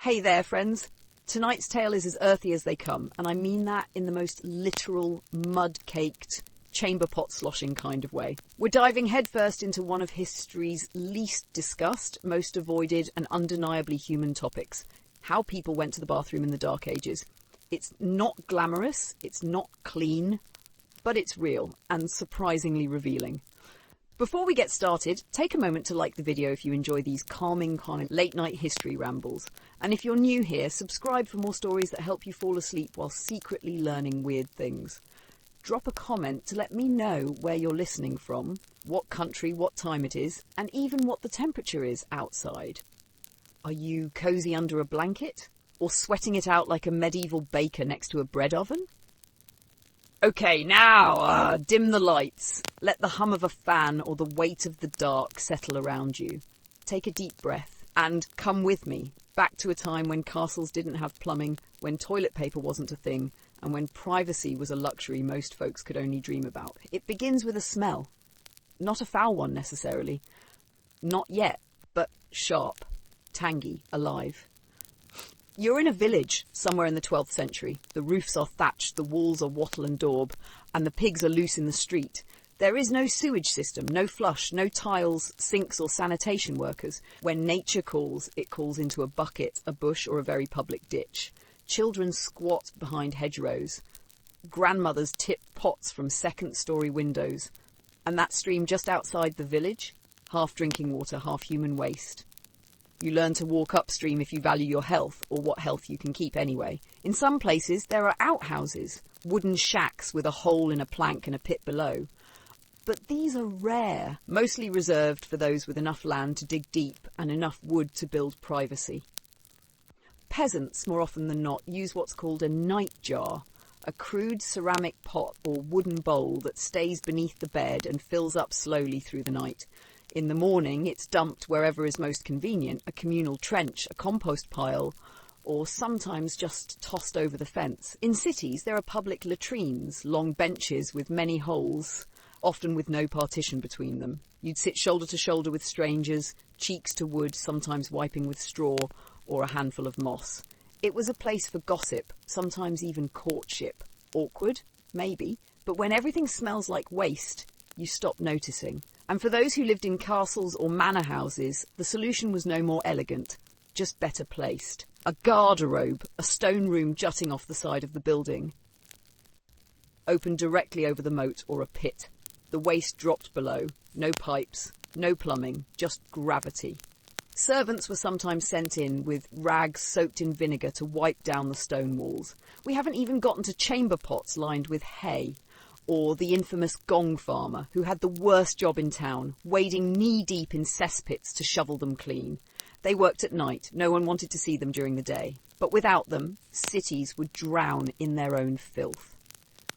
Hey there, friends. Tonight's tale is as earthy as they come, and I mean that in the most literal, mud-caked, chamber pot sloshing kind of way. We're diving headfirst into one of history's least discussed, most avoided, and undeniably human topics: how people went to the bathroom in the Dark Ages. It's not glamorous, it's not clean, but it's real and surprisingly revealing. Before we get started, take a moment to like the video if you enjoy these calming kind of late-night history rambles. And if you're new here, subscribe for more stories that help you fall asleep while secretly learning weird things. Drop a comment to let me know where you're listening from, what country, what time it is, and even what the temperature is outside. Are you cozy under a blanket? Or sweating it out like a medieval baker next to a bread oven? Okay, now, dim the lights. Let the hum of a fan or the weight of the dark settle around you. Take a deep breath and come with me back to a time when castles didn't have plumbing, when toilet paper wasn't a thing, and when privacy was a luxury most folks could only dream about. It begins with a smell. Not a foul one necessarily. Not yet, but sharp, tangy, alive. You're in a village somewhere in the 12th century. The roofs are thatched, the walls are wattle and daub, and the pigs are loose in the street. There is no sewage system, no flush, no tiles, sinks or sanitation workers. When nature calls, it calls into a bucket, a bush or a very public ditch. Children squat behind hedgerows. Grandmothers tip pots from second-story windows. And that stream just outside the village, half drinking water, half human waste. You learn to walk upstream if you value your health, or what health you can keep anyway. In some places, there are outhouses, wooden shacks with a hole in a plank and a pit below. But these are rare, mostly reserved for those with enough land to dig deep and enough wood to build privacy. Peasants, more often than not, use what's called a nightjar, a crude ceramic pot or wooden bowl that stays beneath the bed and fills up slowly through the night. In the morning, it's dumped wherever is most convenient, a communal trench, a compost pile, or sometimes just tossed over the fence. In cities, there are public latrines, long benches with many holes, often with no partition between them. You'd sit shoulder to shoulder with strangers, cheeks to wood, sometimes wiping with straw or a handful of moss. It was a place for gossip, sometimes even courtship. Awkward? Maybe. But when everything smells like waste, you stop noticing. And for those who lived in castles or manor houses, the solution was no more elegant, just better placed. A garderobe, a stone room jutting off the side of the building, opened directly over the moat or a pit. The waste dropped below, no pipes, no plumbing, just gravity. Servants were sometimes sent in with rags soaked in vinegar to wipe down the stone walls. We haven't even gotten to chamber pots lined with hay. Or the infamous gong farmer, who had the worst job in town, wading knee-deep in cesspits to shovel them clean. They worked at night, no one wanted to see them during the day. But without them, cities would drown in their own filth.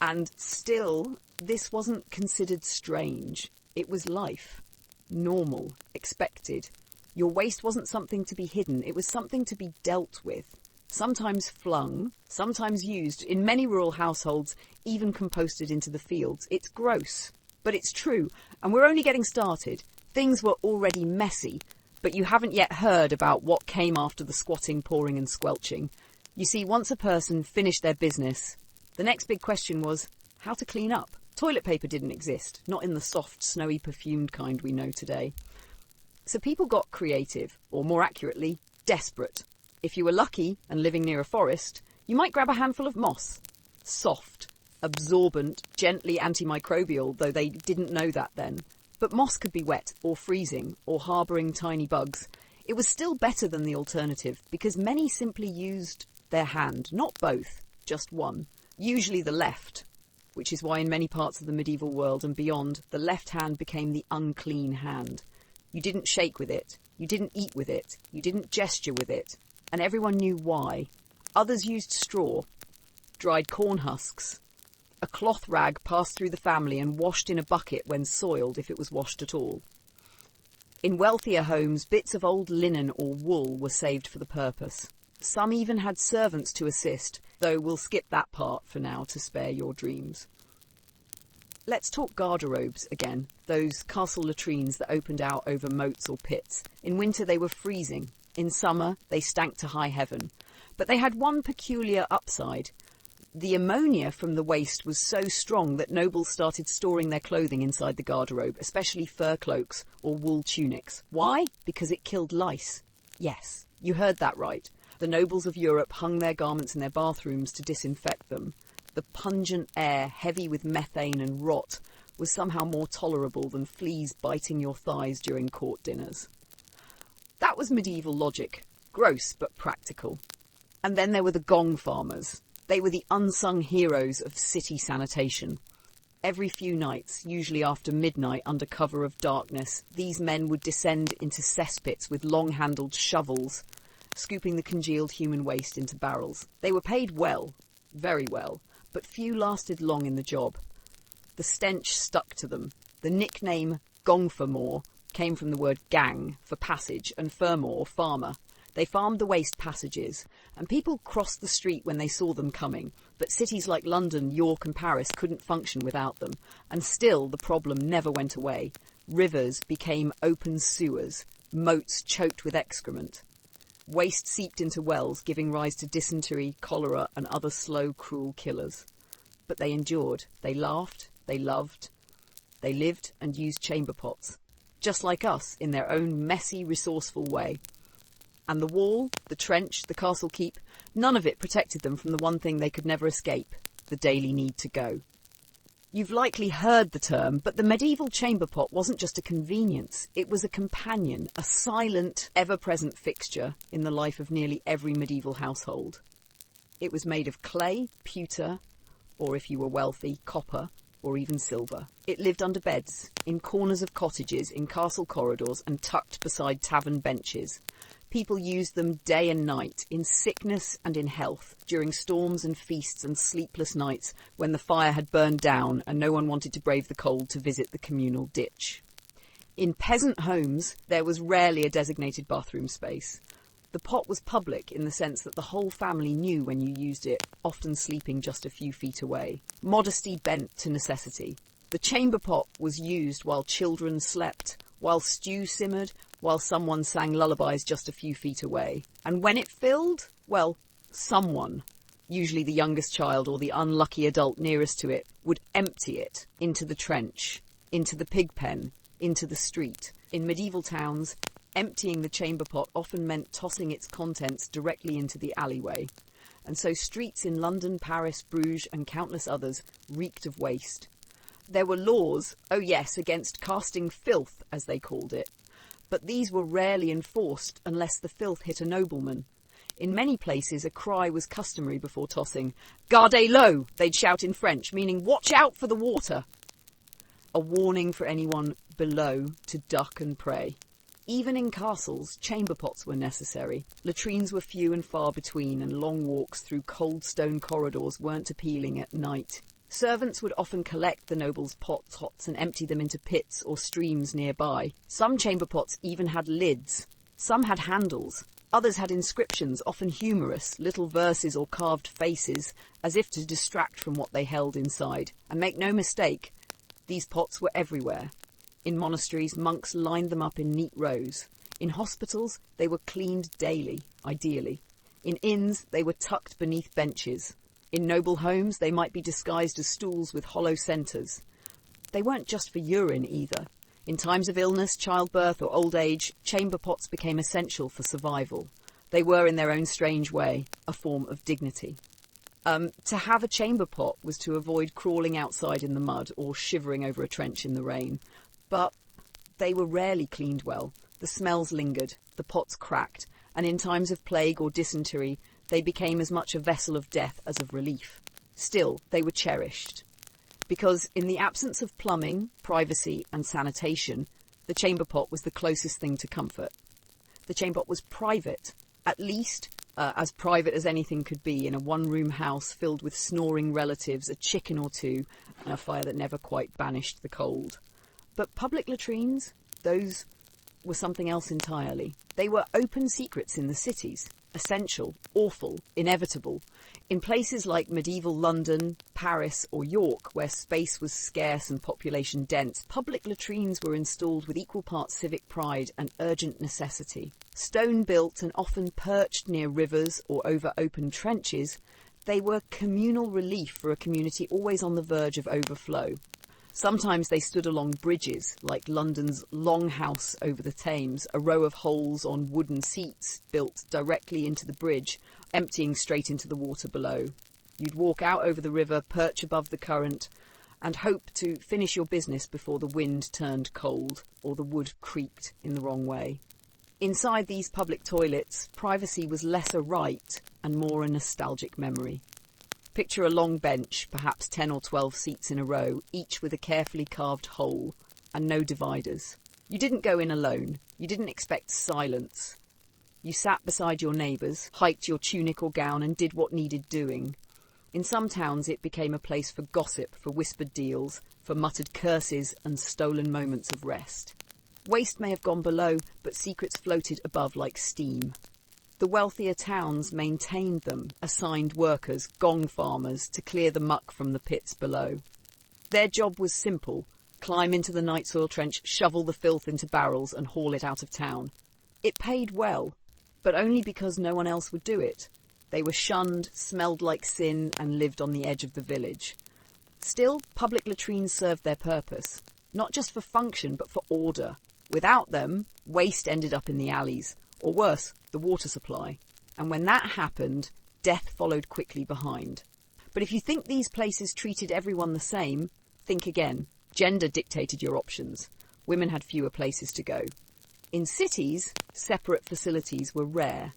And still, this wasn't considered strange. It was life. Normal. Expected. Your waste wasn't something to be hidden, it was something to be dealt with. Sometimes flung, sometimes used, in many rural households, even composted into the fields. It's gross, but it's true, and we're only getting started. Things were already messy, but you haven't yet heard about what came after the squatting, pouring and squelching. You see, once a person finished their business, the next big question was how to clean up. Toilet paper didn't exist, not in the soft, snowy, perfumed kind we know today. So people got creative, or more accurately, desperate. If you were lucky and living near a forest, you might grab a handful of moss. Soft, absorbent, gently antimicrobial, though they didn't know that then. But moss could be wet or freezing or harbouring tiny bugs. It was still better than the alternative because many simply used their hand, not both, just one. Usually the left, which is why in many parts of the medieval world and beyond, the left hand became the unclean hand. You didn't shake with it, you didn't eat with it, you didn't gesture with it. And everyone knew why. Others used straw, dried corn husks. A cloth rag passed through the family and washed in a bucket when soiled, if it was washed at all. In wealthier homes, bits of old linen or wool were saved for the purpose. Some even had servants to assist, though we'll skip that part for now to spare your dreams. Let's talk garderobes again, those castle latrines that opened out over moats or pits. In winter they were freezing. In summer, they stank to high heaven. But they had one peculiar upside. The ammonia from the waste was so strong that nobles started storing their clothing inside the garderobe, especially fur cloaks or wool tunics. Why? Because it killed lice. Yes, you heard that right. The nobles of Europe hung their garments in their bathrooms to disinfect them. The pungent air, heavy with methane and rot, was somehow more tolerable than fleas biting your thighs during court dinners. That was medieval logic. Gross, but practical. And then there were the gong farmers. They were the unsung heroes of city sanitation. Every few nights, usually after midnight under cover of darkness, these men would descend into cesspits with long-handled shovels, scooping the congealed human waste into barrels. They were paid well, very well, but few lasted long in the job. The stench stuck to them. The nickname gongfermor came from the word gang for passage and fermor, farmer. They farmed the waste passages, and people crossed the street when they saw them coming, but cities like London, York and Paris couldn't function without them, and still the problem never went away. Rivers became open sewers, moats choked with excrement. Waste seeped into wells, giving rise to dysentery, cholera and other slow, cruel killers. But they endured, they laughed, they loved, they lived and used chamber pots, just like us, in their own messy, resourceful way. And the wall, the trench, the castle keep, none of it protected them from the one thing they could never escape, the daily need to go. You've likely heard the term, but the medieval chamber pot wasn't just a convenience, it was a companion, a silent, ever-present fixture in the life of nearly every medieval household. It was made of clay, pewter, or if you were wealthy, copper, or even silver. It lived under beds, in corners of cottages, in castle corridors, and tucked beside tavern benches. People used them day and night, in sickness and in health, during storms and feasts and sleepless nights when the fire had burned down and no one wanted to brave the cold to visit the communal ditch. In peasant homes, there was rarely a designated bathroom space. The pot was public in the sense that the whole family knew when you used it, often sleeping just a few feet away. Modesty bent to necessity. The chamber pot was used while children slept, while stew simmered, while someone sang lullabies just a few feet away. And when it filled, well, someone, usually the youngest child or the unlucky adult nearest to it, would empty it into the trench, into the pig pen, into the street. In medieval towns, emptying the chamber pot often meant tossing its contents directly into the alleyway. And so streets in London, Paris, Bruges and countless others reeked of waste. There were laws, oh yes, against casting filth, as they called it. But these were rarely enforced unless the filth hit a nobleman. In many places, a cry was customary before tossing. "Gardez l'eau," they'd shout in French, meaning "watch out for the water." A warning for anyone below to duck and pray. Even in castles, chamber pots were necessary. Latrines were few and far between, and long walks through cold stone corridors weren't appealing at night. Servants would often collect the nobles' pots and empty them into pits or streams nearby. Some chamber pots even had lids. Some had handles. Others had inscriptions, often humorous, little verses or carved faces, as if to distract from what they held inside. And make no mistake, these pots were everywhere. In monasteries, monks lined them up in neat rows. In hospitals, they were cleaned daily, ideally. In inns, they were tucked beneath benches. In noble homes, they might be disguised as stools with hollow centres. They weren't just for urine either. In times of illness, childbirth or old age, chamber pots became essential for survival. They were, in their own strange way, a form of dignity. To have a chamber pot was to avoid crawling outside in the mud or shivering over a trench in the rain. But they were rarely cleaned well. The smells lingered, the pots cracked, and in times of plague or dysentery, they became as much a vessel of death as of relief. Still, they were cherished. Because in the absence of plumbing, privacy and sanitation, the chamber pot was the closest thing to comfort. The chamber pot was private, at least as private as anything could be in a one-room house filled with snoring relatives, a chicken or two, and a fire that never quite banished the cold. But public latrines, those were something else entirely. They were open secrets in the cities. essential, awful, inevitable. In places like medieval London, Paris or York, where space was scarce and population dense, public latrines were installed with equal parts civic pride and urgent necessity. Stone-built and often perched near rivers or over open trenches, they were communal relief for a community always on the verge of overflow. Sometimes they stood along bridges, like London's Long House over the Thames, a row of holes on wooden seats built directly into the bridge, emptying straight into the water below. You'd walk out over the river, perch above the current, and hope to finish your business before the wind turned cold or the wood creaked in the wrong way. Inside these public toilets, privacy was less a right and more a nostalgic memory. Picture a long bench, perhaps 10 or 12 seats in a row, each with a carefully carved hole and no dividers. You didn't go in alone. You didn't expect silence. You sat beside your neighbours, hiked your tunic or gown and did what needed doing. In some towns it became a place for gossip, for whispered deals, for muttered curses and stolen moments of rest. Waste may have gone below, but secrets floated above like steam. The wealthier towns maintained them, assigned workers, gong farmers, to clear the muck from the pits below. Their job was simple: climb into the night soil trench, shovel the filth into barrels and haul it out of town. It paid well, but only because no one else would do it. They were shunned, smelled like sin, and lived on the edge of the village. Still, public latrines served their purpose, not just for function, but for order. Without them, waste ended up in the alleys, or worse, the water supply. And when that happened, death followed quickly behind. But if you think these places treated everyone the same, think again. Gender dictated your options. Women had fewer places to go. In cities, separate facilities were rare.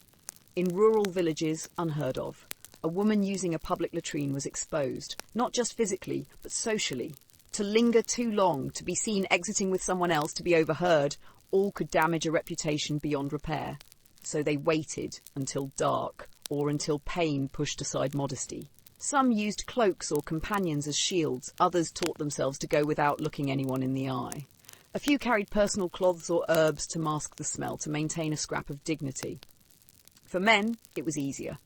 In rural villages, unheard of. A woman using a public latrine was exposed, not just physically, but socially. To linger too long, to be seen exiting with someone else, to be overheard, all could damage a reputation beyond repair. So they waited until dark, or until pain pushed aside modesty. Some used cloaks or companions as shields, others taught themselves to go without looking anyone in the eye. A few carried personal cloths or herbs to mask the smell, to maintain a scrap of dignity. For men, it was easier.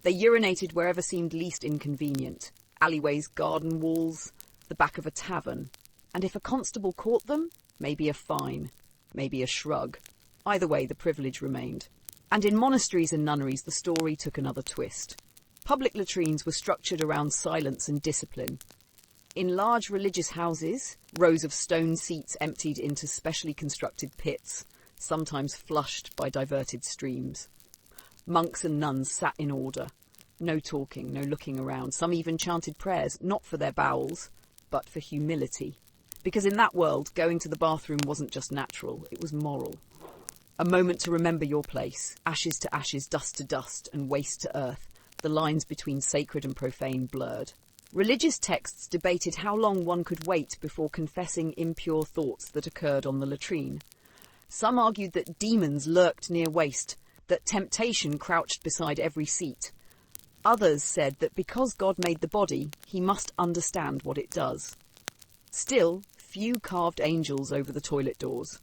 They urinated wherever seemed least inconvenient: alleyways, garden walls, the back of a tavern. And if a constable caught them, maybe a fine, maybe a shrug. Either way, the privilege remained. And in monasteries and nunneries, the story took another twist. Public latrines were structured around silence and discipline. In large religious houses, rows of stone seats emptied into specially constructed pits, sometimes flushed by diverted streams. Monks and nuns sat in order. No talking, no looking around. Some even chanted prayers, not for their bowels, but for humility. Because in that world, going to the bathroom wasn't just natural, it was moral. A moment to remember your place, ashes to ashes, dust to dust, and waste to earth, the lines between sacred and profane blurred. Religious texts debated how long one could wait before confessing impure thoughts that occurred on the latrine. Some argued that demons lurked near waste, that temptation crouched beside every seat. Others said that because God made the body, he must understand what it does. Still, few carved angels over the toilet doors.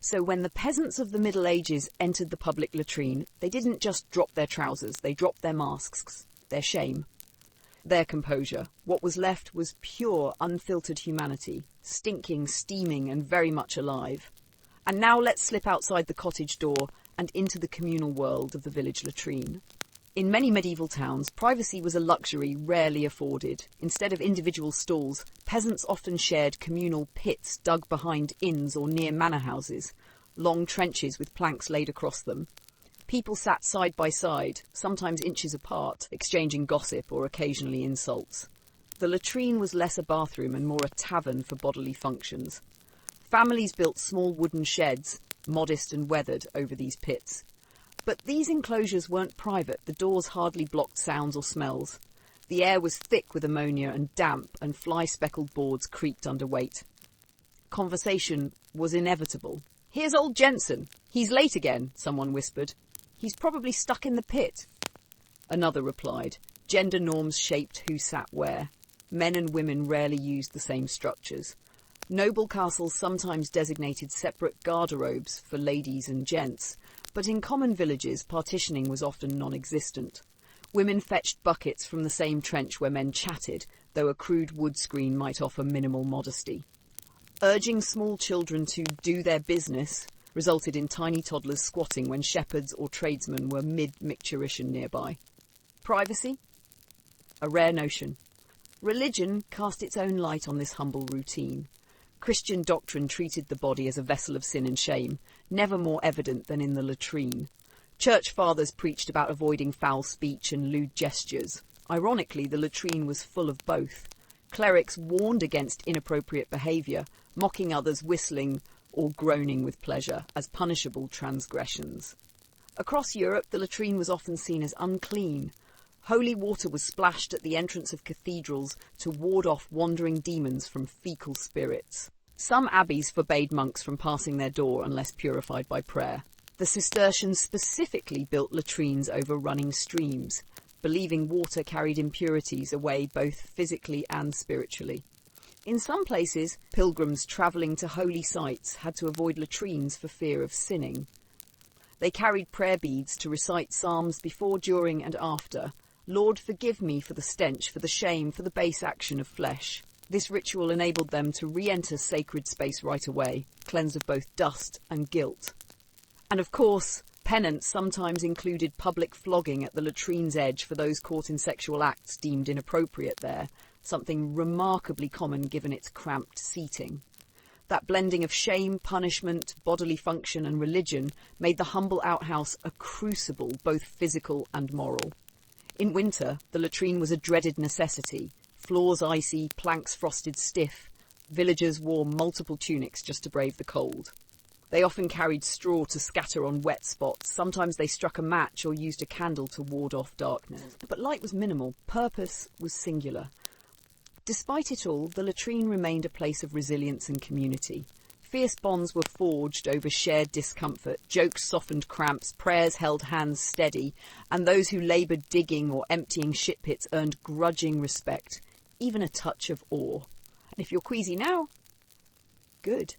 So when the peasants of the Middle Ages entered the public latrine, they didn't just drop their trousers, they dropped their masks, their shame, their composure. What was left was pure, unfiltered humanity, stinking, steaming, and very much alive. And now let's slip outside the cottage door and into the communal world of the village latrine. In many medieval towns, privacy was a luxury rarely afforded. Instead of individual stalls, peasants often shared communal pits dug behind inns or near manor houses, long trenches with planks laid across them. People sat side by side, sometimes inches apart, exchanging gossip or occasionally insults. The latrine was less a bathroom and more a tavern for bodily functions. Families built small wooden sheds, modest and weathered, over these pits. But these enclosures weren't private. The doors hardly blocked sounds or smells. The air was thick with ammonia and damp, and fly-speckled boards creaked under weight. Conversation was inevitable. "Here's old Jensen. He's late again," someone whispered. "He's probably stuck in the pit." Another replied. Gender norms shaped who sat where. Men and women rarely used the same structures. Noble castles sometimes designated separate garderobes for ladies and gents, But in common villages, partitioning was often non-existent. Women fetched buckets from the same trench where men chatted, though a crude wood screen might offer minimal modesty. Urging small children to do their business resulted in tiny toddlers squatting when shepherds or tradesmen were mid-micturition nearby. Privacy? A rare notion. Religion cast its own light on this humble routine. Christian doctrine treated the body as a vessel of sin and shame, never more evident than in the latrine. Church fathers preached about avoiding foul speech and lewd gestures. Ironically, the latrine was full of both. Clerics warned against inappropriate behaviour, mocking others whistling or groaning with pleasure as punishable transgressions. Across Europe, the latrine was often seen as unclean. Holy water was splashed at the entrance of cathedrals to ward off wandering demons from fecal spirits. Some abbeys forbade monks from passing their door unless purified by prayer. The Cistercians specifically built latrines over running streams, believing water carried impurities away both physically and spiritually. In some places, pilgrims travelling to holy sites had to avoid latrines for fear of sinning. They carried prayer beads to recite psalms before, during and after. Lord, forgive me for the stench, for the shame, for the base action of flesh. This ritual enabled them to re-enter sacred space right away, cleansed of both dust and guilt. And of course, penance sometimes included public flogging at the latrine's edge for those caught in sexual acts deemed inappropriate there, something remarkably common given its cramped seating. That blending of shame, punishment, bodily function and religion made the humble outhouse a crucible, both physical and moral. In winter, the latrine was a dreaded necessity. Floors icy, planks frosted stiff. Villagers wore multiple tunics just to brave the cold. They often carried straw to scatter on wet spots. Sometimes they struck a match or used a candle to ward off darkness. But light was minimal. Purpose was singular. Despite it all, the latrine remained a place of resilience and community. Fierce bonds were forged over shared discomfort, jokes softened cramps, prayers held hands steady, and those who laboured digging or emptying shit pits earned grudging respect, even a touch of awe. And if you're queasy now, good.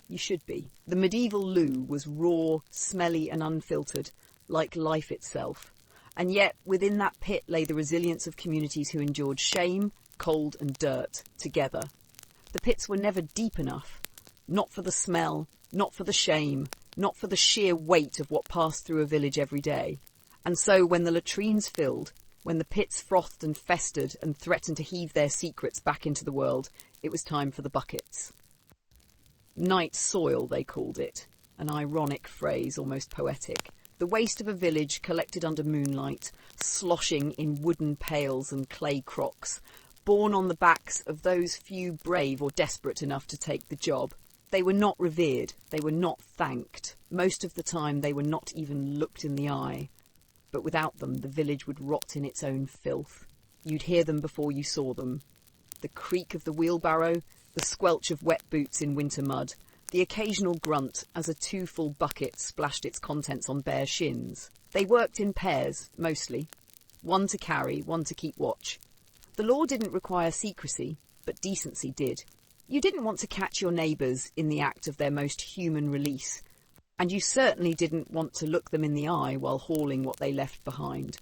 You should be. The medieval loo was raw, smelly and unfiltered, like life itself. And yet, within that pit lay the resilience of communities who endured shame, cold and dirt together. The pits were never deep enough. Not for the smell, not for the shame, not for the sheer weight of what passed through a village every day. And so when the latrines filled, when the pits frothed and festered and threatened to heave their secrets back into the world, it was time for the buckets. Night soil, they called it, an ironic phrase, almost poetic. The waste of a village collected under moonlight, sloshing in wooden pails and clay crocks, borne on the backs of those few brave or desperate enough to take the job. They were not revered, they were not thanked. Most of the time they were not even looked in the eye. But without them, the village would rot in its own filth. You'd hear them before you saw them. The creak of the wheelbarrow, the squelch of wet boots in winter mud, the occasional grunt as a 2 full bucket splashed its contents on bare shins. They worked in pairs, mostly. One to carry, one to keep watch. The law didn't require secrecy, but decency did. You didn't want to catch your neighbours in the act of their most human release, and you certainly didn't want to look them in the eye while hauling what they left behind.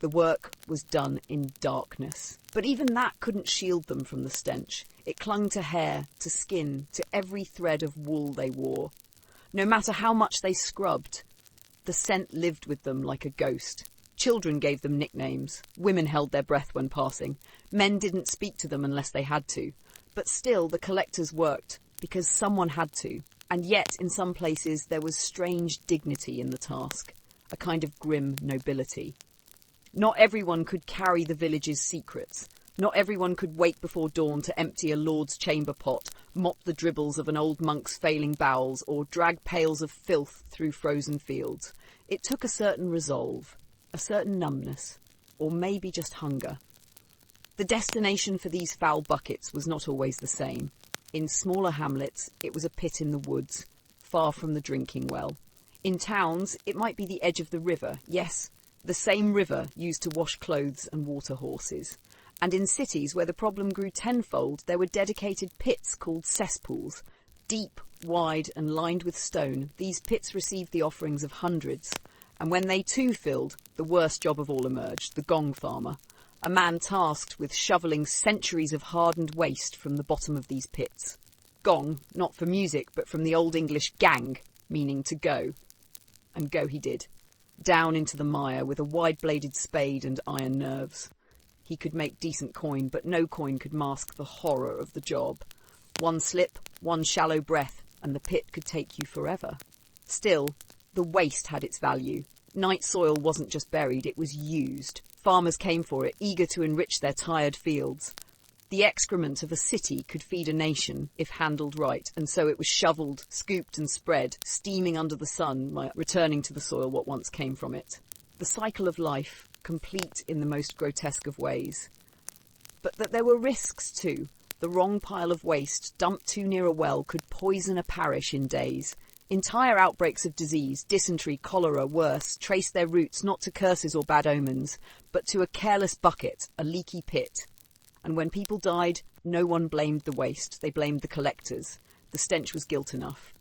The work was done in darkness, but even that couldn't shield them from the stench. It clung to hair, to skin, to every thread of wool they wore. No matter how much they scrubbed, the scent lived with them like a ghost. Children gave them nicknames. Women held their breath when passing. Men didn't speak to them unless they had to. But still, the collectors worked, because someone had to. And yet, in some places, there was strange dignity in the task, a kind of grim nobility. Not everyone could carry the village's secrets. Not everyone could wake before dawn to empty a lord's chamber pot, mop the dribbles of an old monk's failing bowels, or drag pails of filth through frozen fields. It took a certain resolve, a certain numbness, or maybe just hunger. The destination for these foul buckets was not always the same. In smaller hamlets, it was a pit in the woods, far from the drinking well. In towns, it might be the edge of the river, yes, the same river used to wash clothes and water horses. And in cities where the problem grew tenfold, there were dedicated pits called cesspools, Deep, wide, and lined with stone, these pits received the offerings of hundreds, and when they too filled, the worst job of all emerged, the gong farmer, a man tasked with shoveling centuries of hardened waste from the bottom of these pits. Gong, not for music, but from the Old English gang, meaning to go. And go he did, down into the mire with a wide-bladed spade and iron nerves. He could make decent coin, but no coin could mask the horror of the job. One slip, one shallow breath, and the pit could take you forever. Still, the waste had its value. Night soil wasn't just buried, it was used. Farmers came for it, eager to enrich their tired fields. The excrement of a city could feed a nation, if handled right, and so it was shoveled, scooped and spread, steaming under the sun, returning to the soil what once came from it. The cycle of life, complete in the most grotesque of ways. But that there were risks too. The wrong pile of waste, dumped too near a well, could poison a parish in days. Entire outbreaks of disease, dysentery, cholera, worse, traced their roots not to curses or bad omens, but to a careless bucket, a leaky pit. And when people died, no one blamed the waste, they blamed the collectors. The stench was guilt enough.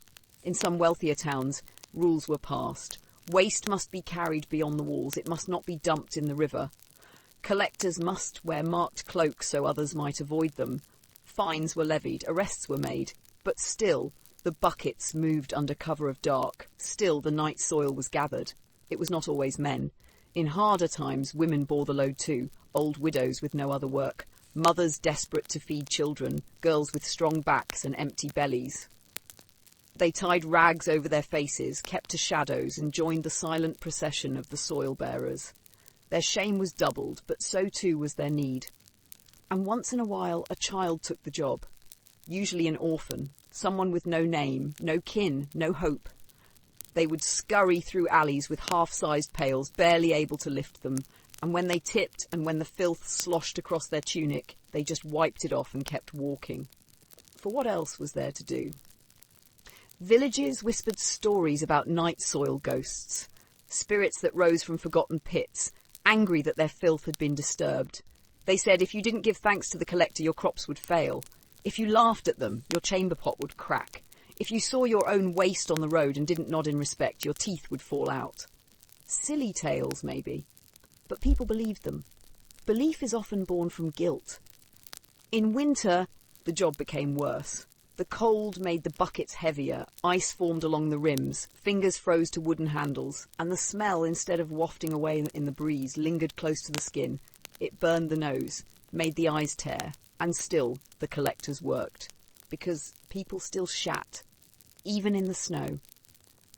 In some wealthier towns, rules were passed. Waste must be carried beyond the walls, it must not be dumped in the river. Collectors must wear marked cloaks so others might avoid them. Fines were levied, arrests were made, but still, the buckets moved under cover of dark. Still, the night soil was gathered. It was not always men. In harder times, women bore the load too, old widows with no other work, mothers desperate to feed children, girls with strong backs and empty bellies. They tied rags over their faces, kept to shadows, and joined the silent procession of the soil bearers. Their shame was doubled, but so too was their need. And once in a while, a child took the job. Usually an orphan, someone with no name, no kin, no hope. They would scurry through alleys with half-sized pails, barely able to lift them, and when they tipped and when the filth sloshed across their tunic, they just wiped it off and kept walking. For what else was there to do? Villages whispered stories about night soil ghosts, spirits that rose from forgotten pits, angry that their filth had been disturbed. They said if you didn't give thanks to the collector, your crops would fail. If you laughed at them, your chamber pot would crack. If you saw your own waste on the road and didn't nod in respect, your teeth would fall out. Silly tales, maybe. But people believed them. Belief is often born from guilt. In winter, the job became worse. The cold made the buckets heavier, ice formed along the rims, fingers froze to wooden handles, and the smell, instead of wafting away in the breeze, lingered close to the skin. It burned the nose, made the eyes tear, and still the collectors worked. Because people still shat, even in the snow.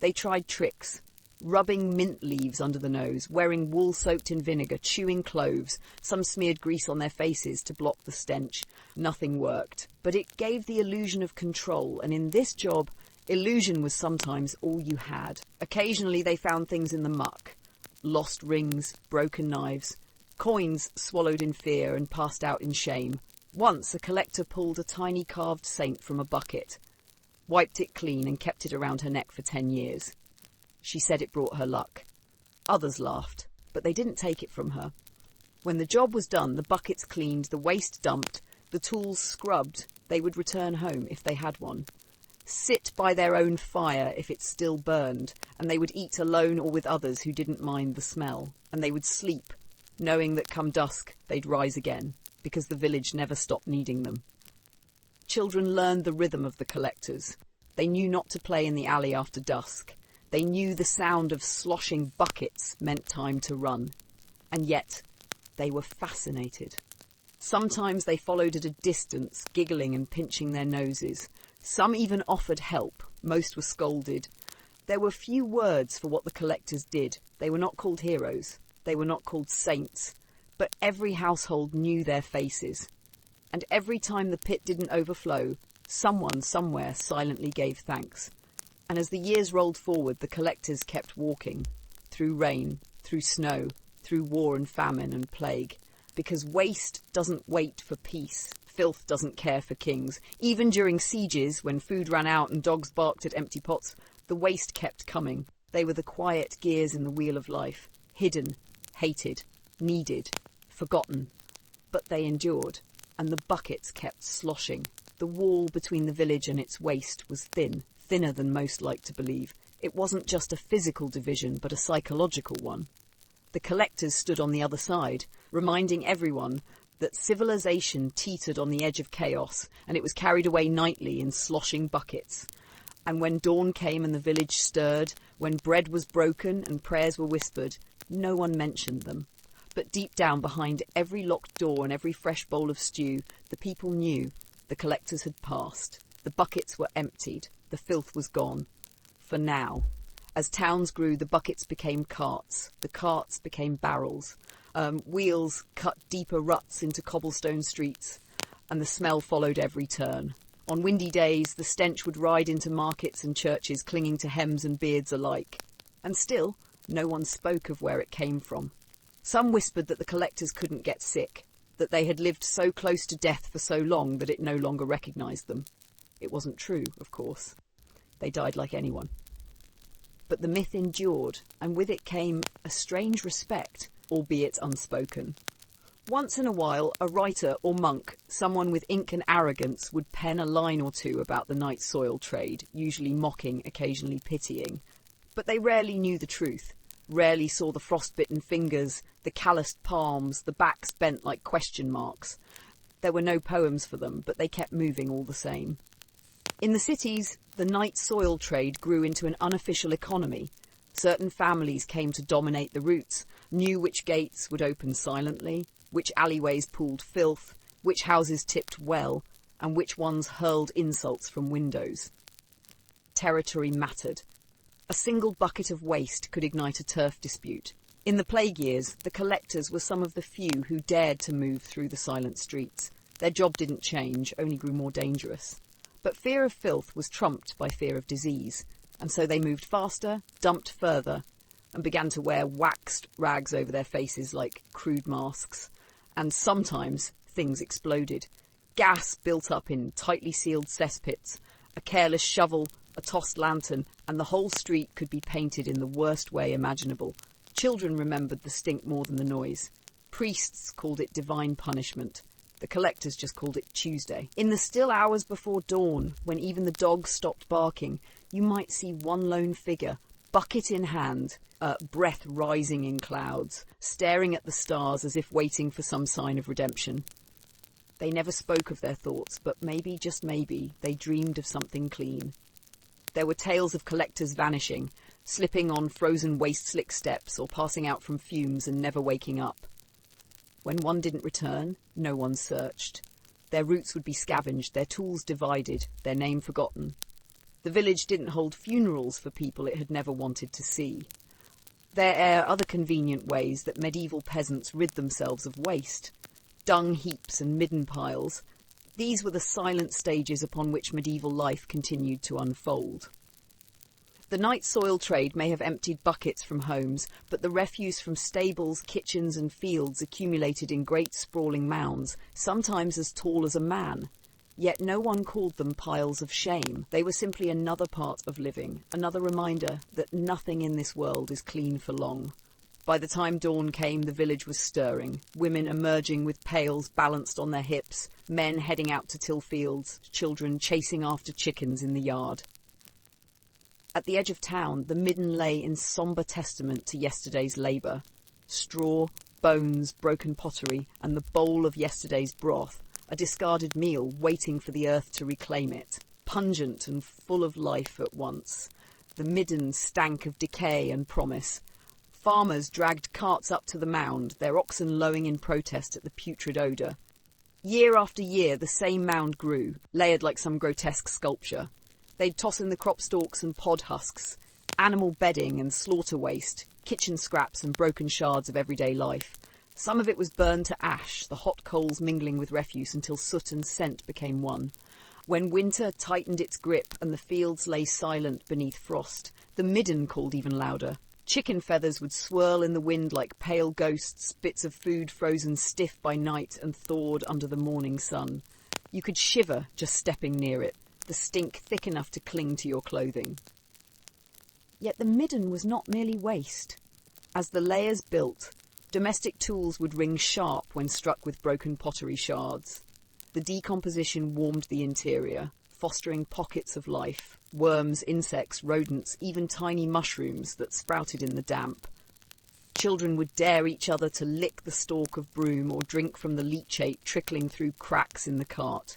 They tried tricks, rubbing mint leaves under the nose, wearing wool soaked in vinegar, chewing cloves. Some smeared grease on their faces to block the stench. Nothing worked, but it gave the illusion of control, and in this job, illusion was sometimes all you had. Occasionally they found things in the muck. Lost rings, broken knives, coins swallowed in fear and passed out in shame. Once a collector pulled a tiny carved saint from a bucket, wiped it clean and kept it around her neck for 10 years. She said it brought her luck. Others laughed, but they didn't take it from her. When the job was done, the buckets cleaned, the waste dumped, the tools scrubbed, they would return home if they had one. Sit by their own fire if it still burned, and they would eat alone or with others who didn't mind the smell, and they would sleep, knowing that come dusk they'd rise again, because the village never stopped needing them. Children learned the rhythm of the collectors. They knew not to play in the alley after dusk. They knew the sound of sloshing buckets meant time to run. And yet, they were fascinated. Sometimes they followed at a distance, giggling and pinching their noses. Some even offered help. Most were scolded. There were few words for what the collectors did. They were not called heroes. They were not called saints. But every household knew their faces. And every time the pit didn't overflow, someone somewhere silently gave thanks. And as the years rolled forward, the collectors kept walking, through rain, through snow, through war and famine and plague. Because waste doesn't wait for peace. Filth doesn't care for kings. Even during sieges, when food ran out and dogs barked at empty pots, the waste kept coming. They were the quiet gears in the wheel of life, hidden, hated, needed, forgotten. But they endured, and the buckets kept sloshing. The wall between the village and its waste was thin, thinner than most like to believe. It wasn't just a physical division, but a psychological one. The collectors stood on the other side, reminding everyone that civilization teetered on the edge of chaos, and it was carried away nightly in sloshing buckets. And when dawn came and the village stirred, when bread was broken and prayers were whispered, no one mentioned them. But deep down behind every locked door and every fresh bowl of stew, the people knew the collectors had passed. The buckets were emptied. The filth was gone. For now. As towns grew, the buckets became carts. The carts became barrels. Wheels cut deeper ruts into cobblestone streets, and the smell followed every turn. On windy days, the stench would ride into markets and churches, clinging to hems and beards alike. And still, no one spoke of where it came from. Some whispered that the collectors couldn't get sick, that they had lived so close to death for so long that it no longer recognised them. It wasn't true, of course. They died like anyone. But the myth endured, and with it came a strange respect, albeit unspoken. Once in a while, a writer or monk, someone with ink and arrogance, would pen a line or two about the night soil trade, usually mocking, occasionally pitying. But they rarely knew the truth, rarely saw the frostbitten fingers, the calloused palms, the backs bent like question marks. There were no poems for them, but they kept moving all the same. In the cities, the night soil trade grew into an unofficial economy. Certain families came to dominate the routes, knew which gates would open silently, which alleyways pooled filth, which houses tipped well, and which ones hurled insults from windows. Territory mattered. A single bucket of waste could ignite a turf dispute. In the plague years, the collectors were some of the few who dared to move through the silent streets. Their job didn't change, only grew more dangerous. But fear of filth was trumped by fear of disease, and so they moved faster, dumped further, and began to wear waxed rags over their faces like crude masks. And sometimes things exploded. Gas built up in tightly sealed cesspits, a careless shovel, a tossed lantern, and the whole street could be painted in the worst way imaginable. Children remembered the stink more than the noise. Priests called it divine punishment. The collectors just called it Tuesday. In the still hours before dawn, when even the dogs stopped barking, you might see one lone figure, bucket in hand, breath rising in clouds, staring at the stars as if waiting for some sign of redemption. They never spoke of their thoughts, but maybe, just maybe, they dreamed of something clean. There were tales of collectors vanishing, slipping on frozen waste slick steps or passing out from fumes and never waking up. When one didn't return, no one searched. Their routes would be scavenged, their tools divided, their name forgotten. The village didn't hold funerals for people it had never wanted to see. There are other convenient ways that medieval peasants rid themselves of waste. Dung heaps and midden piles. These were the silent stages upon which medieval life continued to unfold. The night soil trade may have emptied buckets from homes, but the refuse from stables, kitchens and fields accumulated in great sprawling mounds, sometimes as tall as a man. Yet no one called them piles of shame. They were simply another part of living, another reminder that nothing in this world is clean for long. By the time dawn came, the village was stirring, women emerging with pails balanced on their hips, men heading out to till fields, children chasing after chickens in the yard. At the edge of town, the midden lay in sombre testament to yesterday's labour. Straw, bones, broken pottery, and the bowl of yesterday's broth, a discarded meal waiting for the earth to reclaim it, pungent and full of life at once. The midden stank of decay and promise. Farmers dragged carts up to the mound, their oxen lowing in protest at the putrid odour. Year after year, the same mound grew, layered like some grotesque sculpture. They'd toss in the crop stalks and pod husks, animal bedding and slaughter waste, kitchen scraps and broken shards of everyday life. Some of it was burned to ash, the hot coals mingling with refuse until soot and scent became one. When winter tightened its grip and the fields lay silent beneath frost, the midden called even louder. Chicken feathers would swirl in the wind like pale ghosts, bits of food frozen stiff by night and thawed under the morning sun. You could shiver just stepping near it, the stink thick enough to cling to your clothing. Yet the midden was not merely waste. As the layers built, domestic tools would ring sharp when struck with broken pottery shards. The decomposition warmed the interior, fostering pockets of life, worms, insects, rodents, even tiny mushrooms that sprouted in the damp. Children would dare each other to lick the stalk of broom or drink from the leachate trickling through cracks in the cart.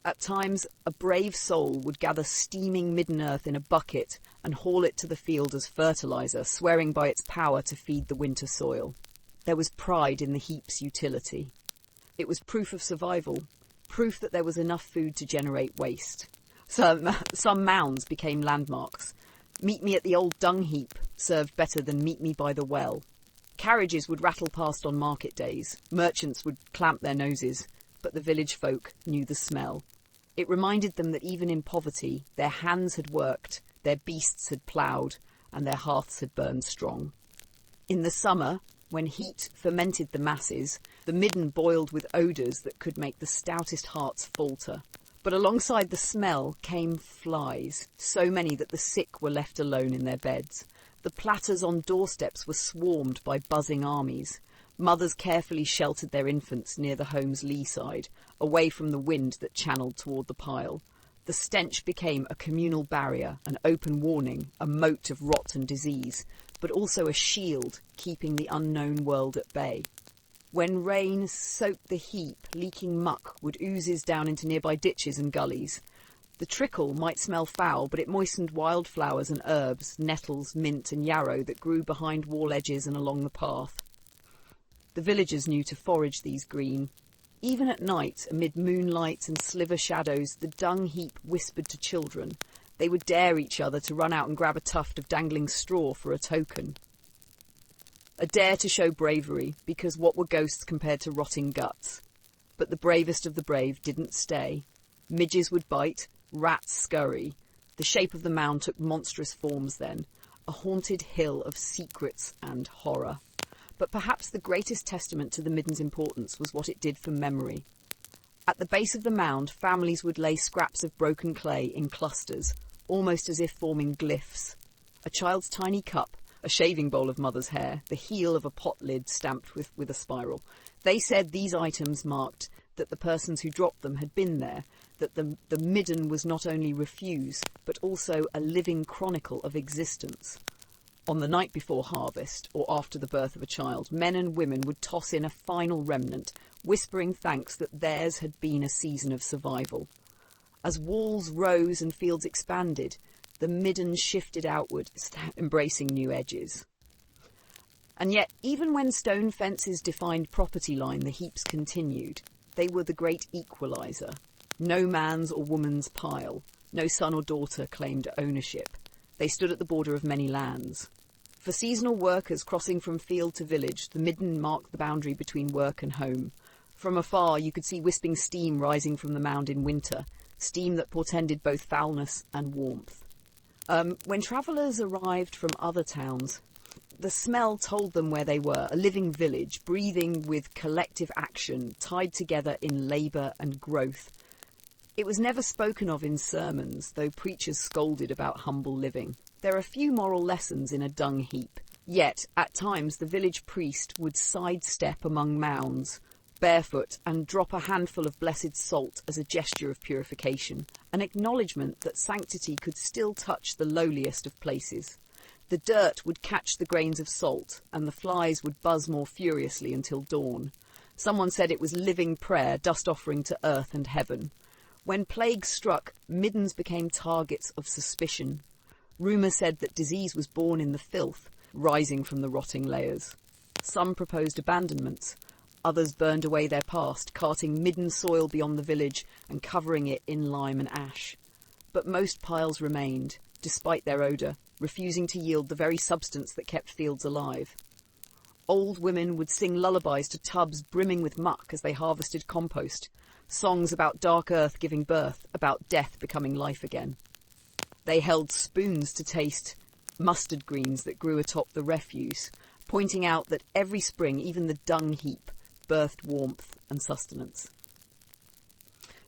At times, a brave soul would gather steaming midden earth in a bucket and haul it to the field as fertilizer, swearing by its power to feed the winter soil. There was pride in the heap's utility. It was proof of survival, proof that there was enough food to generate waste. Some mounds became landmarks. Meet me at the old dung heap served better than meet me by the well. Carriages would rattle past on market days. Merchants would clamp their noses, but the village folk knew the smell. It reminded them that even in poverty, their hands had worked, their beasts had ploughed, and their hearths had burned strong. In the summer, when heat fermented the masses, the midden boiled with odours that could make the stoutest hearts falter. But alongside the smell came flies, so many that the sick were left alone in their beds. The platters on doorsteps were swarmed by buzzing armies. Mothers carefully sheltered their infants near the home's lee side, away from the wind that channeled toward the pile. The stench became a communal barrier, an open warning, a moat of rot and disease, but also a shield keeping the unknown world at bay. When rain soaked the heap, leaking muck would oozes down into nearby ditches and gullies. The trickle might smell foul, but it moistened wildflowers and herbs, nettles, mint and yarrow that grew behind wall edges and along the path. The villagers knew to forage these green. Even at night, amid moonlight and sliver shadows, the dung heap whispered to children. They would dare each other to run out and grab a tuft of dangling straw for a token. A dare to show bravery, because what were ghosts compared to rotting guts? But the bravest of the brave didn't stay. Midges would bite, rats scurry. The shape of the mound took monstrous forms then, a haunted hill of secrets and horror. But perhaps the greatest testament to the midden's importance was what it did for memory. At the base of the mound, families would lay scraps of broken clay in clusters, almost as if forming glyphs. A child's tiny cup, a shaving bowl of mother's hair, the heel of a pot lid stamped with a spiral. They said these items marked that the persons who dropped them had been there, that the midden was not only refuse, but also a living chronicle of existence. On the night before harvest, or after the birth of a child, men and women would toss in a final remnant, whispering thanks that theirs had been a season of survival. As walls rose and fields expanded, the midden shifted outward, embracing new edges. And yet, even when stone fences defined property line, the heaps continued. They were the great equaliser. No man's or woman's pile. No son or daughter claimed ownership. They stood at the border of many lands. For seasonal workers crossing from field to village, the midden marked the boundary between work and home. From afar, you could see wisping steam rising from the mound in winter, steam that portended both foulness and warmth. When travellers arrived from other towns, the smell told them where they were, a living village, breathing with collective action, tied together in labour and growth. It was never spoken of in sermons, though preachers scolded about humble living. There are few moral lessons in a dung heap. Yet, at times, the village priest would sidestep among mounds, barefoot, and drop a handful of blessed salt as a gesture of purification, an acknowledgement that sanctity could still touch the lowliest of places. The dirt would catch the grains of salt, and the flies would buzz more furiously until dawn. Someone said it was living prayer, dust offering to earth and heaven. When plague struck, middens became targets of suspicion. Rumour said that disease was born in the filth, rising from the rotting layers. Some proposed abandonments. Others burned away their past, carting midden soil beyond the village and covering it in lime and ash. But most piles remained, despite their odour, refusing to yield the very substance that kept fields alive. Old women would sing lullabies to tubs brimming with muck as they harvested compost, songs about dark earth giving birth, about death becoming life again. They held spoons to taste mustard greens that grew atop the refuse, pointing out that every spring, even the dung heap, birthed warmth and sustenance.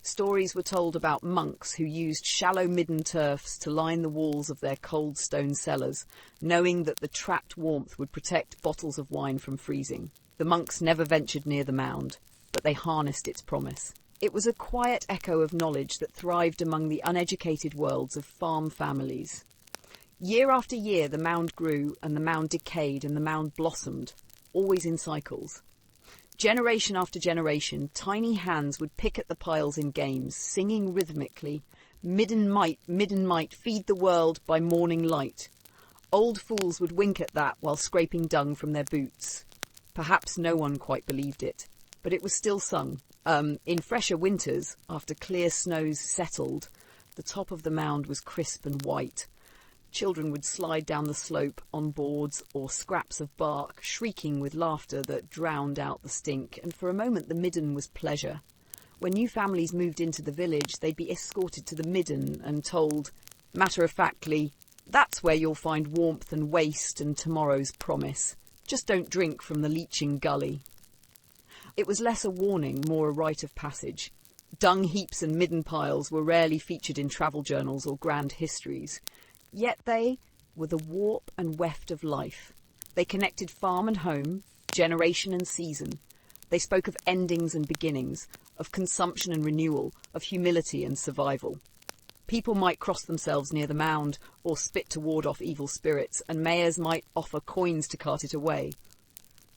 Stories were told about monks who used shallow midden turfs to line the walls of their cold stone cellars, knowing that the trapped warmth would protect bottles of wine from freezing. The monks never ventured near the mound, but they harnessed its promise. It was a quiet echo of knowledge that thrived among the uneducated worlds of farm families. Year after year, the mound grew, and the mound decayed, and the mound blossomed, always in cycles. Generation after generation, tiny hands would pick at the piles in games, singing rhythmically, midden might, feed the world by morning light. Old fools would wink at that while scraping dung from their boots. Perhaps no one quite believed it, but it was still sung. In fresher winters, after clear snows settled, the top of the mound was crisp and white. Children would slide down the slope on boards or scraps of bark, shrieking with laughter that drowned out the stink, and for a moment the midden was pleasure. When new families moved into the village, they'd be escorted to the midden and told, matter-of-factly, "That's where you'll find warmth and waste and tomorrow's promise. Just don't drink from the leaching gully." It was less a warning, more a rite of passage. Dung heaps and midden piles were rarely featured in travel journals or grand histories. Yet they were the warp and weft of life. They connected farm and home, generation and season. They spoke of endings and beginnings, of consumption and renewal, of humility and survival. People might cross themselves near the mound or spit to ward off evil spirits, and mayors might offer coins to cart it away.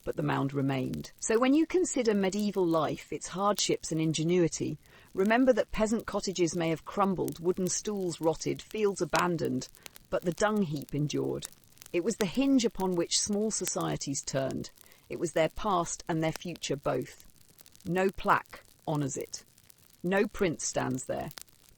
But the mound remained. So when you consider medieval life, its hardships and ingenuity, remember that peasant cottages may have crumbled, wooden stools rotted, fields abandoned, but the dung heap endured. It was the hinge upon which small societies turned. It was their past and their future both. No plaque honours it. No print stands there.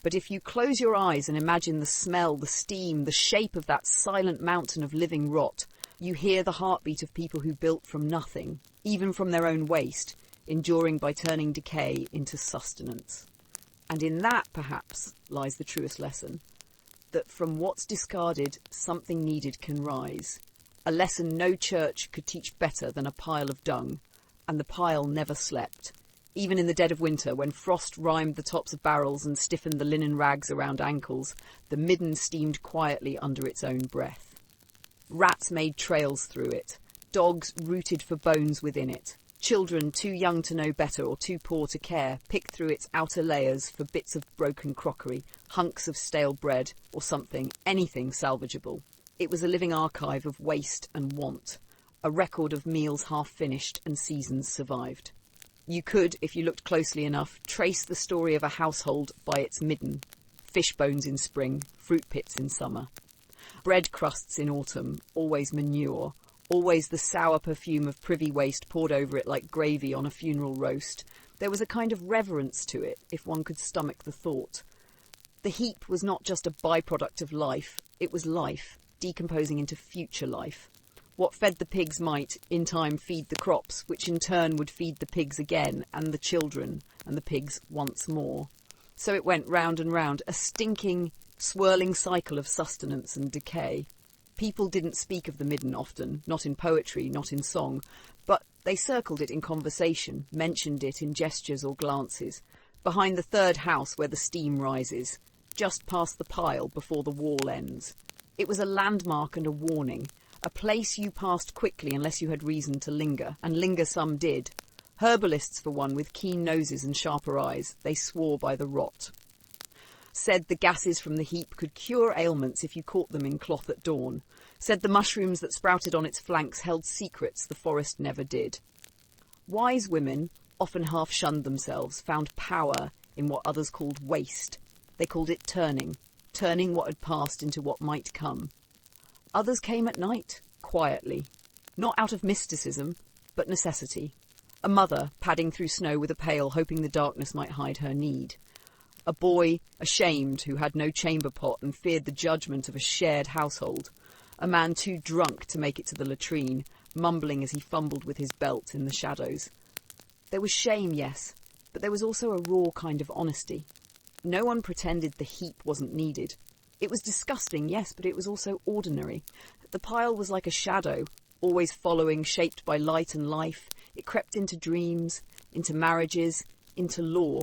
But if you close your eyes and imagine the smell, the steam, the shape of that silent mountain of living rot, you hear the heartbeat of people who built from nothing, even from their own waste, enduring by turning decay into sustenance. And in that, perhaps, lies the truest lesson, that from what's discarded, something needed can rise. A lesson no church could teach better than a pile of dung, and the pile never slept. Even in the dead of winter, when frost rimed the tops of barrels and stiffened the linen rags around ankles, the midden steamed quietly under its own breath. Rats made trails through it. Dogs rooted for bones within it. Children, too young to know better or too poor to care, picked through its outer layers for bits of broken crockery, hunks of stale bread, or something, anything salvageable. It was a living archive of waste and want, a record of meals half finished and seasons survived. You could, if you looked closely enough, trace the story of a household by its midden. Fish bones in spring, fruit pits in summer. Bread crusts in autumn, always manure, always the sour perfume of privy waste poured over it like gravy on a funeral roast. There was a kind of reverence to it, if one could stomach the thought. The heap was not just a byproduct of life, it was life, decomposing into future life. What fed the pigs might, in time, feed the crops, which in turn would feed the pigs again, and the children, and the pigs once more. So it went round and round, a stinking, swirling cycle of sustenance and decay. People didn't speak of the midden often, not in poetry, not in song, but they circled it in conversation, mentioned it in gestures or glances, behind the third house where the steam rises, just past the pile before the wall ends. It was a landmark and a warning, a place you passed quickly unless you had reason to linger, and linger some did. Herbalists, for one, with keen noses and sharper eyes, they swore by the rot. Said the gases from the heap could cure ailments if you caught them in cloth at dawn. Said the mushrooms that sprouted on its flanks held secrets the forest never did. Wise women, often half shunned themselves, found power in what others called waste. They called it turning what had passed into what might come. Others came at night, quietly, not out of mysticism, but necessity. A mother padding through snow with a pail, hoping the darkness might hide her need. A boy, ashamed, who had no chamber pot and feared the judgment of a shared household. A man too drunk to make it to the latrine, mumbling as he fumbled with his belt in the shadows. There was shame, yes, but there was also a raw kind of honesty. No one pretended the heap wasn't needed. It was disgusting, yes, but it was also ordinary. The pile was like a shadow, always following, shaped by light and life. It crept into dreams, into marriages, into law.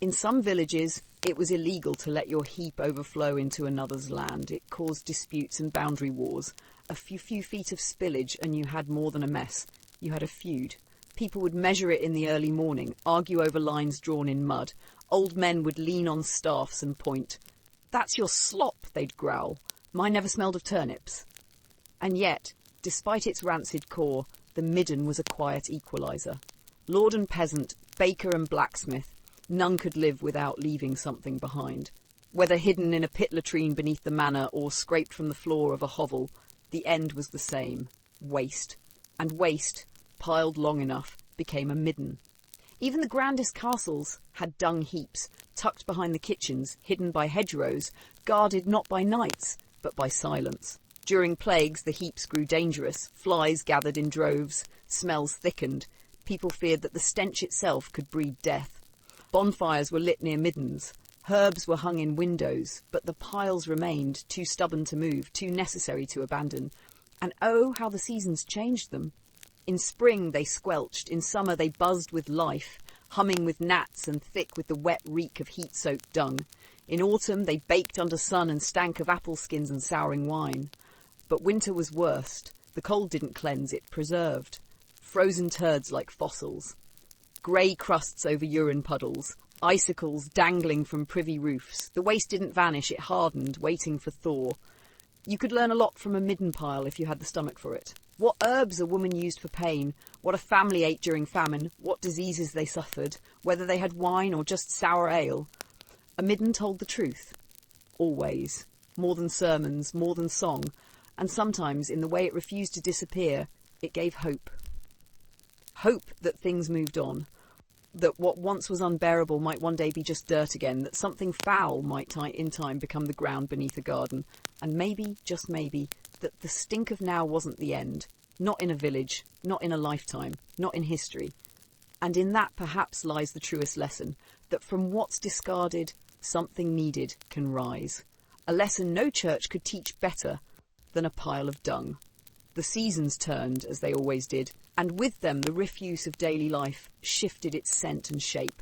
In some villages, it was illegal to let your heap overflow into another's land. It caused disputes and boundary wars. A few feet of spillage and you had more than a mess. You had a feud. People would measure it in the early morning, argue over lines drawn in mud. Old men would lean on staffs and point. "That's your slop," they'd growl. "Mine never smelled of turnips." And yet, despite its rancid core, the midden was a quiet equaliser. Lord and peasant, baker and blacksmith, none could live without leaving something behind. Whether hidden in a pit latrine beneath the manor or scraped from the floor of a hovel, the end was the same: waste. And waste, piled long enough, became a midden. Even the grandest castles had dung heaps, tucked behind the kitchens, hidden by hedgerows, guarded not by knights, but by silence. During plagues, the heaps grew dangerous. Flies gathered in droves, smells thickened. People feared that the stench itself could breed death. Bonfires were lit near middens. Herbs were hung in windows, but the piles remained, too stubborn to move, too necessary to abandon. And oh, how the seasons changed them. In spring they squelched, in summer they buzzed with life, humming with gnats and thick with the wet reek of heat-soaked dung. In autumn they baked under sun and stank of apple skins and souring wine. But winter was worst. The cold didn't cleanse, it preserved. Frozen turds like fossils. Grey crusts over urine puddles. Icicles dangling from privy roofs. The waste didn't vanish, it hardened, waiting for thaw. You could learn a lot from a midden pile if you had the stomach for it. What herbs a woman used for pain, what a family ate during famine, what diseases they suffered, whether they had wine or just sour ale. A midden told the truth. Always. More than sermons, more than song. And sometimes, in the way it refused to disappear, it gave hope. Hope that things moved on. That what once was unbearable might one day be just dirt again, that something foul might in time become the ground beneath a garden, and maybe, just maybe, that the stink of now wasn't the end, not in a village, not in a lifetime, not in history. And in that perhaps lies the truest lesson, that from what's discarded, something needed can rise. A lesson no church could teach better than a pile of dung. The seasons turned, as they always did, and with them the refuse of daily life shifted its scent and shape.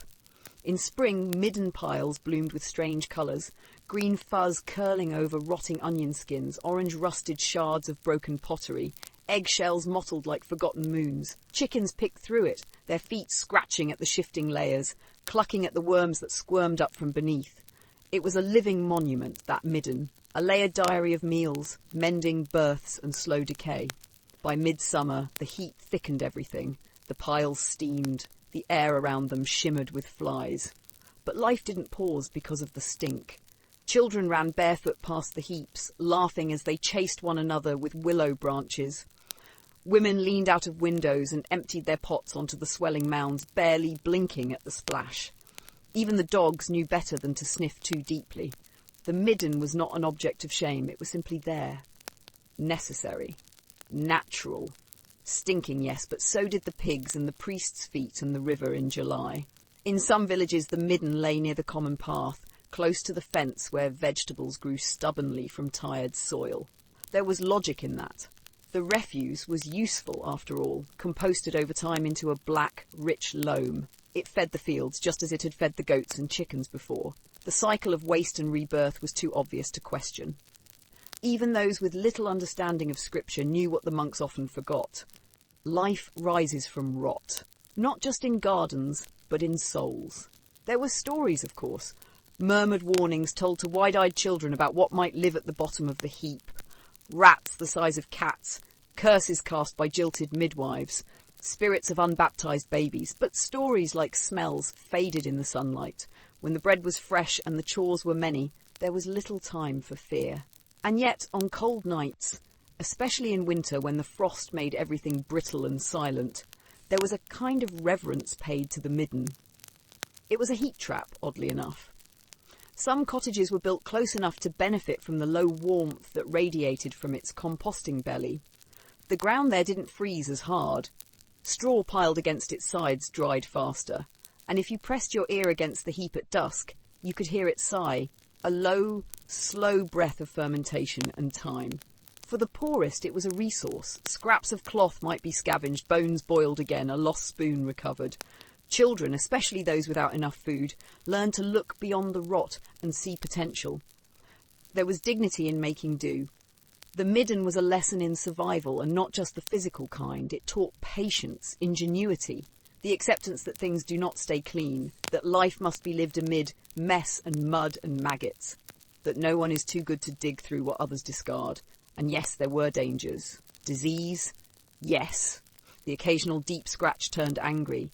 In spring, midden piles bloomed with strange colours, green fuzz curling over rotting onion skins, orange rusted shards of broken pottery, eggshells mottled like forgotten moons. Chickens picked through it, their feet scratching at the shifting layers, clucking at the worms that squirmed up from beneath. It was a living monument, that midden, a layered diary of meals, mending, births and slow decay. By midsummer, the heat thickened everything. The piles steamed. The air around them shimmered with flies. But life didn't pause because of the stink. Children ran barefoot past the heaps, laughing as they chased one another with willow branches. Women leaned out of windows and emptied their pots onto the swelling mounds, barely blinking at the splash. Even the dogs knew better than to sniff too deeply. The midden was not an object of shame, it was simply there. Necessary. Natural. Stinking, yes, but so did the pigs and the priest's feet and the river in July. In some villages the midden lay near the common path, close to the fence where vegetables grew stubbornly from tired soil. There was logic in that. The refuse was useful, after all, composted over time into a black, rich loam. It fed the fields just as it had fed the goats and chickens before. The cycle of waste and rebirth was too obvious to question. Even those with little understanding of scripture knew what the monks often forgot. Life rises from rot, not just in gardens, but in souls. There were stories, of course, murmured warnings told to wide-eyed children about what might live at the bottom of the heap. Rats the size of cats, curses cast by jilted midwives, spirits of unbaptized babies, but stories like smells faded in the sunlight. When the bread was fresh and the chores were many, there was little time for fear. And yet, on cold nights, especially in winter when the frost made everything brittle and silent, there was a kind of reverence paid to the midden. It was a heat trap, oddly enough. Some cottages were built close enough to benefit from the low warmth that radiated from its composting belly. The ground there didn't freeze as hard. Straw piled against its sides dried faster, and if you pressed your ear against the heap at dusk, you could hear it sigh, a low, slow breath of fermentation and time. For the poorest, it was a resource. Scraps of cloth might be scavenged, bones boiled again, a lost spoon recovered. Children, especially those without enough food, learned to look beyond the rot and see potential. There was dignity in making do. The midden was a lesson in survival, and not just the physical kind. It taught patience, ingenuity, the acceptance that things do not stay clean, that life must be lived amid mess and mud and maggots, that no one is too good to dig through what others discard. And yes, there were dangers. Disease, yes. The occasional deep scratch turned angry.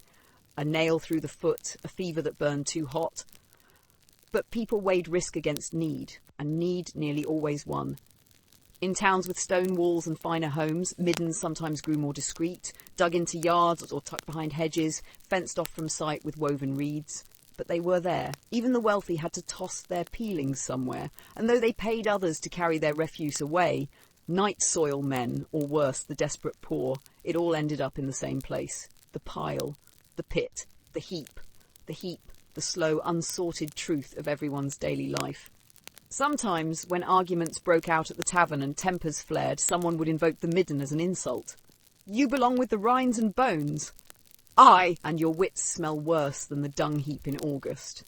A nail through the foot, a fever that burned too hot. But people weighed risk against need, and need nearly always won. In towns with stone walls and finer homes, middens sometimes grew more discreet, dug into yards or tucked behind hedges, fenced off from sight with woven reeds. But they were there. Even the wealthy had to toss their peelings somewhere, and though they paid others to carry their refuse away, night soil men, or worse, the desperate poor, it all ended up in the same place. The pile, the pit, the heap, the slow, unsorted truth of everyone's daily life. Sometimes, when arguments broke out at the tavern and tempers flared, someone would invoke the midden as an insult. "You belong with the rinds and bones." "Aye, and your wits smell worse than the dung heap in August."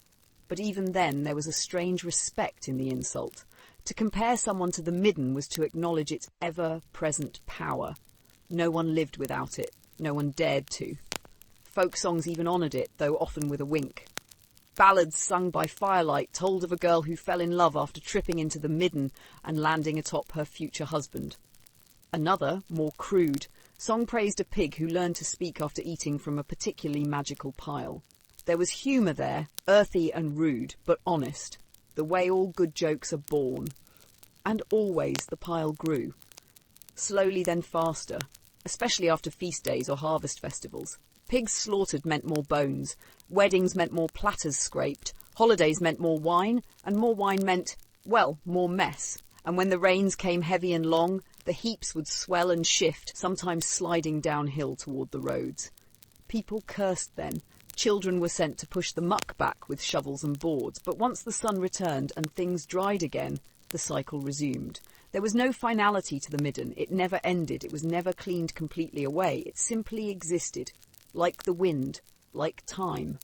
But even then there was a strange respect in the insult. To compare someone to the midden was to acknowledge its ever-present power. No one lived without it. No one dared to. Folk songs even honoured it, though often with a wink. Ballads sung by firelight told of a girl who fell in love after tripping into the midden and landing atop her future husband. Another, more crude, song praised a pig who learned to speak after eating from a particularly magical pile. There was humour there, earthy and rude, but honest, the way all good jokes are born. And always the pile grew. Slowly then faster, especially after feast days or harvest festivals. Pigs slaughtered meant more bones, weddings meant more platters scraped, holidays meant more wine, and more wine meant, well, more mess. And when the rains came heavy and long, the heaps would swell and shift, sometimes sliding downhill toward the roads. People cursed then. Children were sent to push the muck back with shovels and boards, but once the sun returned and things dried again, the cycle resumed. There was no finality to the midden. It never ended. It was never cleaned completely away. It simply existed. Like the wind, like time.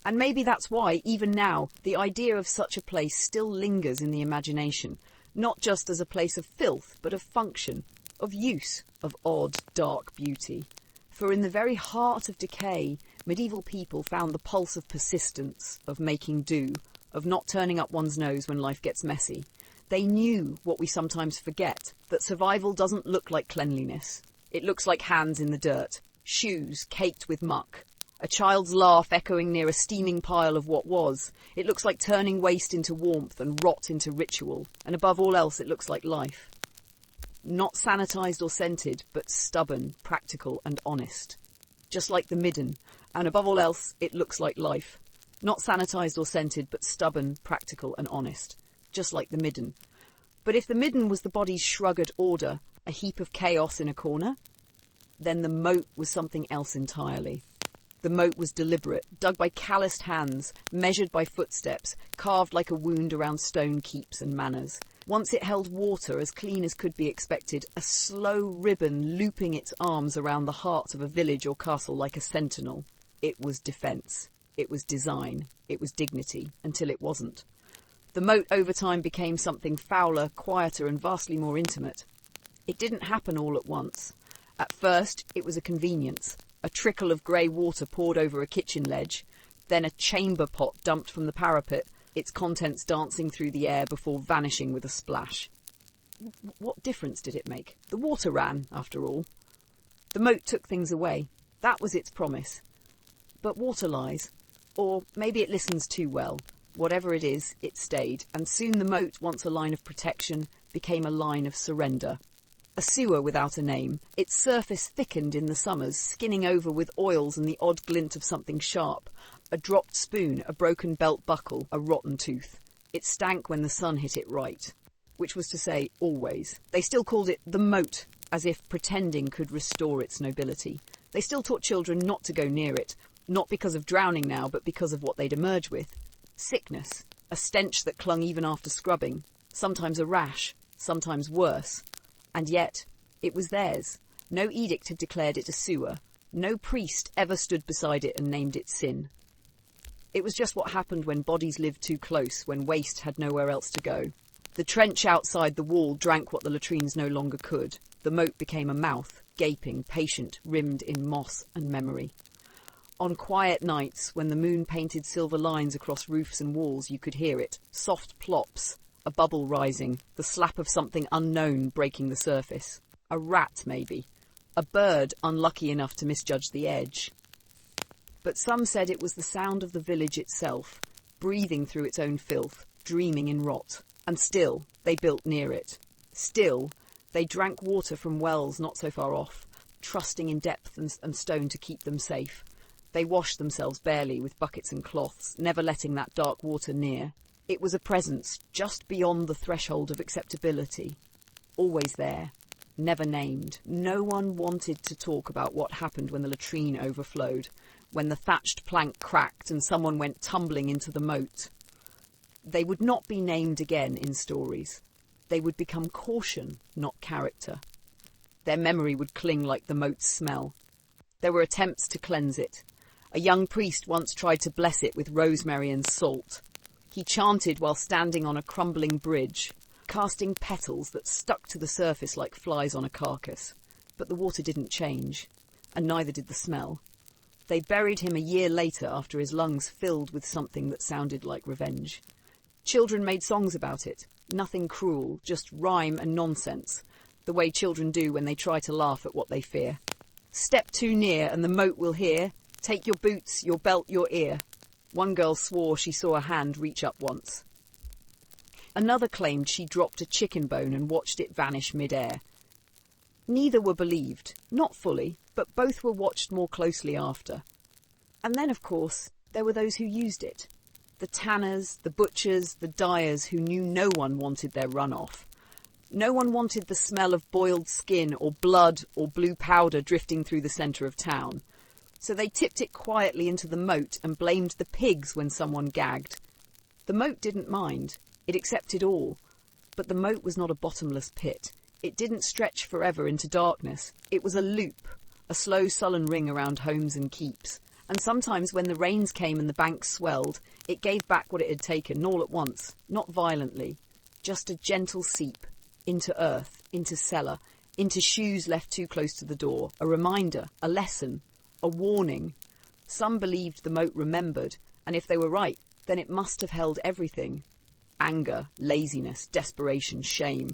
And maybe that's why, even now, the idea of such a place still lingers in the imagination, not just as a place of filth, but of function, of use, of odd, dark beauty. For in the very heart of decay, medieval people found the pulse of persistence, of making do, of not turning up one's nose when life gets messy. They knew what we sometimes forget, that survival doesn't look like cleanliness. It looks like hands in the dirt, shoes caked with muck, a child's laugh echoing near a steaming pile of what was. It looks like turning waste into warmth and rot into ritual, and above all else it looks like life. Not sanitised or scented, but stubborn, practical and honest. Just like the midden, and above all else it looks like life. Not sanitised or scented, but stubborn, practical and honest. Just like the midden. But if the midden was the body's shrugged order, a heap of chaos in a corner, then the moat was something else entirely. The moat was deliberate, dug by calloused hands, measured by footsteps, carved like a wound around stone keeps and manors. Once it held water as clean as could be expected, a slow ribbon looping its arms around the heart of a village or castle like a sentinel. It was defence. It was design. It was dignity, until it wasn't. The moat over time became something fouler, quieter and vastly more intimate. It didn't happen all at once. At first, it was a convenience. A trickle of grey water poured over a kitchen ledge, then a chamber pot dumped from the parapet, its contents dancing through the air before vanishing with a splash. What difference did it make? The water ran, after all. The moat took things away. That was its promise. But water lies. Or maybe it listens too well. Whatever it is, it stayed, and soon the moat, once a line of protection, became a line of surrender. A sewer without a name. Its surface thickened in the summers, skinning over with oils and the odd glint of something sharp. A dropped spoon, a broken belt buckle, a rotten tooth. It stank when the sun hit it right. Which was to say, always. They still called it the moat, as if pretending could restore its nobility. They still taught children not to go near it, not because of drowning now, but because of what they'd emerge with. Sickness, a stench that clung even after scrubbing, sometimes a rash, sometimes worse. And yet, it was theirs. No edict had declared it a sewer. No priest ever stood beside it and named it sin. It was just what happened when bodies lived too close, when waste had nowhere else to go. The trench outside the wall drank what the latrines no longer could. The moat became a mouth, gaping, patient, rimmed in moss and memory. On quiet nights, when the moon painted silver lines across roofs and walls, you could hear it. Soft plops, a bubble rising, the slap of something unknown breaking the surface. A rat, maybe. A bird unlucky enough to misjudge the edge. But some said it was the sound of the village itself, breathing through its own filth, dreaming in rot. And still, they built near it. Still, they drank water from wells not so far off, trusting in depth and stone to keep them safe. They washed themselves barely with buckets and cloths, never letting that dark water near. It was a presence just beyond the threshold of acceptability. Always there, never named. No one wanted to talk about what happened when the latrine overflowed, when the thatched plank cracked and someone went tumbling into the moat. They would not be named again in stories. They would become caution, not character. Their memory would cling like the moat's smell. There were attempts to cleanse it. A young priest once tried to bless it with rosemary and salt. He chanted while standing on a crumbling bridge, casting petals that stuck to the surface like flies on a carcass. But the water didn't change, and neither did the smell. They buried him a year later after his lungs filled with something that sounded like revenge. Children made songs about it. Nothing cruel, just rhyme and nonsense, the way children do when they try to laugh at what they fear. Step too near and the moat will hear. Take your boots, your belt, your ear. One girl swore she saw a hand reach up once. Another claimed she dropped a chicken bone and watched it vanish mid-air. Neither were believed, not fully, but both were watched more closely after. And then, of course, there were those who used it. The tanners, the butchers, the dyers who knew no one wanted their runoff. No one wanted the smell of boiled skin or blood or blue powder drifting through the centre of town. So they tipped it quietly into the moat and blamed the pigs when someone gagged. The moat didn't mind. It accepted all. But the moat was not a bottomless pit. It didn't stretch forever into darkness. It was a loop, a slow, sullen ring around homes and keeps. And sometimes when the rains came and the banks swelled, it gave back what it had taken, all at once, not violently. Just a gentle seep, into earth, into cellar, into shoes left too close to the door, a reminder, a lesson, a warning. Some believed the moat remembered, and if they were right, then it must have held everything. Anger, laziness, desperation, shame.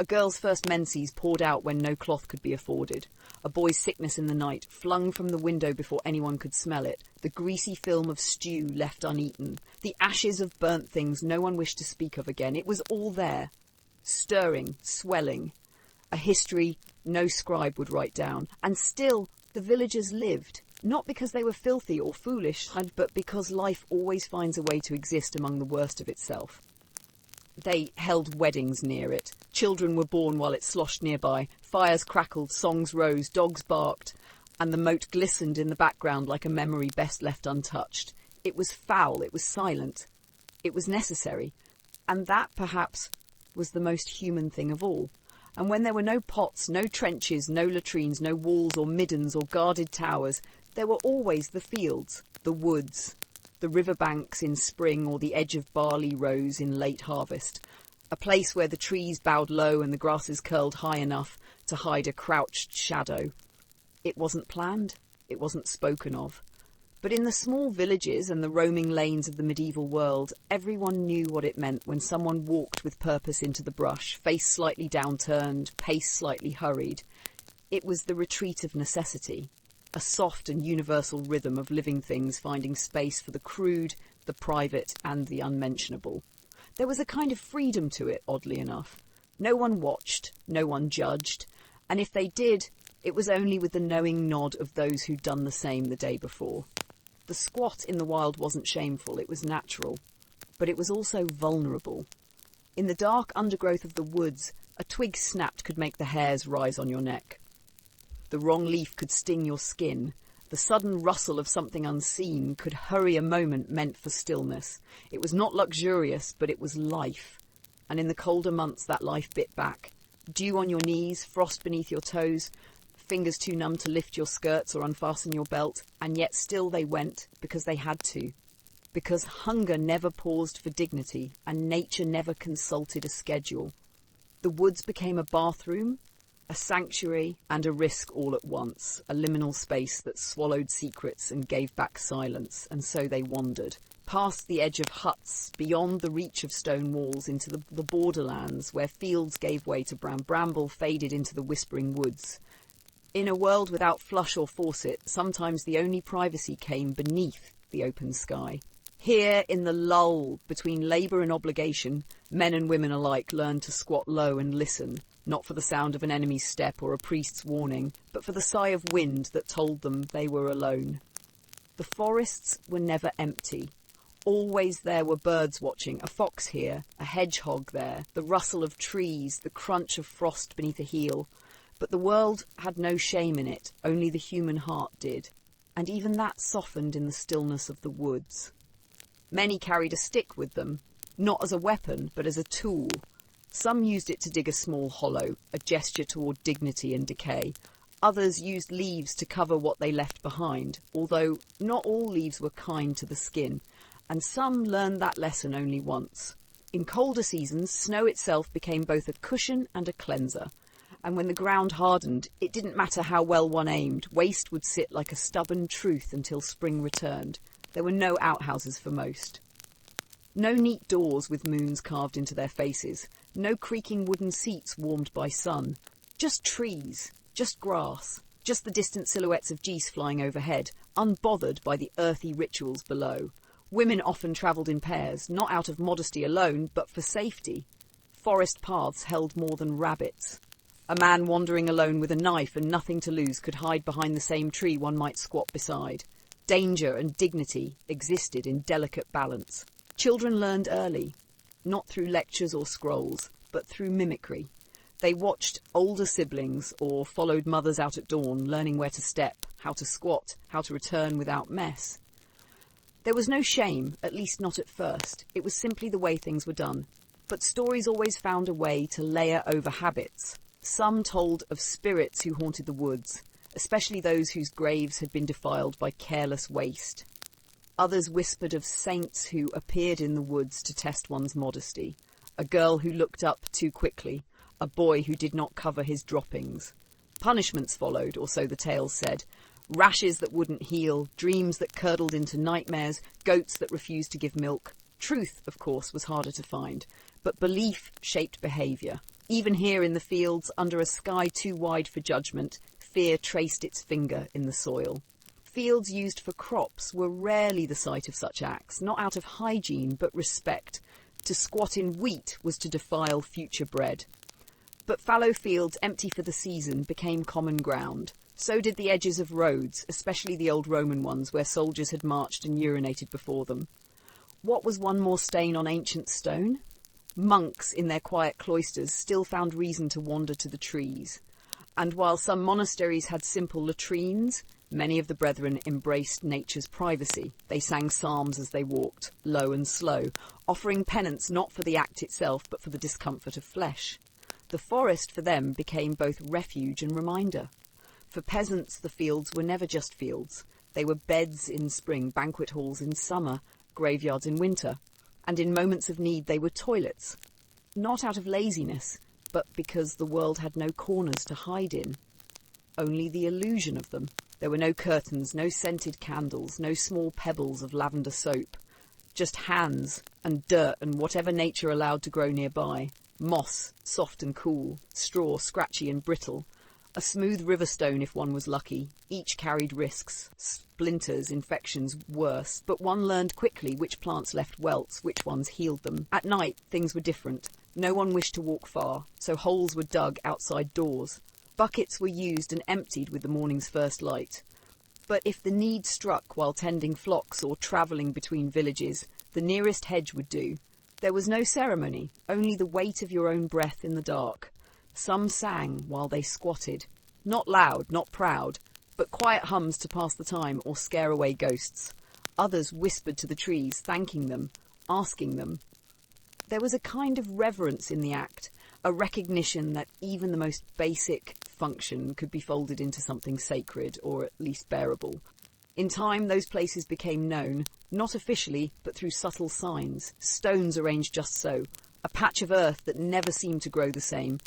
A girl's first menses poured out when no cloth could be afforded. A boy's sickness in the night, flung from the window before anyone could smell it. The greasy film of stew left uneaten. The ashes of burnt things no one wished to speak of again. It was all there. Stirring, swelling. A history no scribe would write down. And still, the villagers lived. Not because they were filthy or foolish, but because life always finds a way to exist among the worst of itself. They held weddings near it. Children were born while it sloshed nearby. Fires crackled, songs rose, dogs barked, and the moat glistened in the background like a memory best left untouched. It was foul, it was silent, it was necessary, and that, perhaps, was the most human thing of all. And when there were no pots, no trenches, no latrines, no walls or middens or guarded towers, there were always the fields, the woods, the riverbanks in spring or the edge of barley rows in late harvest, a place where the trees bowed low and the grasses curled high enough to hide a crouched shadow. It wasn't planned, it wasn't spoken of. But in the small villages and the roaming lanes of the medieval world, everyone knew what it meant when someone walked with purpose into the brush, face slightly downturned, pace slightly hurried. It was the retreat of necessity, a soft and universal rhythm of living things finding space for the crude, the private, and the unmentionable. There was a kind of freedom to it, oddly enough. No one watched, no one judged, and if they did, it was only with the knowing nod of those who'd done the same the day before. The squat in the wild wasn't shameful, it was natural, but it was also vulnerable. In the dark undergrowth of the woods, a twig snapped could make the hairs rise on your neck. The wrong leaf could sting your skin. The sudden rustle of something unseen could hurry a moment meant for stillness. It was not luxurious, but it was life. And in the colder months that life bit back. Dew on your knees, frost beneath your toes, fingers too numb to lift your skirts or unfasten your belt, and yet still they went, because they had to. because hunger never paused for dignity and nature never consulted a schedule. The woods became a bathroom, a sanctuary, and a risk all at once, a liminal space that swallowed secrets and gave back silence, and so they wandered, past the edge of huts, beyond the reach of stone walls, into the borderlands, where fields gave way to bramble faded into the whispering woods. In a world without flush or faucet, sometimes the only privacy came beneath the open sky. Here, in the lull between labour and obligation, men and women alike learned to squat low and listen, not for the sound of an enemy's step or a priest's warning, but for the sigh of wind that told them they were alone. The forests were never empty. Always there were birds watching, a fox here, a hedgehog there, the rustle of trees, the crunch of frost beneath a heel. But the world had no shame in it, only the human heart did, and even that softened in the stillness of the woods. Many carried a stick with them, not as a weapon, but as a tool. Some used it to dig a small hollow, a gesture toward dignity and decay. Others used leaves to cover what they left behind, although not all leaves were kind to the skin, and some learned that lesson only once. In colder seasons, snow itself became both a cushion and a cleanser, and when the ground hardened, it didn't matter how well one aimed, waste would sit like a stubborn truth until spring returned. There were no outhouses for most. No neat doors with moons carved into their faces, no creaking wooden seats warmed by sun. Just trees, just grass, just the distant silhouettes of geese flying overhead, unbothered by the earthy rituals below. Women often travelled in pairs, not out of modesty alone, but for safety. Forest paths held more than rabbits. A man wandering alone with a knife and nothing to lose could hide behind the same tree one might squat beside. Danger and dignity existed in delicate balance. Children learned early, not through lectures or scrolls, but through mimicry. They watched older siblings or followed mothers out at dawn, learning where to step, how to squat, how to return without mess. There was no shame, at least not at first. It was simply the way things were done. But stories always found a way to layer over habits. Some told of spirits who haunted the woods, especially those whose graves had been defiled by careless waste. Others whispered of saints who appeared in the woods to test one's modesty. A girl who looked up too quickly, a boy who did not cover his droppings. Punishments followed, or so the tales said. Rashes that wouldn't heal, dreams that curdled into nightmares, goats that refused to give milk. Truth, of course, was harder to find, but belief shaped behaviour. Even here in the fields, under a sky too wide for judgment, fear traced its finger in the soil. Fields used for crops were rarely the site of such acts, not out of hygiene, but respect. To squat in wheat was to defile future bread. But fallow fields empty for the season became common ground. So did the edges of roads, especially the old Roman ones where soldiers had marched and urinated before them. What was one more stain on ancient stone? Monks in their quiet cloisters still found reason to wander to the trees. And while some monasteries had simple latrines, many of the brethren embraced nature's privacy. They sang psalms as they walked, low and slow, offering penance not for the act itself, but for the discomfort of flesh. The forest for them became both refuge and reminder. For peasants, the fields were never just fields. They were beds in spring, banquet halls in summer, graveyards in winter. And in moments of need, they were toilets. Not out of laziness, but because the world had no corners to hide in. Only the illusion of them. There were no curtains, no scented candles, no small pebbles of lavender soap. Just hands and dirt and whatever nature allowed to grow nearby. Moss, soft and cool, straw, scratchy and brittle. A smooth river stone if one was lucky. Each carried risks, splinters, infections, worse. But one learned quickly which plants left welts, which ones healed them. At night, things were different. No one wished to walk far, so holes were dug outside doors. Buckets were used and emptied with the morning's first light. But if the need struck while tending flocks or travelling between villages, the nearest hedge would do. There was no ceremony, only the weight of your own breath in the dark. Some sang while they squatted. Not loud, not proud, but quiet hums to pass the time or scare away ghosts. Others whispered to the trees, thanking them, asking them. There was a kind of reverence in the act, a recognition that even the most basic function could be folded into something sacred, or at least bearable. In time, those places became known, not officially, but through subtle signs, stones arranged just so, a patch of earth that never seemed to grow the same.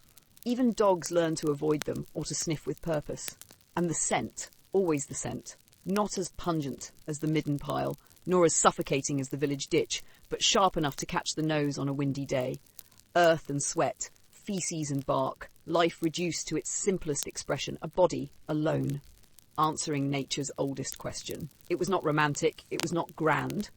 Even dogs learned to avoid them or to sniff with purpose. And the scent, always the scent, not as pungent as the midden pile, nor as suffocating as the village ditch, but sharp enough to catch the nose on a windy day. Earth and sweat, feces and bark, life reduced to its simplest expression, a body alone, answering nature's oldest question. It was not romantic, it was not grand,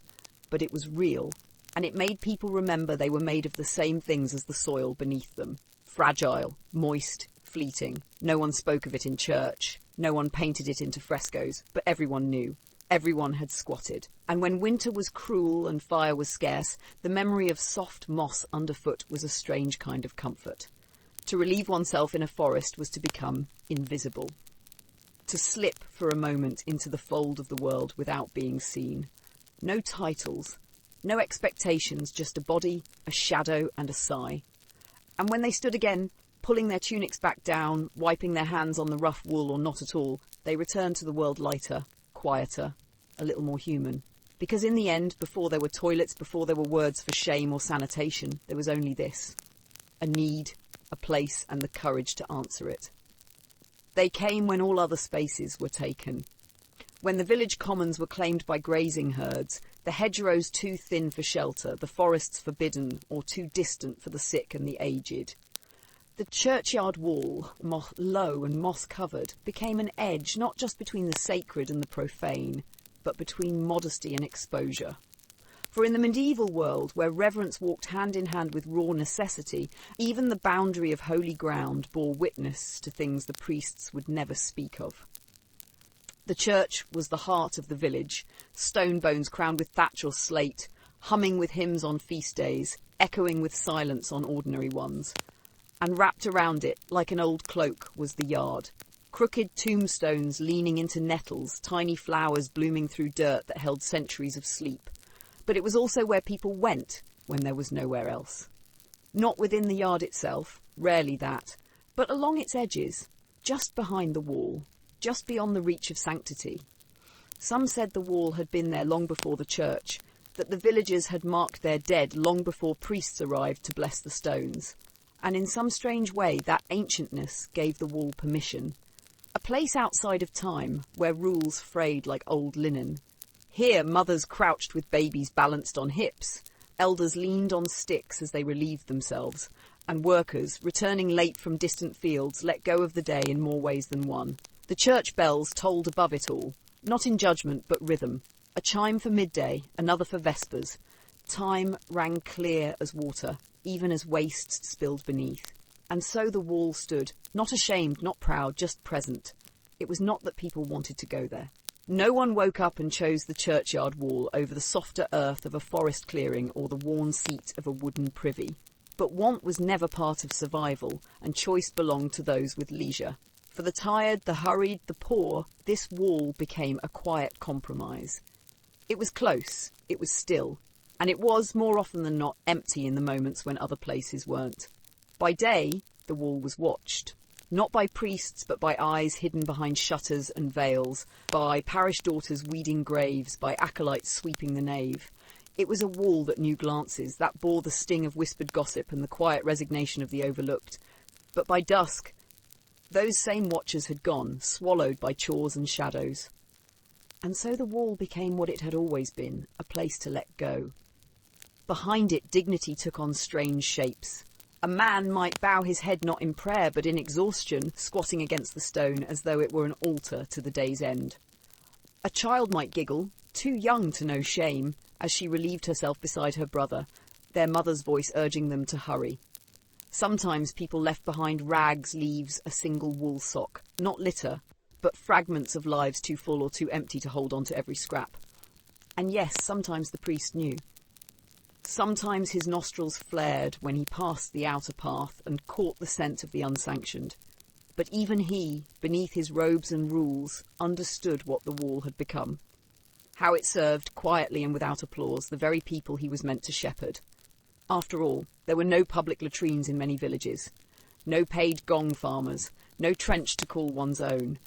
but it was real, and it made people remember they were made of the same things as the soil beneath them. Fragile, moist, fleeting. No one spoke of it in church, no one painted it into frescoes, but everyone knew. Everyone had squatted. And when winter was cruel and fire was scarce, the memory of soft moss underfoot was a strange kind of comfort. To relieve oneself in a forest was to become invisible. To slip for a moment into the fold of the world without being seen. No titles, no expectations, just a body, a shadow, and a sigh. And when they stood again, pulling their tunics back down, wiping their hands on the rough wool or not at all, they returned to the world lighter, quieter, a little more human. Because in the end, before there were toilets, before there were words for shame or sanitation, there was only this. A need, a place, and the courage to answer it. They came when all other spaces were taken. When the village commons were claimed by grazing herds, the hedgerows too thin for shelter, the forests forbidden or too distant for the sick and the aged. The churchyard wall, low and moss-covered, became an edge not just between the sacred and the profane, but between modesty and exposure. For in the medieval world, where reverence walked hand in hand with raw necessity, even the boundary of holy ground bore witness to things the priests would never speak of. The church was the heart of the village, stone bones crowned with thatch or slate, humming with hymns on feast days, echoing with silence on ordinary ones. And wrapped around it, like an old cloak, was the yard. Crooked tombstones leaning into nettles, tiny flowers blooming through dirt that held centuries of sleep. But it was also where people went when there was nowhere else. Not within the yard itself, rarely that, but along its edges, just behind the wall, just beyond the reach of sanctity. Some said the wall had been there long before the church, that the villagers had marked their dead long before priests arrived to bless the stones. And in some strange way, that ancientness gave the wall permission. A place outside of time, where rules frayed like old linen. Here, mothers crouched with babies balanced on hips. Elders leaned on sticks as they relieved themselves. And workers, returning late from distant fields, let go of the day in more ways than one. The church bells tolled above it all, not in judgment but rhythm. A chime for midday, another for vespers. Time rang clear as water, even as wastes spilled beneath. And so the wall stood, not ashamed, not proud, just present. It was not that people wanted to go there. No one woke up and chose the churchyard wall over the softer earth of a forest clearing or the worn seat of a wooden privy. But want was never part of survival, and choice belonged to those with leisure. For the tired, the hurried, the poor, this wall became a quiet compromise. It was close, it was still, and it was, more often than not, empty in the moments when other places weren't. By day, the wall was watched. Not by priests, but by eyes hidden behind shutters and veils, by parish daughters weeding graves, by acolytes sweeping the nave. It was a wall that knew glances, that bore the sting of whispered gossip and the quiet resignation of the overlooked. But by dusk, those same watchers had gone, swallowed by chores and shadows. And so the wall became what it had always been, a place to let go. Behind it, dignity took on strange shapes. A man might bow his head not in prayer, but in exhaustion, squatting against the stone as though it were an altar to the day's end. A child might giggle, too young to know shame, as she relieved herself beside her brother, their mother's voice urging them to hurry. Sometimes people left behind rags, leaves, a single wool sock, not litter, but fragments of lives too full or too empty to hold on to every scrap. And yes, sometimes the priest knew. Sometimes his nostrils flared when he passed the outer path and caught the scent of the unsanctioned. But even he, beneath his robes and rules, understood what the wall had become. How it served, quietly and without applause, the very people he was meant to shepherd. After all, there were no public latrines in many villages, no paid gong farmers, no trench to call one's own.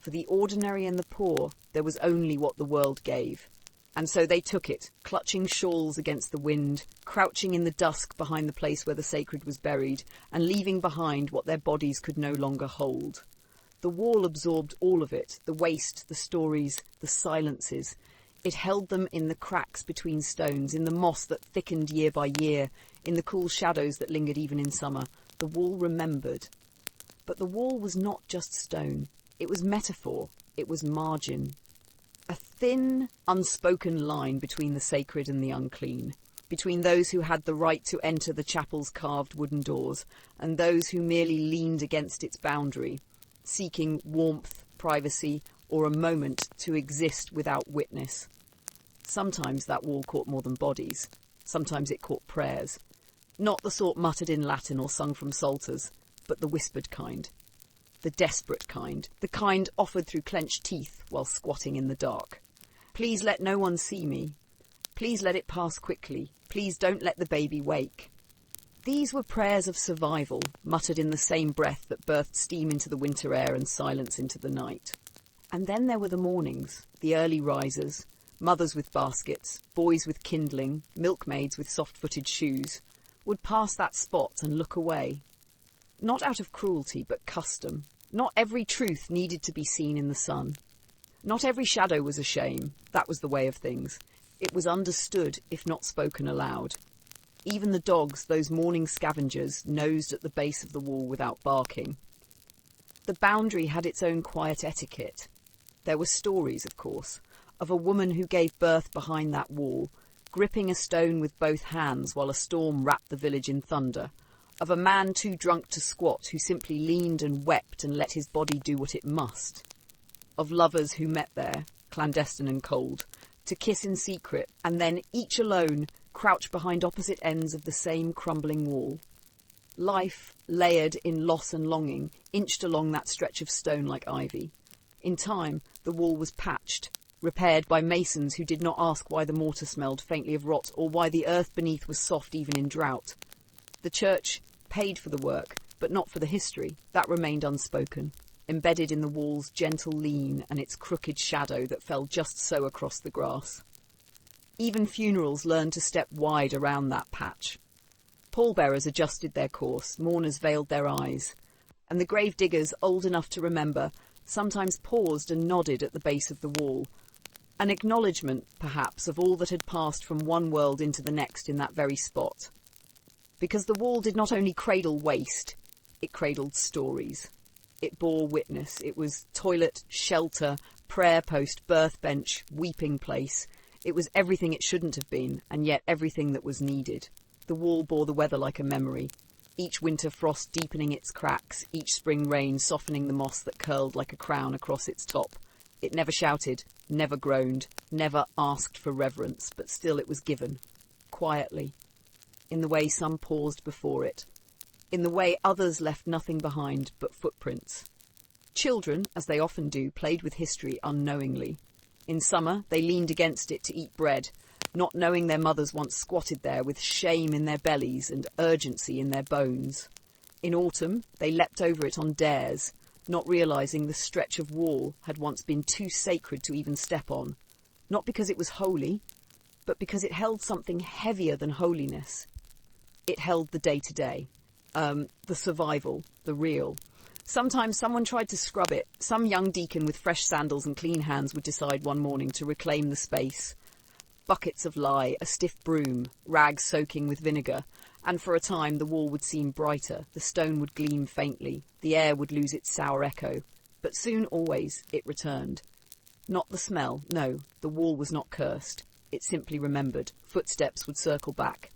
For the ordinary and the poor, there was only what the world gave. And so they took it, clutching shawls against the wind, crouching in the dusk behind the place where the sacred was buried, and leaving behind what their bodies could no longer hold. The wall absorbed all of it, the waste, the stories, the silences. It held them in the cracks between stones, in the moss that thickened year by year, in the cool shadows that lingered even in summer. The wall remembered. But the wall was not just stone. It was metaphor. It was margin. A thin, unspoken line between the sacred and the unclean, between those who had the right to enter the chapel's carved wooden doors and those who merely leaned against its boundary, seeking warmth, privacy, or a moment to exist without witness. Sometimes that wall caught more than bodies. Sometimes it caught prayers. Not the sort muttered in Latin or sung from psalters, but the whispered kind. The desperate kind. The kind offered through clenched teeth while squatting in the dark. Please let no one see me. Please let it pass quickly. Please don't let the baby wake. These were prayers of survival, muttered in the same breath that birthed steam into the winter air and silence into the night. And then there were the mornings, the early risers, mothers with baskets, boys with kindling, milkmaids with soft-footed shoes, would pass that spot and look away. Not out of cruelty, but custom. Not every truth needed to be seen in the sun. Not every shadow was a shame. That was the way of things. It was understood, if not spoken aloud. Even the dogs, those morning scavengers, nosed at the base of the wall without barking. The boundary had its own quiet etiquette. There were stories, of course, of a woman who gave birth behind that wall, gripping a stone with both hands while a storm wrapped the village in thunder, of a man too drunk to squat who simply leaned and wept and let his body do what it must, of lovers who met there, clandestine and cold, to kiss in secret and then, each alone, crouch behind opposite ends of the same crumbling wall. Life, layered in loss and longing, inched along that stretch of stone like ivy. In time, the wall was patched, repaired by masons who did not ask why the mortar smelled faintly of rot or why the earth beneath was soft even in drought. The church paid for the work, but not for the history. That remained unspoken, embedded in the wall's gentle lean and its crooked shadow that fell just so across the grass. Even funerals learned to step wide around that patch. Pallbearers adjusted their course, mourners veiled their eyes, and the grave diggers, old enough to remember, sometimes paused and nodded at the base of the wall, an acknowledgement, perhaps, of all that had passed from one world into the next in that very spot. Because the wall did not only cradle waste, it cradled stories. It bore witness. It was toilet, shelter, prayer post, birth bench, weeping place. It was everything it shouldn't have been, and yet everything that was needed. The wall bore the weather like a memory, each winter frost deepening its cracks, each spring rain softening the moss that curled like a crown across its top. It never shouted, never groaned, never asked for reverence, but still it was given, quietly, in the way some paused before it, in the way others left nothing behind but footprints. Children, as they often do, played with history unknowingly. In summer, they leaned against it to eat bread, not knowing their mothers once squatted there with shame in their bellies and urgency in their bones. In autumn, they leapt over it on dares, not realising the stretch of wall had once been too sacred to even step on, not because it was holy, but because it held something heavier than holiness. It held the day-to-day, the survival, the real. Sometimes someone tried to scrub it. Some young deacon with fresh sandals and clean hands would decide one morning to reclaim the space. Buckets of lye, a stiff broom, rags soaking with vinegar, and for a time the wall would seem brighter, the stone would gleam faintly, the air would lose its sour echo. But soon, always, it returned. Not the smell, no, the wall was not cursed. It simply remembered. Footsteps would circle back.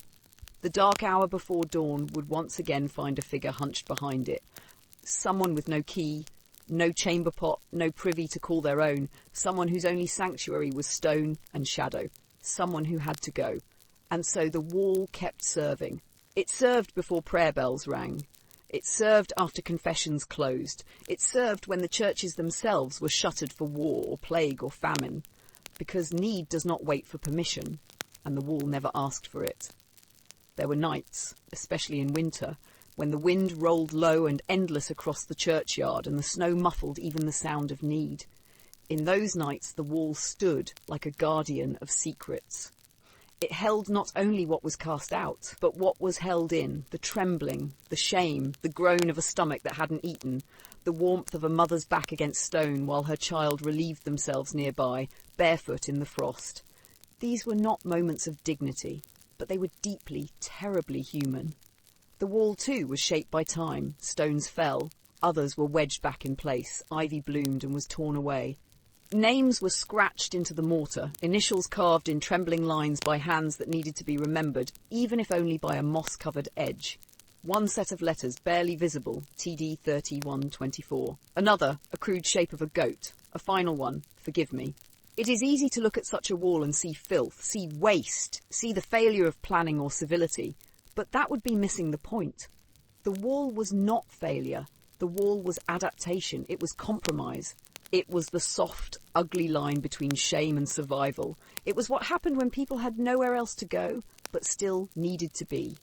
The dark hour before dawn would once again find a figure hunched behind it. Someone with no key, no chamber pot, no privy to call their own. Someone whose only sanctuary was stone and shadow. Someone who had to go. And so the wall kept serving. It served before prayer bells rang. It served after confessions closed. It served when the churches themselves were shuttered for war or plague or famine. Because need does not wait for permission, and the wall never asked for it. There were nights, especially in winter, when the wind rolled low and endless across the churchyard and the snow muffled even the sound of need. In those nights, the wall stood like a guardian of secrets. It held not only what was cast out, but what was held in, the trembling, the shame, the groan of a stomach that hadn't eaten, the warmth of a mother's back against stone while her child relieved themselves nearby, barefoot in the frost. These were not moments of dignity, but they were deeply, terribly human. The wall, too, was shaped by time. Stones fell, others were wedged back in place, ivy bloomed and was torn away. Names were scratched into the mortar, initials carved in trembling lines by hands that needed to be remembered, even if only by a moss-covered edge. One set of letters barely visible, TD 3124. Another, a crude shape of a goat. A final one, forgive me. It is easy to look at such a wall and see filth, see waste, see the failure of planning or civility, but that would be missing the point. The wall was not failure. The wall was adaptation. It was compromise. It was the soft, ugly line between shame and survival. It was what happened when people had nowhere else to go, but still needed to be.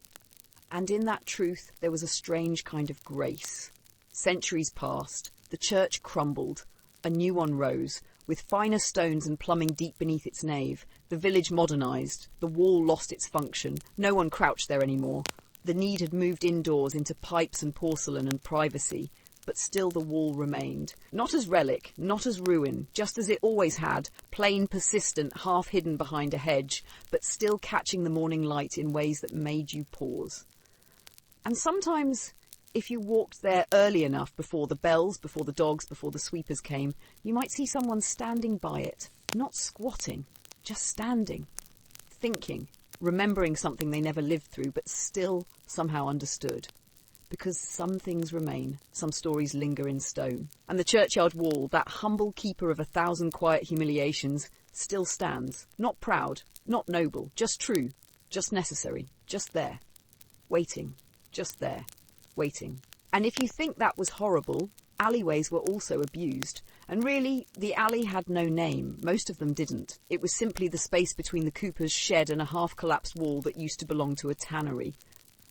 And in that truth, there was a strange kind of grace. Centuries passed. The church crumbled. A new one rose, with finer stones and plumbing deep beneath its nave. The village modernised. The wall lost its function. No one crouched there anymore. The need had moved indoors into pipes and porcelain and privacy. But still the wall remained. Not as relic, not as ruin, just as it always had, plain, persistent, half hidden behind a hedge, but still catching the morning light in ways that made you pause. And sometimes, if you walked there early enough before the bells, before the dogs, before the sweepers came, you might see someone standing by it, not squatting, just standing, thinking, remembering something they never lived through, but still somehow understood. Because some things remain, some stories linger in stone. And the churchyard wall, that humble keeper of 1,000 quiet humiliations, still stands. Not proud, not noble, just true, just necessary, just there. Waiting, just there, waiting. And if you think that was horrible, alleyways were also abused. And really, the alley had no name. Most of them didn't. It was simply the space between the cooper's shed and a half-collapsed wall that used to belong to a tannery.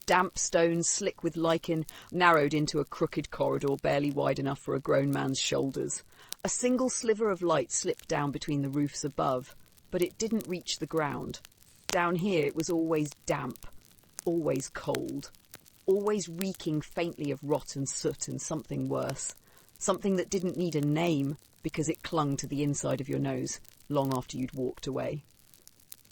Damp stones, slick with lichen, narrowed into a crooked corridor barely wide enough for a grown man's shoulders. A single sliver of light slipped down between the roofs above, but it didn't reach the ground. Down here it was always damp, always cold, always reeking faintly of rot and soot and something worse. Something that didn't need a name because it clung to the inside of your nose long after you'd walked away.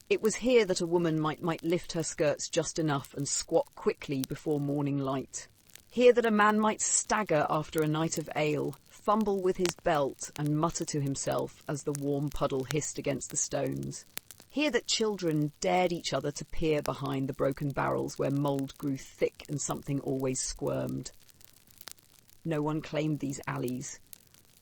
It was here that a woman might lift her skirts just enough and squat quickly before morning light. Here that a man might stagger after a night of ale, fumble with his belt and mutter to himself as the warm puddle hissed against the stones. Here that children dared each other to peer behind the broken barrels where mould grew thick and something always squirmed. No one claimed these alleys.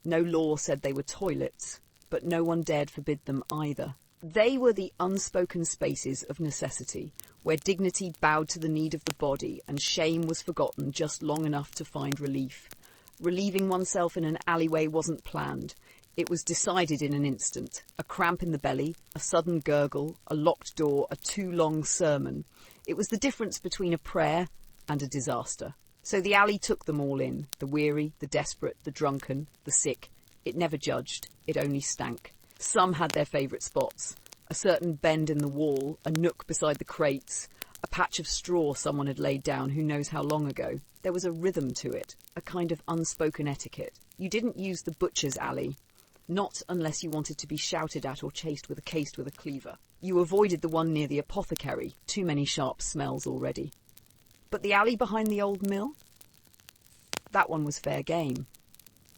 No law said they were toilets, but no one dared forbid them either. They were the unspoken spaces of necessity, where dignity bowed to the need of the body and shame was forgotten just long enough to find relief. Relieving oneself in an alleyway wasn't planned. It was decided in an instant. A cramp in the belly, a sudden gurgle, a locked door, a too long sermon. It was the difference between a prayer and a disaster. So the alley took them all in, the weary, the desperate, the drunken, the sick. It never judged. It only stank. Some had their favourite spots. A certain bend in the wall, a nook beside the crates, a patch of straw someone had laid down who knows how long ago. There was a rhythm to it, a kind of unspoken etiquette. You didn't use the butcher's alley, not unless you wanted to be shouted at or cased with a cleaver. You avoided the one near the apothecary, too many sharp smells already. But the alley behind the old mill? That one was fair game.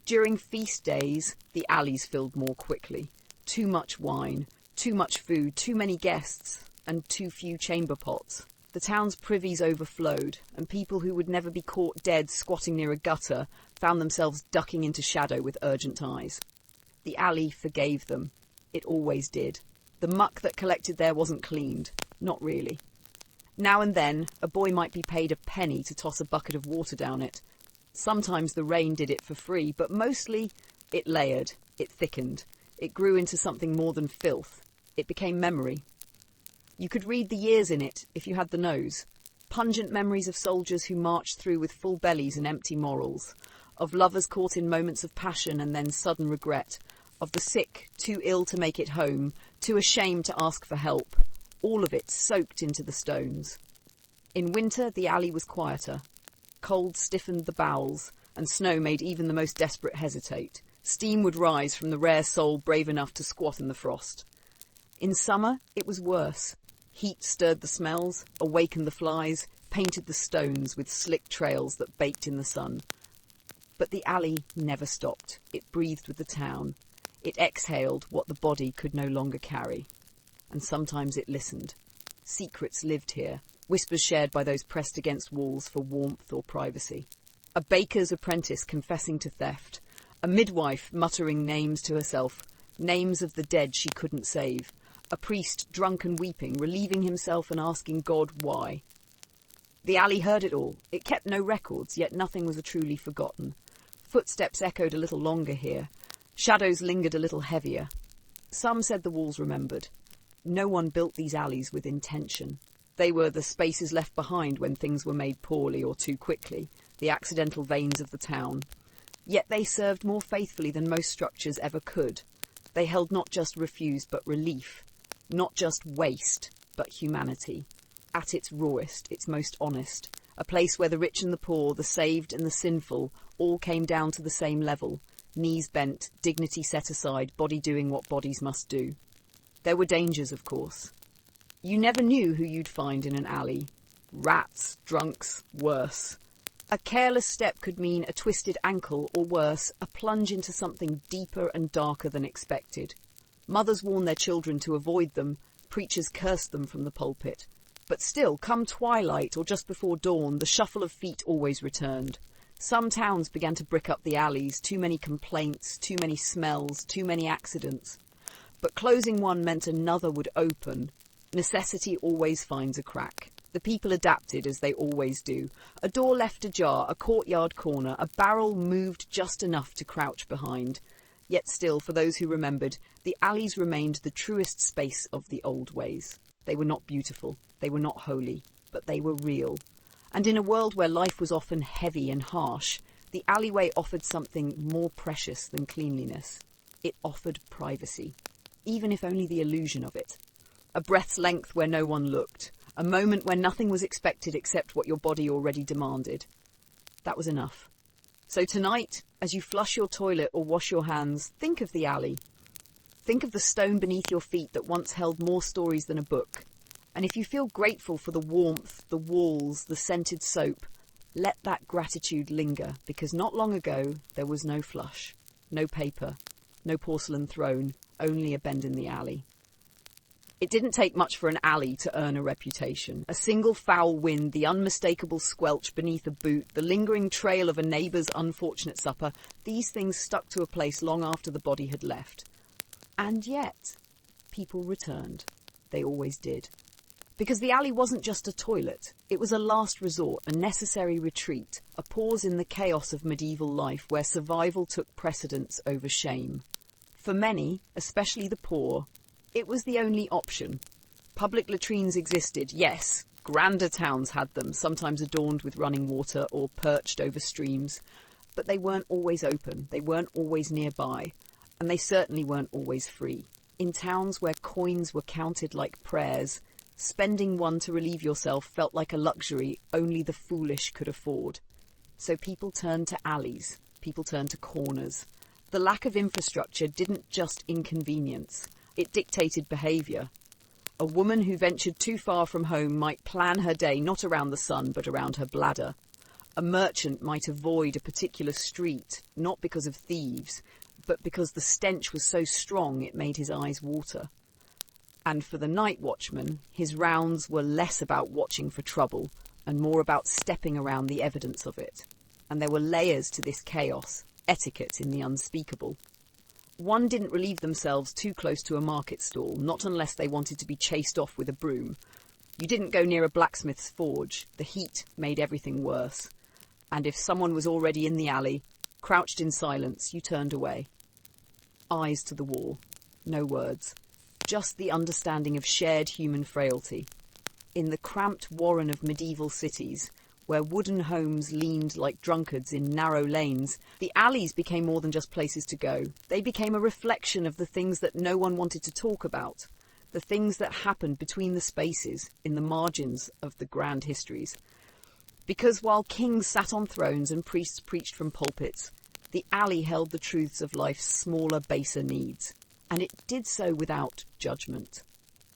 During feast days, the alleys filled more quickly. Too much wine, too much food, too many guests, and too few chamber pots. The town's privies overflowed, and people who would never be caught dead squatting near a gutter found themselves ducking into shadow with urgent eyes. The alley forgave them. It always did. The muck that collected there wasn't cleaned. Not really. Now and then, a boy might be paid a penny to toss a bucket of water down it. Sometimes the rain did it for free, but mostly it layered, it thickened. It grew into something more than filth. It became memory. You could read the years in it if you had the nose. Pungent memories of soldiers who marched through with full bellies and empty morals, of lovers caught in moments of passion and then sudden regret, of the sick, too ill to make it home, too ashamed to ask for help, all of it soaked into the stones. In winter, the alley was quieter. Cold stiffened the bowels, and snow made even the most desperate hesitate. Steam would rise from the rare soul brave enough to squat in the frost. In summer, it was worse. Heat stirred the smells, awakened the flies, painted the stones with slick trails that baked in the sun. But the alley never stopped. It breathed with the town. It exhaled what the body could no longer carry. And sometimes it listened. Secrets lived here, whispers shared by those pressed against walls for warmth or privacy. A baker's apprentice confessing to theft. A midwife muttering names to herself, names of the dead she couldn't save. A priest drunk and weeping, relieving himself and asking God why. The alley heard it all. It kept no records, yet nothing was truly forgotten. Footsteps echoed a little longer here. Shadows lingered a little heavier. Some said the walls remembered. No one built these alleys with intention. They were the spaces left behind when things were made poorly or too quickly, the accidental veins of the town. Yet they served more faithfully than most structures ever could. They held not just refuse but relief, not just waste but humanity. At its rawest, its most honest, a place where the rich and the poor, the saved and the sinful, all came down to the same level, knees bent, dignity set aside, body doing what bodies must do. There were dangers, of course. You never knew who you'd find in an alley. Rats, drunks, worse. A careless step could mean a twisted ankle, or worse, a plunge into something deeper and darker than expected. Mothers warned their children to avoid them, preachers cursed them from the pulpit. But still, come twilight or just before dawn, the shuffle of feet always returned. Some towns began to brick up the alleys, too many complaints, too many smells, too many accidents. But closing one meant another would open. Necessity always finds a crack. The people adapted, as they always do. A door left ajar, a courtyard corner, a barrel moved just enough to crouch behind. Yet still, for those who remembered, the alleys remained the truest space of the old ways. They were not beautiful, they were not holy, but they were real. And in a world where life was often heavy and harsh, the alleyway offered something more precious than cleanliness. It offered privacy, even if only the illusion of it. A breath's length where no one looked. A moment where nothing was expected except what your body already demanded. That was enough. So tonight, as you flush your toilet or wash your hands, think of the alley. Think of the stone beneath your feet that once held more stories than a book. And if you feel grateful for the warmth, the walls, the scented soap, let that gratitude linger, because not long ago there was no flush, no paper, no porcelain throne, only a bend in the alley. It didn't take much for an alley to earn a reputation. A single foul wind, the unmistakable squelch beneath a boot, the lingering trail of a neighbour's unfortunate supper, these things stuck to a place long after the body had left. And yet, people returned. They always did. Because the alley wasn't just a toilet. It was a last resort, a necessary retreat, a pause in the chaos of medieval life where survival took precedence over shame. For many, especially the poor, it was the only option. Public latrines existed, yes. Grander towns had them, sometimes adorned with running water or perched over streams. But they weren't always open, they weren't always nearby, and they certainly weren't always free. In towns where coins were counted like prayers, spending one to relieve yourself felt like a luxury only the foolish could afford. So people turned to alleys, people turned to corners. The lack of infrastructure didn't just inconvenience. It dictated behaviour. A woman who ventured too far from home might plan her day not around the sun but around her bladder. A merchant might avoid a particular street, not because of thieves, but because the stench was so strong it made his eyes water. And for the night watchman, his rounds were less about watching for trouble and more about stepping around the evidence of it. And there were layers to this chaos, etiquette in the unspeakable. One didn't relieve themselves too close to a market stall, not unless they wanted to be chased off with a broom. You didn't go near a blacksmith's forge. The heat made everything worse. And if someone was already in the alley, crouched in silence, you turned away. Eyes to the wall. No words. Just the understanding of shared human frailty. in the cramped warren of medieval cities, where wooden homes leaned like drunkards in narrow lanes, the alleys became more than just places to go. They became a reflection of the things that no one wanted to talk about, the things that happened between the spaces, in the margins of the grand histories. Because while kings sat on thrones and priests preached from pulpits, the alley held the truths of life's smaller, baser needs, and it did so without judgment.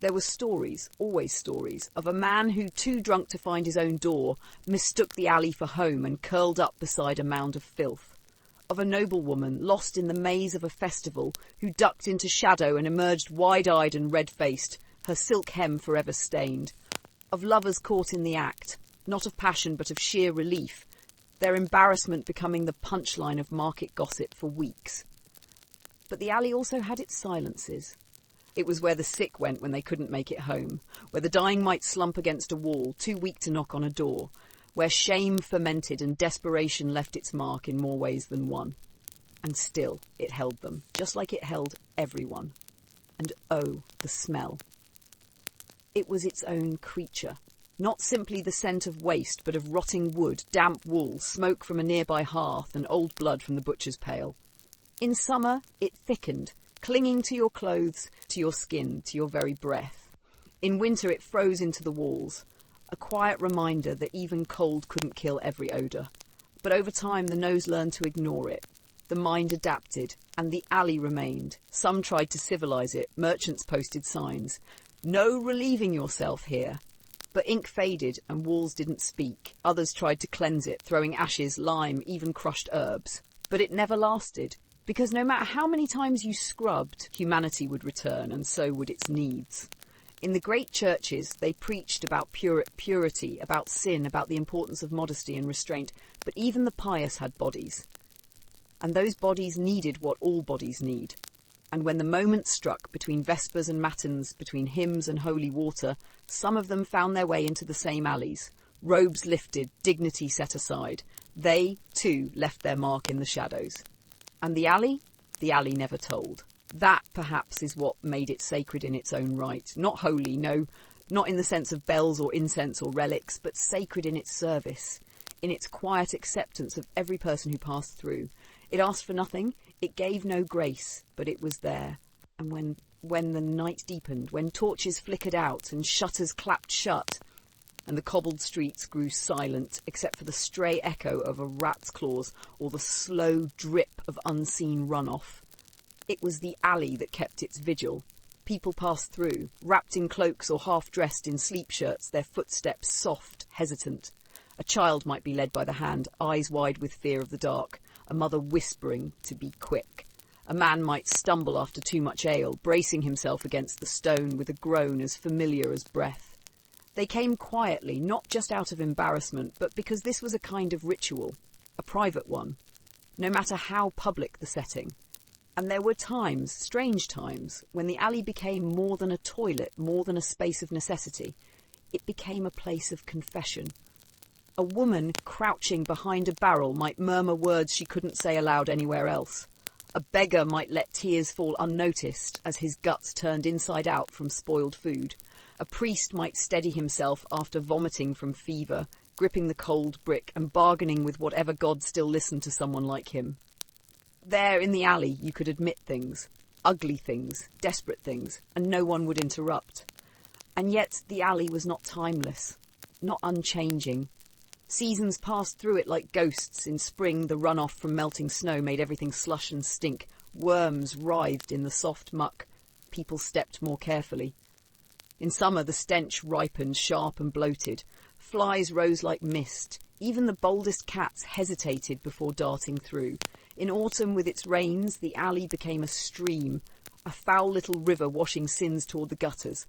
There were stories, always stories, of a man who, too drunk to find his own door, mistook the alley for home and curled up beside a mound of filth. Of a noblewoman lost in the maze of a festival who ducked into shadow and emerged wide-eyed and red-faced, her silk hem forever stained. Of lovers caught in the act, not of passion but of sheer relief, their embarrassment becoming the punchline of market gossip for weeks. But the alley also had its silences. It was where the sick went when they couldn't make it home, where the dying might slump against a wall, too weak to knock on a door, where shame fermented and desperation left its mark in more ways than one. And still it held them, just like it held everyone. And oh, the smell. It was its own creature, not simply the scent of waste, but of rotting wood, damp wool, smoke from a nearby hearth, and old blood from the butcher's pail. In summer, it thickened, clinging to your clothes, to your skin, to your very breath. In winter, it froze into the walls, a quiet reminder that even cold couldn't kill every odour. But over time, the nose learned to ignore it. The mind adapted, and the alley remained. Some tried to civilise it. Merchants posted signs. No relieving yourself here. But ink faded, and walls didn't speak. Others tried to cleanse it, throwing ashes, lime, even crushed herbs. But it never lasted. Because no matter how many times you scrubbed, humanity would return, and so would its needs. In the great churches, they preached about purity, about sin, about the importance of modesty and restraint, but even the pious had bodies. And those bodies needed what all bodies need. And when the moment struck between vespers and matins, between hymns and holy water, some of them found their way into the same alleys, robes lifted, dignity set aside. They, too, left their mark in the shadows. And the alley? The alley never told. That, perhaps, is what made it sacred in its own right. Not holy, no, not in the sense of bells or incense or relics, but sacred in its service, in its quiet acceptance of every person who passed through. It asked for nothing, it gave no grace, but it was there. And when the night deepened, when torches flickered out and shutters clapped shut, and the cobbled streets grew silent, except for the stray echo of a rat's claws or the slow drip of unseen runoff. It was the alley that kept its vigil. People passed through, wrapped in cloaks or half-dressed in sleep shirts, their footsteps soft, hesitant. A child might be led by the hand, eyes wide with fear of the dark, a mother whispering to be quick. A man might stumble after too much ale, bracing himself against the stone with a groan as familiar as breath. They came quietly, not just out of embarrassment, but because this was a kind of ritual, a private one, no matter how public the setting. And there were times, strange times, when the alley became more than a toilet, more than a space of necessity. It became a place of confession. A woman crouching behind a barrel might murmur words she couldn't say aloud anywhere else. A beggar might let tears fall unnoticed as his guts turned inside out from spoiled food. A priest might steady himself after vomiting from fever, gripping the cold brick and bargaining with whatever god still listened to someone like him. There in the alley you could admit things, ugly things, desperate things, and no one would interrupt. And yet the alley was not timeless, not unchanging. Seasons passed through it like ghosts. In spring, the runoff from melting snow made everything slush and stink. Worms writhed in the soft muck. People stepped more carefully. In summer, the stench ripened, sharp and bloated. Flies rose like mist. Even the boldest cats hesitated before darting through. In autumn, with its rains, the alley became a stream, a foul little river washing sins toward the gutters.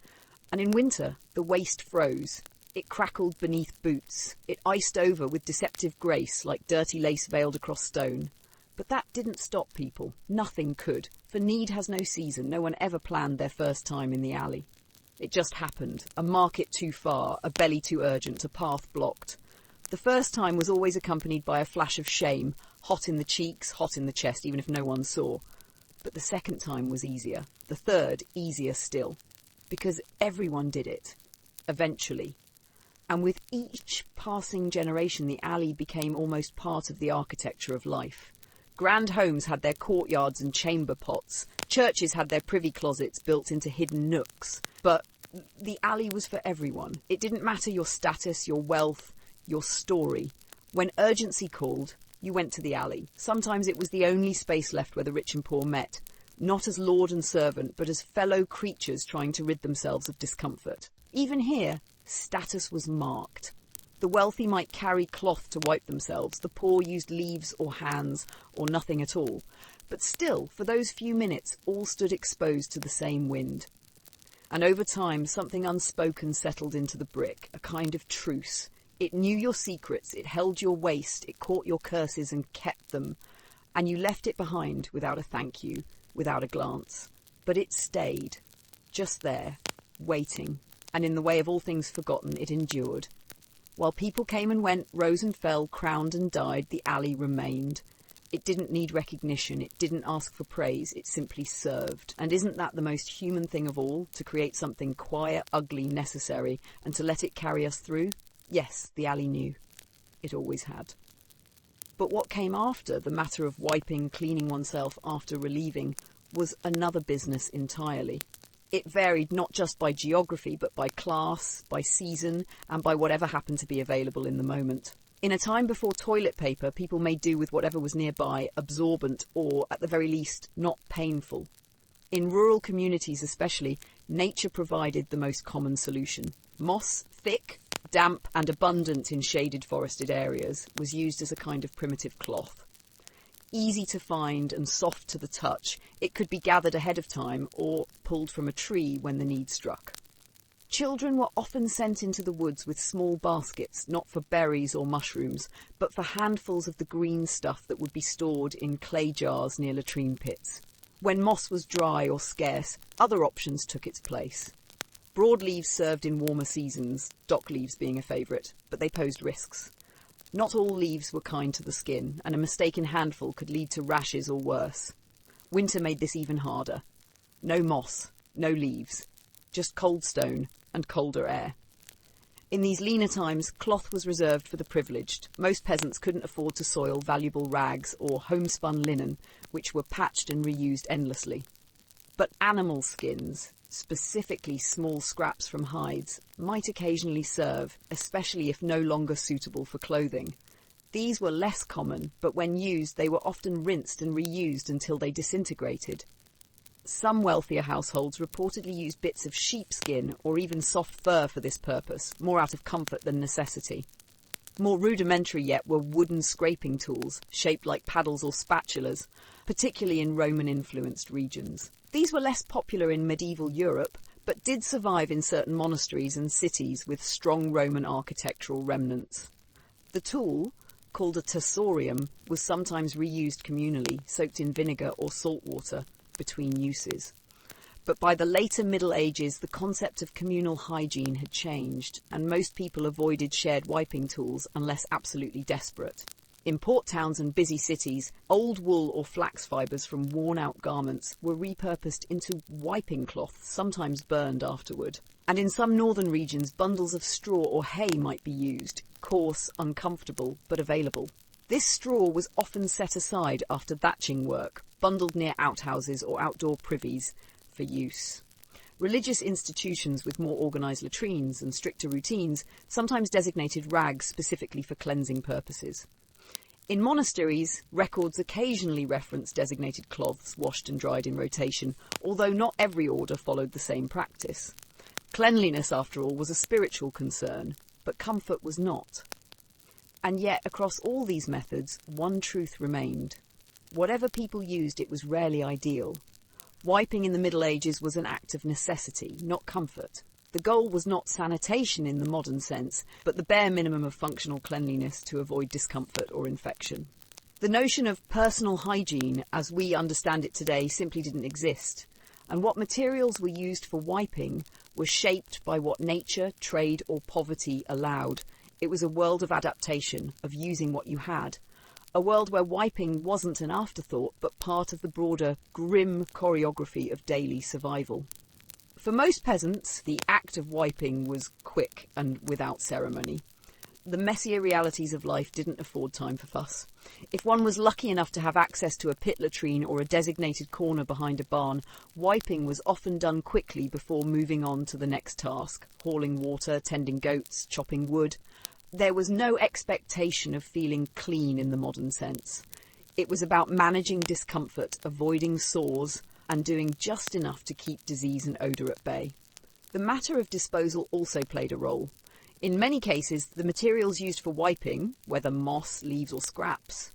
And in winter, the waste froze. It crackled beneath boots. It iced over with deceptive grace, like dirty lace veiled across stone. But that didn't stop people. Nothing could, for need has no season. No one ever planned their first time in the alley. It just happened. A market too far, a belly too urgent, a path blocked. The first time was always accompanied by a flash of shame, hot in the cheeks, hot in the chest, even if no one saw. But the second time was easier. The third, easier still. Because everyone did it. eventually. And with each passing generation, the alley became almost part of the architecture of life. Grand homes had their courtyards and chamber pots. Churches had their privy closets built into hidden nooks. But the alley was for everyone. It didn't matter your status, your wealth, your story. When urgency called, you went to the alley. Sometimes it was the only space left where the rich and poor met, not as lord and servant, but as fellow creatures trying to rid themselves of discomfort. Even here, status was marked. The wealthy might carry cloth to wipe themselves, the poor used leaves or hands, or nothing at all. But still, for those few minutes, all stood exposed to the same wind. And over time, something unspoken settled into the brick, a kind of truce. It knew your secrets, it held your waist, it caught your curses and kept them. And you left it behind without a thank you, without a glance. But it stayed, just there, waiting. And in the way of all things forgotten, it endured. While people came and went, rose and fell, crowned and died, the alley remained. It didn't need recognition, it didn't ask for praise, it simply served. And isn't that the most human thing of all, to create something quiet, ugly, necessary, and to let it carry us through? Yes, the alley knew. It always had. But what came after, the matter of wiping, cleaning oneself after relieving, was another business entirely. It varied not just by geography, but by class, by season, and by whatever happened to be available in the moment. In a time before toilet paper, people made do with whatever was nearby, absorbent, or, at the very least, not painful. In rural communities especially, nature provided the most common solution. Moss, thick, damp, and abundant in shaded forested areas, was used as a kind of primitive cloth. Easy to find and soft to the touch, it could be gathered ahead of time or pulled from a tree when the need struck. Children were often sent into the woods with small baskets, not for berries or mushrooms, but for handfuls of the green stuff that would be stored in clay jars near latrine pits. When moss was dry or scarce, other options took its place. Broadleaves served in warmer seasons, dock leaves being a favourite, but they posed risks. Not all leaves were kind to the skin, and a mistaken handful could lead to rashes or worse. Winter made this even harder. No moss, no leaves, just cold stone and colder air. In these leaner times, cloth was reserved for the privileged. Most peasants couldn't afford to soil valuable rags or homespun linen, which were patched and reused endlessly. But animal skins, specifically small scraps from hides, might occasionally serve, especially if no longer suitable for clothing. These were less common, but when used they were often rinsed and reused until they disintegrated. Some wealthier households reportedly used bits of sheepskin or even soft fur for this purpose, more out of comfort than necessity. More rudimentary yet were wooden scraping tools, shaped like paddles or spatulas, particularly in Roman-influenced regions. These were less popular in medieval Europe, but did survive in certain monasteries and cities with strong Roman architectural remnants. The tool, called a tersorium, was sometimes reused communally, soaked in vinegar or salt water, between uses. But by the later Middle Ages, the concept of communal hygiene had changed, and most people avoided shared wiping tools unless absolutely desperate. In port towns and busy cities, old wool or flax fibres from worn-out garments were repurposed into wiping cloth, sometimes burned afterward. And in some northern regions, bundles of straw or hay might be used, coarse, uncomfortable, but available. This straw was often set aside after thatching work, bundled near outhouses or outdoor privies for use. Religious institutions with more organised latrines and stricter routines sometimes designated rags specifically for cleansing purposes. In monasteries, records occasionally reference designated cloths washed and dried in rotation, although not every order followed the same practice. Cleanliness, after all, was a spiritual concern, but comfort was not. And yet, across all these methods, one truth remained. Whatever people used, it was rarely ideal. Wiping in the Middle Ages was an act of necessity, not comfort. The goal was not sanitation in the modern sense, but the bare minimum of functional cleanliness to avoid discomfort or infection. The notion of personal hygiene, as we understand it today, simply didn't exist, and what materials were used for wiping were shaped by what nature, trade, or poverty allowed. It was a world of adaptation, of using what you had, a world where wiping wasn't an afterthought, but part of the broader, grim choreography of daily survival. For most peasants, the act of wiping was quick and without ceremony. The messier realities of life didn't afford time for fuss. If one was lucky enough to have access to a pit latrine or a designated corner behind a barn, wiping was often done quickly before moving on to the next task: hauling water, tending goats, chopping wood. There was no expectation of feeling clean in the modern sense. It was about managing discomfort, avoiding sores, and doing just enough to keep disease and odour at bay. The matter of disposal also played a role. In many cases, the materials used for wiping, whether moss, leaves or scraps,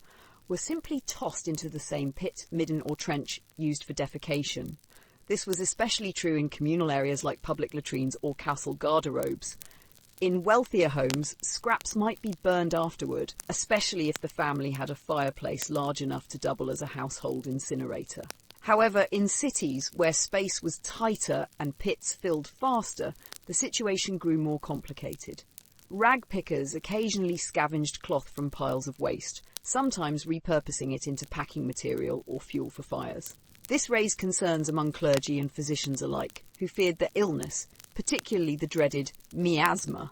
were simply tossed into the same pit, midden or trench used for defecation. This was especially true in communal areas like public latrines or castle garderobes. In wealthier homes, scraps might be burned afterward, especially if the family had a fireplace large enough to double as a household incinerator. However, in cities where space was tighter and pits filled faster, the situation grew more complicated. Rag pickers occasionally scavenged cloth from piles of waste, sometimes repurposing it into packing material or fuel for fires. This raised concerns among clergy and physicians alike, who feared that illness, particularly the dreaded miasma,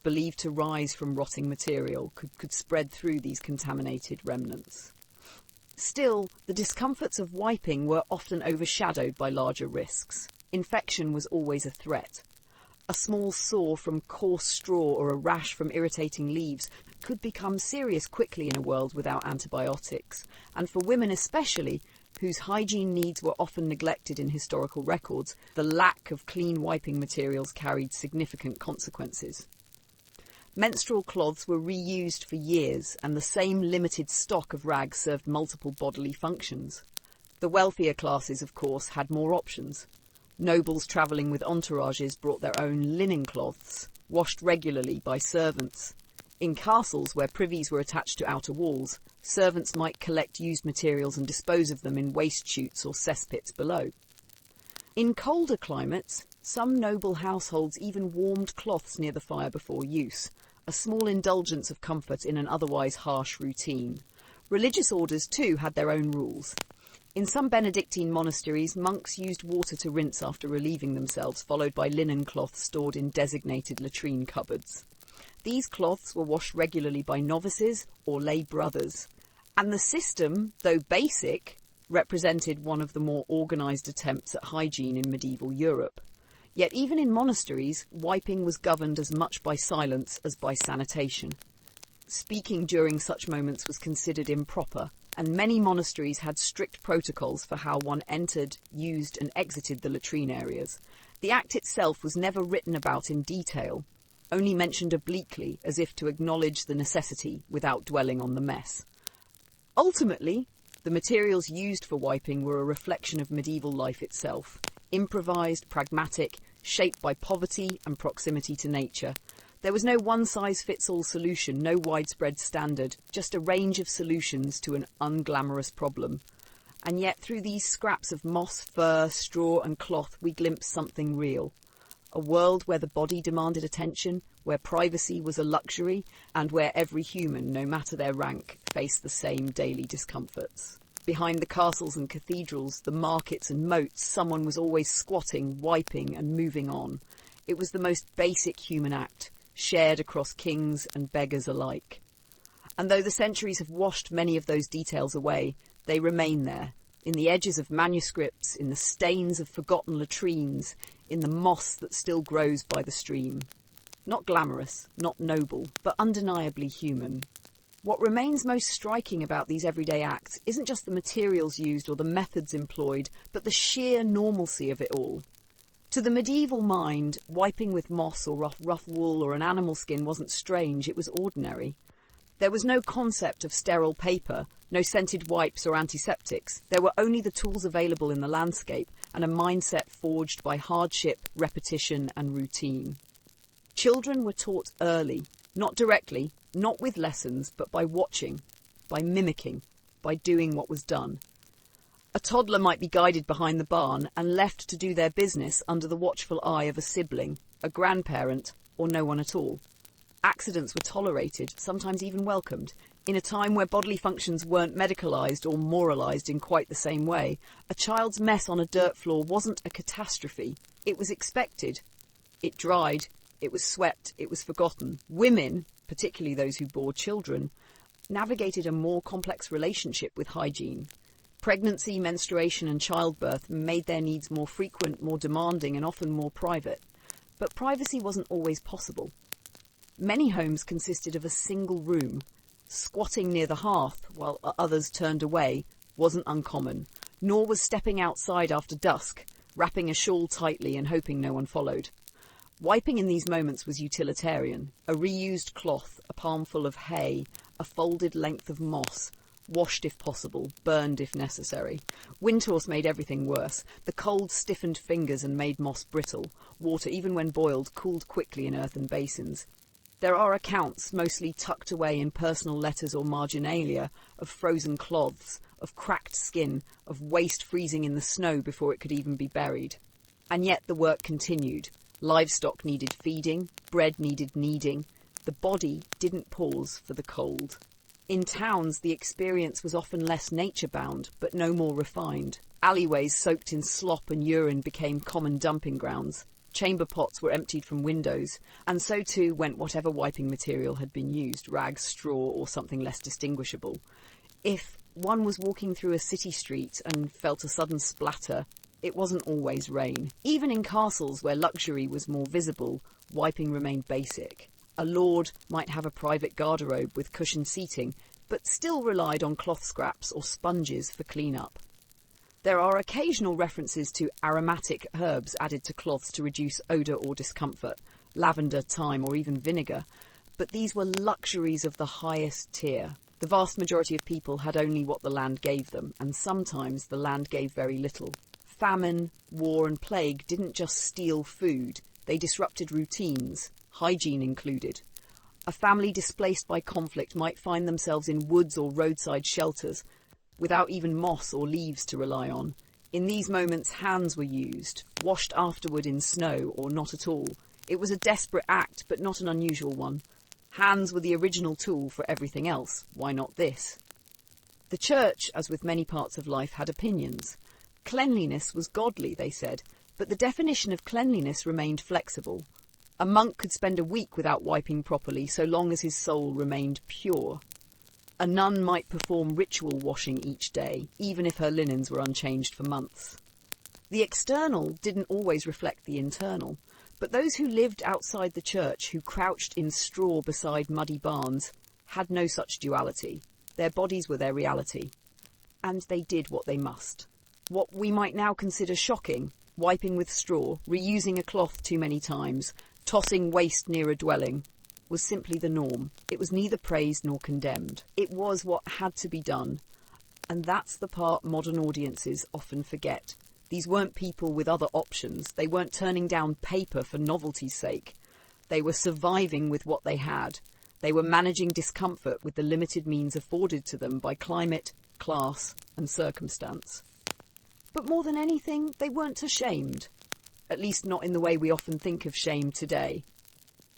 believed to rise from rotting material, could spread through these contaminated remnants. Still, the discomforts of wiping were often overshadowed by larger risks. Infection was always a threat. A small sore from coarse straw or a rash from irritating leaves could become serious quickly in a world without antibiotics, and for women especially, whose hygiene needs were often neglected in historical records, the lack of clean wiping materials carried significant consequences. Menstrual cloths were reused for years, and the same limited stock of rags served multiple bodily functions. The wealthier classes, of course, had more options. Nobles travelling with entourages brought their own linen cloths, washed regularly by servants. In castles where privies were attached to outer walls, servants might collect used materials and dispose of them in waste chutes or cesspits below. In colder climates, some noble households even warmed cloths near the fire before use, a small indulgence of comfort in an otherwise harsh routine. Religious orders, too, had their own rules. In some Benedictine monasteries, monks used water to rinse after relieving themselves, followed by linen cloths stored in designated latrine cupboards. These cloths were washed regularly by novices or lay brothers, and the system, though basic, represented one of the more organised attempts at hygiene in medieval Europe. Yet even in monasteries, wiping was governed as much by silence as by sanitation. Speaking during such moments was considered improper, and many monasteries had strict protocols for how one entered, used and exited the latrine areas. The act itself was never written about in detail, only mentioned obliquely as if to acknowledge the necessity without dwelling on the mess. Ultimately, the materials used for wiping were a reflection of medieval life itself, improvised, pragmatic, shaped by poverty and proximity to nature. There was no one-size-fits-all solution, no widespread standard, just a range of solutions to an unglamorous problem. And yet through these scraps of moss, fur, straw and cloth we glimpsed something real. A world where the body demanded attention, where privacy was a luxury, and where every human, no matter their rank, faced the same daily discomforts. Behind the castles and cathedrals, the markets and moats, someone was always squatting, wiping and moving on. It was the most basic human act, shared across kings and beggars alike. And though the centuries have washed many of those details away, they remain there, in the edges of manuscripts, in the stains of forgotten latrines, in the moss that still grows by the stream. Not glamorous, not noble, but undeniably human. What remains most striking about these everyday acts isn't just the materials used or the methods employed, but the sheer normalcy of it all. To the medieval mind, wiping with moss or rough wool or an animal skin wasn't strange, it was ordinary. There was no concept of sterile paper, no scented wipes or antiseptics. There were only the tools available in the landscape and a mindset forged by hardship, repetition and routine. Children were taught early, not directly, not with lessons, but by watching, by mimicking, by doing what was done. A toddler might be guided behind the barn and left to do their business under the watchful eye of a sibling, a grandparent, or no one at all. Accidents were tolerated, sometimes even welcomed. In a time where bodily functions weren't medicalised or moralised in quite the same way, a child's mess on a dirt floor wasn't a catastrophe. It was expected. It dried, it was swept, it was forgotten. Women, particularly those who bore children, navigated a more complex relationship with hygiene. Pregnancy, menstruation and childbirth made their needs more frequent, more demanding and often more private. But privacy wasn't always possible. Many homes consisted of a single room. Squatting near the hearth while others turned away wasn't uncommon, nor was stepping outside after dusk, wrapping a shawl tightly and hoping no one followed. Wiping in these moments was utilitarian. A reused cloth, a palmful of hay, a folded length of moss, washed if possible, burned if necessary. Windhorse made everything worse. The cold stiffened fingers and made moss brittle. Water, even when boiled, cooled quickly in earthen basins. There are accounts, mostly tucked away in personal letters or marginalia, of frozen cloths, of cracked skin, of waste freezing in the snow before it could even be buried. And yet the work continued. Livestock needed feeding, bread needed kneading. The body didn't pause for the cold. In towns, the experience was often less nature-bound, but no more refined. Alleyways soaked in slop and urine became common dumping grounds. Chamber pots were emptied from windows, and so too went whatever wiping material had been used, rags, straw, or something less distinguishable. If one was walking through a city street and felt a sudden splatter, it wasn't always rain. Even in castles where luxury was more visible, wiping remained basic. A lord might have a private garderobe with cushioned seating, but still relied on cloth scraps or sponges for clean-up. There are occasional references to aromatic herbs added to cloths to reduce odour or discomfort, lavender, thyme, or even vinegar, but these were luxuries of the highest tier. The vast majority of people had only what the land gave them, and sometimes the land gave very little. Famine, war, and plague didn't just steal food, they disrupted routines, hygiene included. A family displaced by conflict might find themselves in woods or roadside shelters, without even moss or leaves to rely on. In these moments, hands were used, washed afterward in snow or not at all. It was a desperate act, but not an unusual one. Hands were the original tool for everything else. Why not this? The church, as with many parts of life, had opinions. Cleanliness was godly, they said, but the definition of cleanliness remained flexible. A monk could spend a week without wiping properly, so long as his soul remained pure. A nun might perform ritual washing each day, even if her linens were unchanged for months. The external didn't always reflect the internal, but those who lived outside the church, who crouched in straw beside muddy barns, had no such duality. Their bodies were their reality, and they did what they must. What we might now consider shocking, wiping with straw, reusing a cloth too many times, tossing waste near a dwelling, was simply the norm. It was neither praised nor condemned. It was what had to be done. And that's the part modern audiences often forget. These weren't people with other options. They weren't turning down paper for novelty's sake. They were surviving with what they had. They were managing discomfort with the limited means afforded to them by climate, class, and circumstance. But more than anything, they weren't ashamed. At least not in the way we often think of shame today.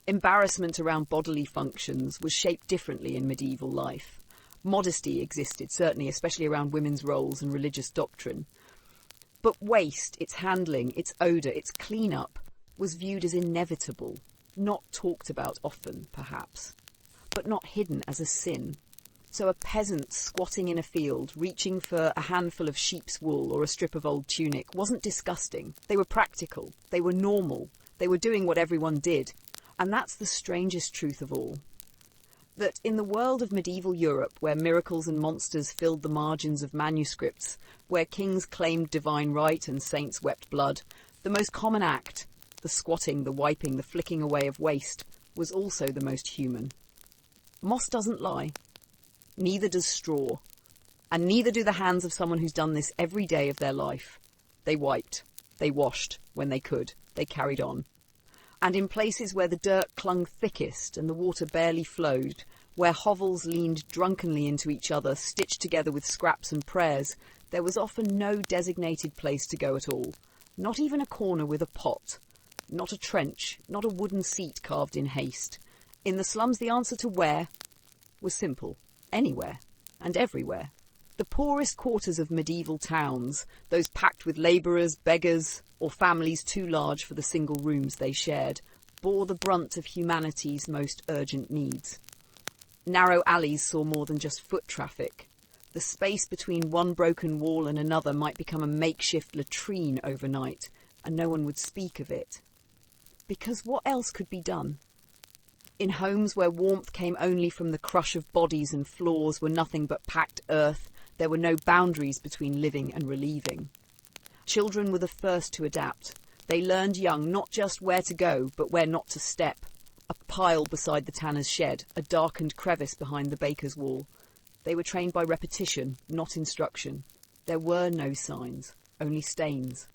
Embarrassment around bodily functions was shaped differently in medieval life. Modesty existed, certainly, especially around women's roles and religious doctrine. But waste, its handling, its odour, its clean-up, was viewed as inevitable, not talked about often, perhaps, but not hidden as a sin. So a peasant squatting in a field, reaching for a handful of sheep's wool or a strip of old tunic, wasn't disgusting. They were practical. They were normal. They were doing what everyone did. And that's the strangest truth of all. That in the world of medieval Europe, where miracles and monsters filled the margins of manuscripts, where kings claimed divine right and saints wept blood, the most common act, the squatting, the wiping, the flicking away of waste, was also the most human. Moss doesn't lie. Neither does straw. And neither do the hands of someone who's done this every day of their life. They wiped. They washed when they could. They carried on. And in places where the dirt clung thickest and the water barely flowed, where hovels leaned drunkenly into each other, stitched together with scraps and prayers, there was often no designated place to go at all. Not even a corner with a pot. Not a trench. Not a wooden seat carved in haste. In the slums, the answer to where was simple. anywhere and everywhere. The poorest quarters of medieval towns, those packed with labourers, beggars, or families too large for the single rooms they shared, bore the brunt of humanity's most urgent needs. Narrow alleys saw more than just foot traffic. The space between one broken wall and another might become a makeshift latrine overnight, and no one would speak of it. Because what else could be done? In homes where warmth came only from the crush of bodies and floors were nothing but packed earth, there were no boundaries between living and relieving. Children were the first to adapt. They learned young not just where to go, but where not to step. A pile beside the tanner's shed, a darkened crevice behind the baker's wall. They were trained by repetition, not instruction. There were no signs, only stains.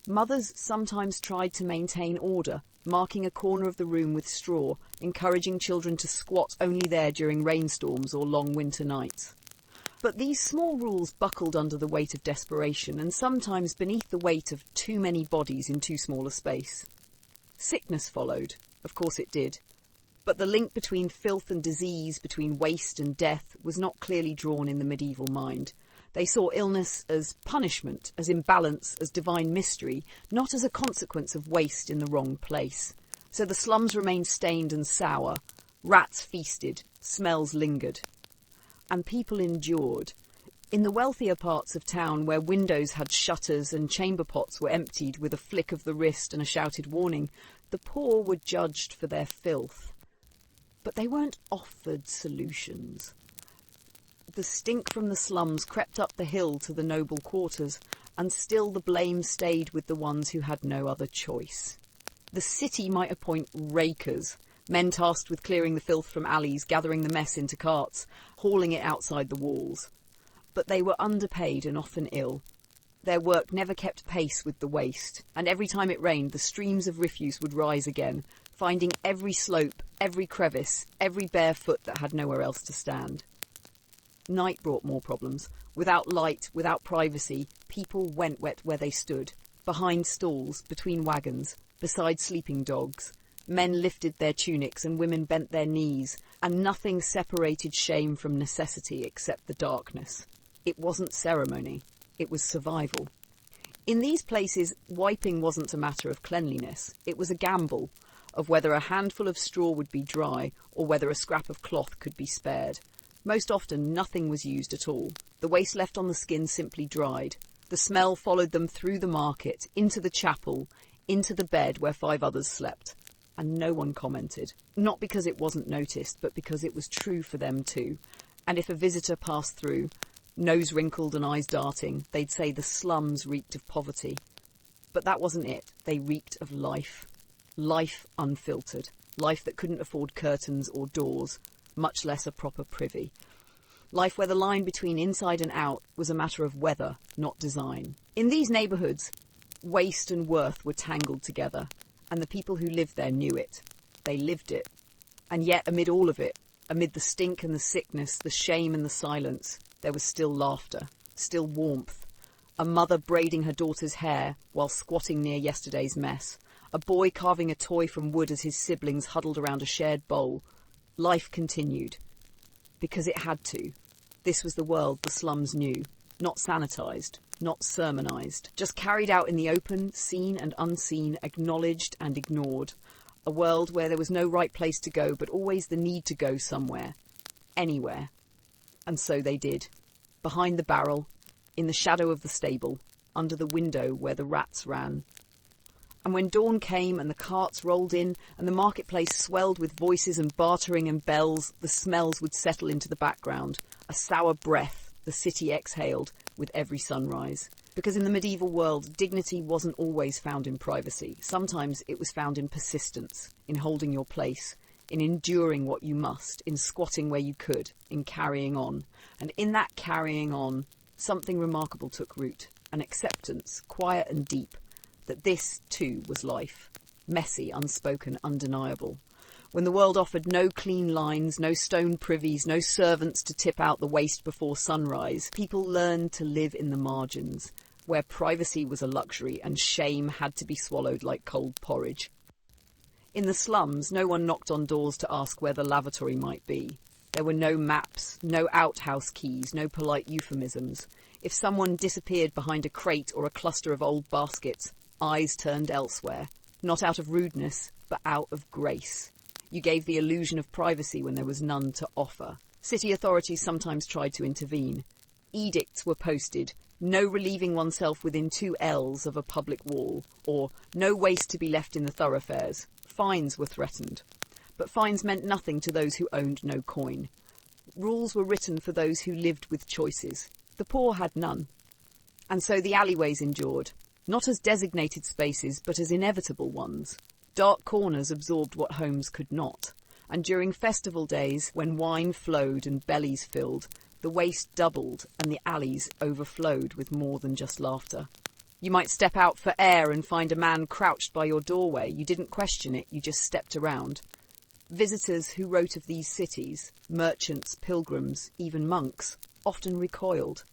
Mothers sometimes tried to maintain order, marking a corner of the room with straw, encouraging children to squat only there during rainstorms or long winter nights. But these small rules buckled under the weight of desperation and sometimes beneath the weight of too many bodies in too small a space. Sickness followed, of course it did. But the link between filth and disease, between waste and death, was not clearly drawn in the medieval mind. They saw illness as punishment, as imbalance, as divine mystery, not as a consequence of waste in the wrong place. So the slums remained stained and sour. Rats feasted, smells lingered. And people endured. In the wealthier parts of town, where windows had shutters and chamber pots were emptied with a flick of the wrist and a shouted warning, the poor were judged for their filth. But they weren't offered solutions. The stink from the slums crept up the hill to the noble quarters, and still the blame stayed with the ones who had no other choice. The city might appoint rakers, men tasked with clearing the filth from alleys, gathering the mess into carts, hauling it outside the walls. But they were underpaid and often ill. Their work never kept pace with the waste, and every time it rained, the streams of refuse would rise again, finding every slope, every crevice, every bare foot that had nowhere else to stand. Night brought more problems. Without light, without privacy, people went wet where they stood, behind stalls, between wagons, beside sleeping dogs. Men lifted their tunics and women bent their knees, and nothing separated shame from necessity except the darkness. It wasn't ceremony, it was survival. In these places, wiping wasn't a matter of cleanliness. It was a gamble of whether a handful of straw would be dry or whether a scrap of cloth could be spared. Most often, nothing was used at all. The waste left on the skin simply dried. The smell followed them through the market, into the chapel, into the bed where 5 others slept. And no one commented. Not because it wasn't noticed, but because it was true for them too. And if a visitor passed through, nose wrinkled and eyes darting, they'd say the slums reeked of poverty. But that wasn't it. They reeked of life. Life unfiltered. Life that couldn't afford curtains or doors, much less a proper privy. Life where the line between inside and out was a matter of weather, not design. In these neighbourhoods, waste and worth were tangled together, and the people who lived there knew it. They lived it. And yet, amid all of it, amid the stink and the sickness, the shame and the silence, there was still laughter, still warmth. A mother braiding her daughter's hair while squatting near yesterday's mess. A boy carving a toy from wood as his siblings huddled around a shared bowl. Life continued. Because it had to. This was the world the slums knew. Not sanitised, not sermonised. Just carried out in the open, seen and unseen, acknowledged and ignored. A world where there was no right place to go, but always the need to go somewhere. Anywhere. And so they did. Behind the barrel, in the shadow of the stable, under the window where the rats ran. And when dawn came and the carts rolled in and the marketplace swelled with voices and bartering and bells, the smells would settle into the background, a sour breath the city exhaled with every sunrise. Because in the medieval world, dignity wasn't always found in privacy. Sometimes it was found in persistence, in holding your place, in enduring what you must, in squatting where you could, in carrying on. And in that carrying on, something remarkable took root, an acceptance, quiet and deep, that this, too, was life. Messy, unspoken, undeniable. When the world offered no clean lines, no stone privies, no servants to tip out the waste before sunrise, people learned to live in the margins, where privacy was a luxury and shame had to be swallowed like cold porridge. In the slums, no one knocked on doors to ask where the lavatory might be. There were no maps, no outhouse keys, no polite euphemisms. If someone disappeared behind a crate or a cluster of old baskets, eyes turned elsewhere, not out of rudeness, but out of grace. You gave the illusion of privacy when there was none to offer. City authorities sometimes tried to intervene. Edicts were posted, no relieving oneself within 2 ells of a public wall, or no waste to be left in the thoroughfares. Fines were threatened. But fines meant nothing to those who owned no coin. Rules were written for those who lived with choices. The poor had none. And so the alleyways endured, not as designated spaces, but as inevitable ones. Dark corners absorbed what homes could not. And during festival days, when wine flowed and bellies filled, the waste doubled and the alleys overflowed with more than just laughter. You might step out for air and find a man crouched by your doorway. You didn't question it, you just stepped around. Visitors who wrote of these cities, merchants, pilgrims, even monks, often recoiled.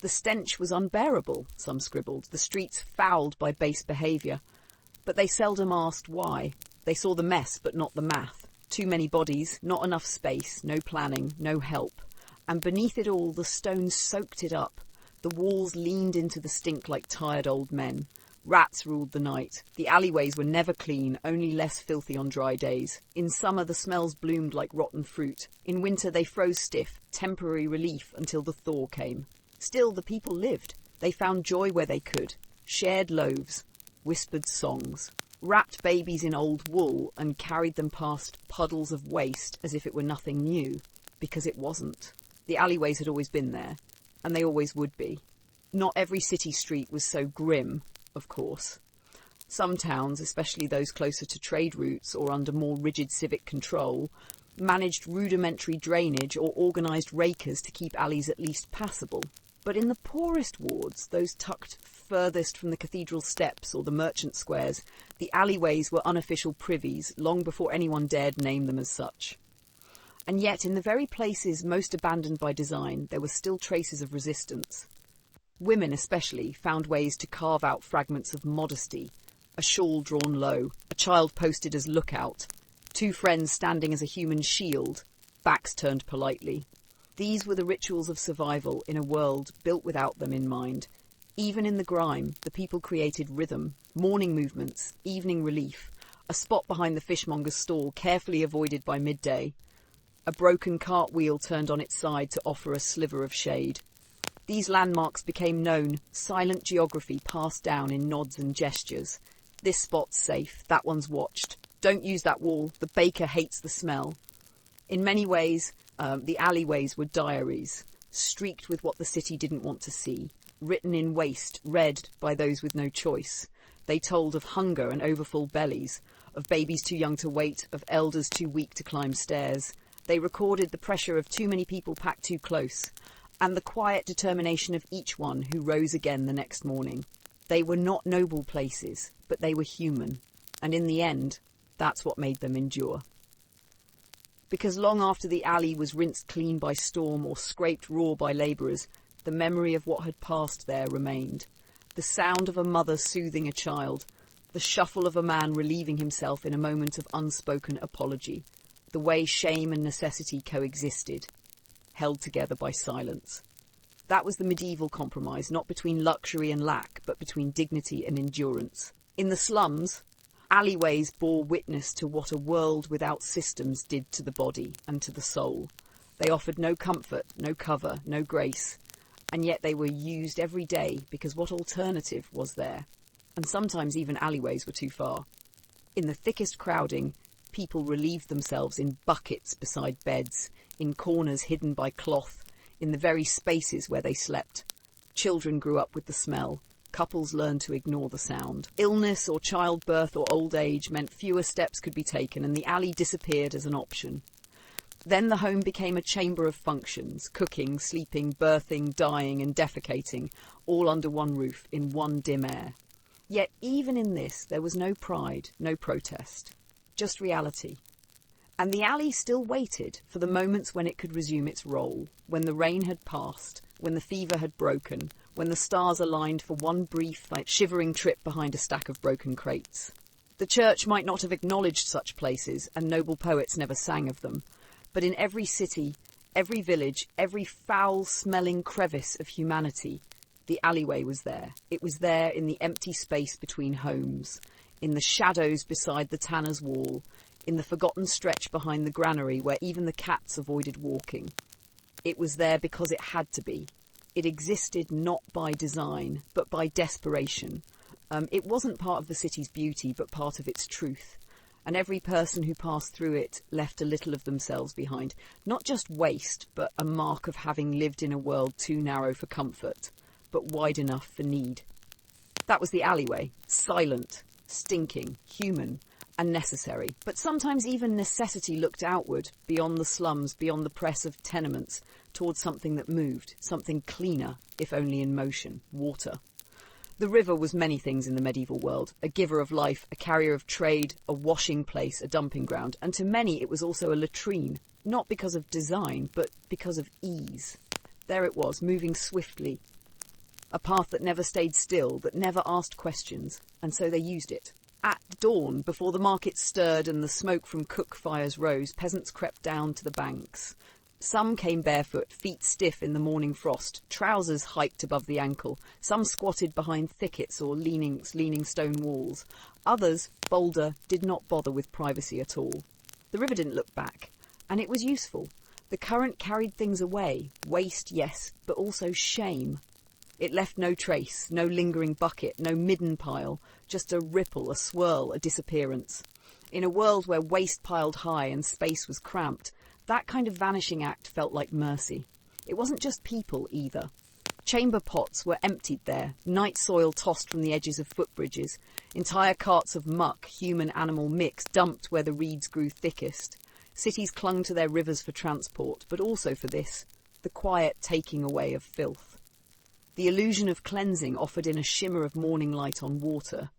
The stench was unbearable, some scribbled, the streets fouled by base behaviour. But they seldom asked why. They saw the mess, but not the math. Too many bodies, not enough space, no planning, no help. And beneath it all, the stones soaked it up. The walls leaned into the stink like tired old men. Rats ruled the night. The alleyways were never clean, only less filthy on dry days. In summer, the smells bloomed like rotten fruit. In winter, they froze stiff, temporary relief until the thaw came. Still, the people lived. They found joy where they could. Shared loaves, whispered songs, wrapped babies in old wool and carried them past puddles of waste as if it were nothing new, because it wasn't. The alleyways had always been there, and they always would be. Not every city street was so grim, of course. Some towns, especially those closer to trade routes or under more rigid civic control, managed rudimentary drainage or organised rakers to keep alleys at least passable. But in the poorest wards, those tucked furthest from the cathedral steps or the merchant squares, the alleyways were unofficial privies long before anyone dared name them as such. And yet, in the very places most abandoned by design, there were still traces of resistance. Women especially found ways to carve out fragments of modesty, a shawl drawn low, a child posted as lookout, 2 friends standing as a human shield, backs turned politely. These were the rituals of survival in a world built without them in mind. Even in the grime, the people created rhythm, morning movements, evening relief, a spot behind the fishmonger's stall carefully avoided by midday, a broken cartwheel turned on its side to offer a sliver of shade. These landmarks became known, silent geography passed down in nods and gestures. This spot's safe, that one's watched. Don't use that wall, the baker hates the smell. In many ways, the alleyways were diaries, streaked with what the city didn't want to see, written in waste, read by those with no choice. They told of hunger and overfull bellies, of babies too young to wait, of elders too weak to climb stairs. They recorded the pressure of too many people packed too close, and the quiet determination of each one who rose again the next morning. They were not noble places, but they were human, and in the end, that's what made them endure. Because long after the alley was rinsed clean by storm or scraped raw by labourers, the memory of what had passed there remained. The sound of a mother soothing a child, the shuffle of a man relieving himself in a moment of unspoken apology, the way shame and necessity coexisted, held together by silence. That was the medieval compromise, not between luxury and lack, but between dignity and endurance. In the slums, alleyways bore witness to what a world without systems did to the body and to the soul. They offered no comfort, no cover, no grace, and yet they were used every day because what alternative was there? And sometimes even alleyways were too far. In the thickest crowding, people relieved themselves in buckets beside beds, in corners hidden by cloth, in the very spaces where they slept. Children grew up with the smell. Couples learned to ignore the sound. Illness or childbirth or old age meant fewer steps could be taken, and the alley disappeared as an option. Then the home became a chamber of functions, cooking, sleeping, birthing, dying and defecating, all under one roof, in one dim air. Yet even in this there was no pride, no protest, just reality. And the alley still waited for the moments when it could resume its role, when the rain had passed, when the fever had broken, when the stars aligned for one brief, shivering trip behind a stack of broken crates. The church might not have acknowledged such places, and noble poets never sang of them, But in every city, every village, every foul-smelling crevice of humanity, the alleyway was there. It was there in the empty space between homes, in the shadows beside the tanner's wall, in the forgotten stretch behind the granary where even the cats avoided walking. It was there because it had to be. It existed not by design, but by desperation. It wasn't part of the city's beauty, but part of its truth. And every person who passed through it left a little of themselves behind. Not just waste, but a mark of having lived in a world too narrow for comfort, but wide enough for need. That was the alleyway, silent, stinking, human, and necessary. But sometimes even necessity looked outward, beyond the slums, beyond the press of tenements, towards something that moved, something cleaner, if only in motion, water. The river was many things in the medieval world, a giver of life, a carrier of trade, a washing place, a dumping ground, and to many it was also a latrine, not because of design, but because of ease. There it was, moving swiftly, a path that never stayed still, that never asked questions, and so they used it. At dawn, before the market stirred and the smoke from cook fires rose, peasants crept down to the banks. Some came barefoot, feet stiff in the morning frost, trousers hiked above the ankle. Some squatted behind thickets or leaning stone walls. Others, bolder, did not bother with privacy at all. The river didn't look back, and it was useful. The current carried things away, waste, yes, but also shame. It left no trace, no lingering bucket, no midden pile, just a ripple, a swirl, a disappearance. In a world where waste piled high and space was cramped, that kind of vanishing act felt like mercy. It wasn't just people either. Chamber pots were emptied there, night soil tossed from the edges of footbridges, entire carts of muck, human-animal mix, dumped where the reeds grew thickest. Cities clung to their rivers for transport, but also for this, the quiet taking away of filth. The illusion of cleansing offered in a shimmer of morning light on water.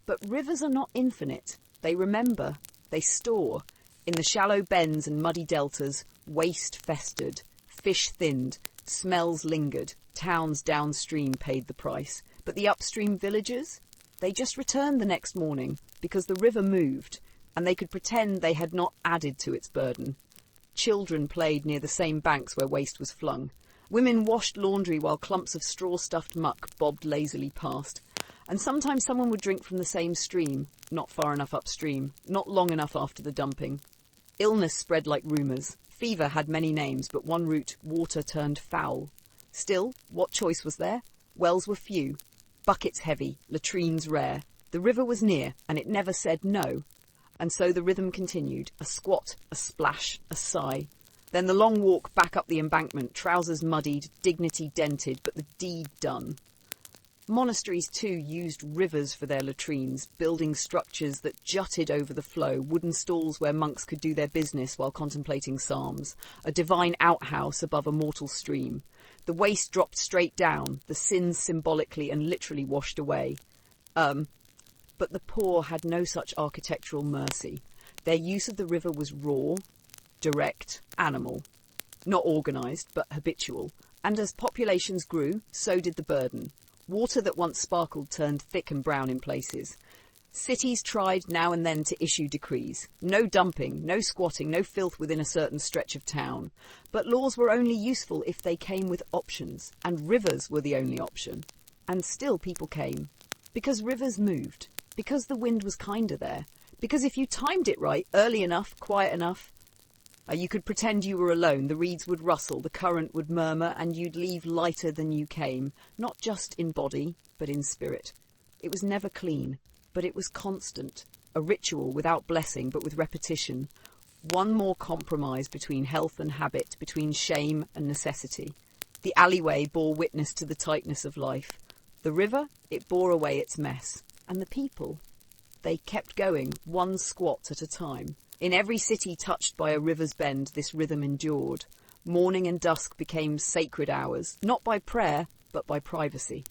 But rivers are not infinite. They remember, they store. In the shallow bends and muddy deltas, waste festered, fish thinned, smells lingered, towns downstream paid the price. But the upstream villagers? They just returned the next morning because the river moved, and they could pretend they had not added to its burden. Children played near the same banks where waste was flung. Women washed laundry while clumps of straw-stuffed muck bobbed lazily past. And sometimes someone would drink from the same stream, not far enough upstream, not long enough after the dumping. Illness spread like rumours. Fever had many names, but one route, water turned foul. Still, what choice was there? Wells were few, buckets heavy, latrines rare. The river was near, and it never said no. And so the rhythm continued, a squat, a splash, a sigh. Then the long walk back up the embankment, trousers muddied, dignity dented, but the deed done. Monasteries, too, used rivers for their latrines, building structures that jutted over the flow, wooden stalls where monks could do their business while contemplating psalms, a divine outhouse above a mortal stream. The waste dropped straight down, the sins symbolically and literally washed away. But the poor had no such architectural mercy. Their use of the river was raw, direct, animal. Not organised, but habitual. And as populations grew, so did the burden. Water that once sparkled turned thick and brown in places. Cities tried now and then to issue decrees. No dumping, no squatting, no filth within a certain stretch of town. But laws were only useful if they came with options, and rivers were the only option. And still people came. Because rivers moved. Because the wind was kinder there. Because if you timed it right, early enough, quiet enough, you could pretend you were alone, the reeds would rustle, the current would murmur, and you'd leave lighter than you came, not just in body, but in spirit. It was never clean, but it was constant, a ritual without blessing, but with repetition. One more compromise between health and habit, between shame and necessity. The alleyway bore witness to the tightness of life. The river, it bore away its mess. And the people, they kept going, one squat at a time. In every city touched by a river's bend, this rhythm endured. Morning and dusk became sacred hours, not by prayer, but by privacy.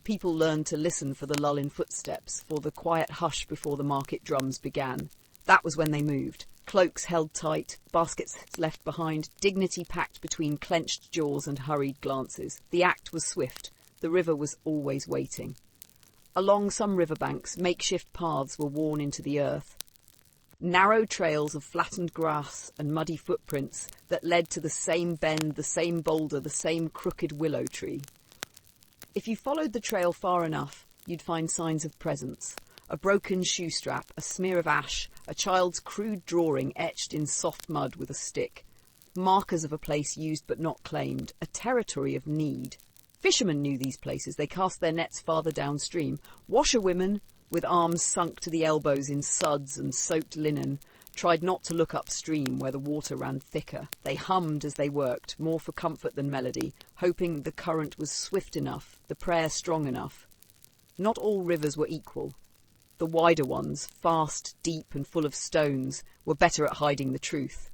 People learned to listen for the lull in footsteps, for the quiet hush before the market drums began. That was when they moved. Cloaks held tight, baskets left behind, dignity packed between clenched jaws and hurried glances. The act was swift. The river was always waiting. Along some riverbanks, makeshift paths were worn into the earth. Narrow trails of flattened grass and muddy footprints that led to the same bend, the same boulder, the same crooked willow tree. If you followed the trail far enough, you'd find signs of presence. A broken shoe strap, a smear of ash, a child's crude drawing etched in soft mud with a stick. Markers of a place used but not claimed, a territory of need. Fishermen knew these places. They cast their nets farther downstream. Washerwomen, with arms sunk to the elbows in suds and soaked linen, tried not to look upstream where the water ran thicker. They hummed as they worked, more for comfort than melody, hoping the current was swift enough, the prayer strong enough. Not all rivers were equal. The wider ones, fast, deep and full of stones, were better at hiding the truth.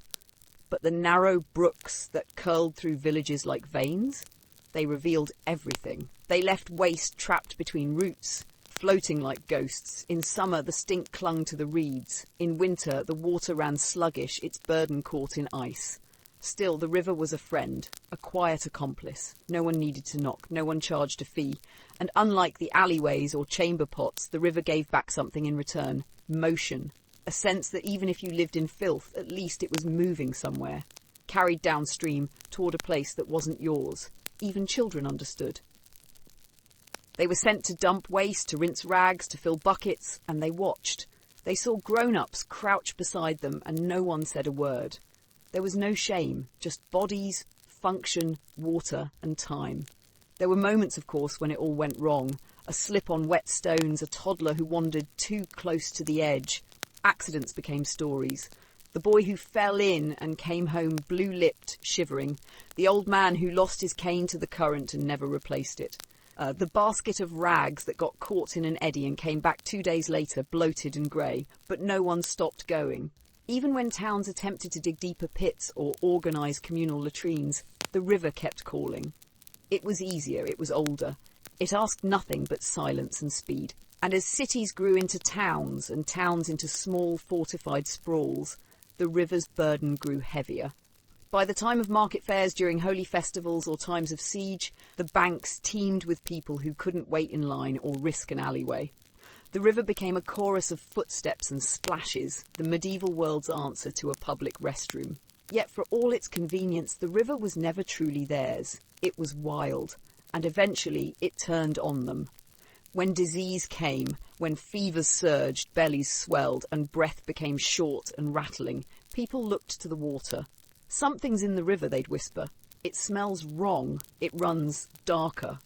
But the narrow brooks that curled through villages like veins, they revealed everything. They left waste trapped between roots, floating like ghosts. In summer, the stink clung to the reeds. In winter, the water ran sluggish, its burden caught in ice. Still, the river was a friend, a quiet accomplice. No one needed to knock, no one charged a fee. And unlike the alleyways or chamber pots, the river gave back something in return. Motion. A sense that even if you lived in filth, at least it was moving somewhere. Carried downstream, toward a place that wasn't yours. Even children understood. They were sent to dump waste, to rinse rags, to fill buckets, and they watched. They saw grown-ups crouch beside them, and no one said a word. There was no shame, just bodies, function, water, and time. There were moments, of course, when it all went wrong. A slip on wet stones, a toddler who wandered too close to the edge. Accidents became stories. The boy who fell in and came home blue-lipped, shivering. The old man who lost his cane to the current and never replaced it. The basket of rags that got caught in an eddy and came back 2 days later, bloated and grey. But no one stopped going. Even when towns attempted to dig deeper pits or organise communal latrines, the river kept calling. It was easier, it was older. It asked nothing but silence and speed. And as cities grew into towns and towns into small fortified sprawls, the river's burden grew heavier. By the time of market fairs during holy festivals or times of siege, the banks teemed with people who couldn't wait in line or risk an alleyway. The river became a chorus of footsteps and splashes, the medieval world's answer to a public restroom. Yet for all its convenience, the river was never truly theirs. It was wild, and eventually it turned on them. When disease came, when fevers surged, bellies swelled, and breath became short and rattling, people looked to the water. Something's in the river, they'd whisper. It smells wrong. It runs darker.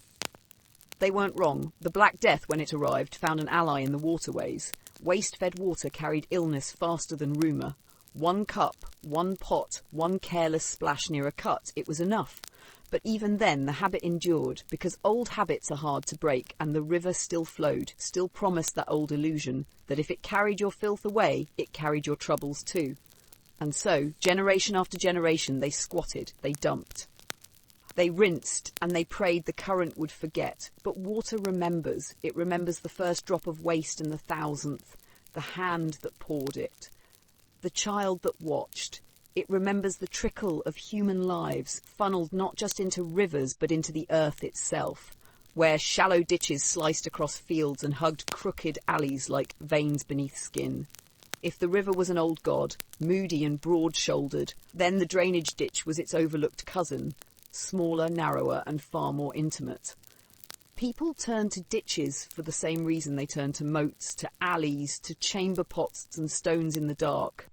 They weren't wrong. The Black Death, when it arrived, found an ally in the waterways. Waste-fed water carried illness faster than rumour. One cup, one pot, one careless splash near a cut, it was enough. But even then the habit endured, because old habits are hard to break, and the river still flowed, still promised that old illusion, that if it carried your filth away, it carried your troubles too. And so, generation after generation, they squatted, they dumped. They rinsed, and they prayed the current would forget. But water remembers. It remembers the first drop of waste and the thousandth, the hand that poured it, the child that watched. It remembers the trickle of human lives, funneled not just into rivers, but into the earth itself, where shallow ditches sliced across fields and hugged crooked alleys like veins beneath skin. If the river was an old god, moody and broad-shouldered, then the drainage ditch was its overlooked cousin, smaller, narrower, and far more intimate. People turned to ditches for the same reason they turned to moats, to alleys, to chamber pots and stones in the dark.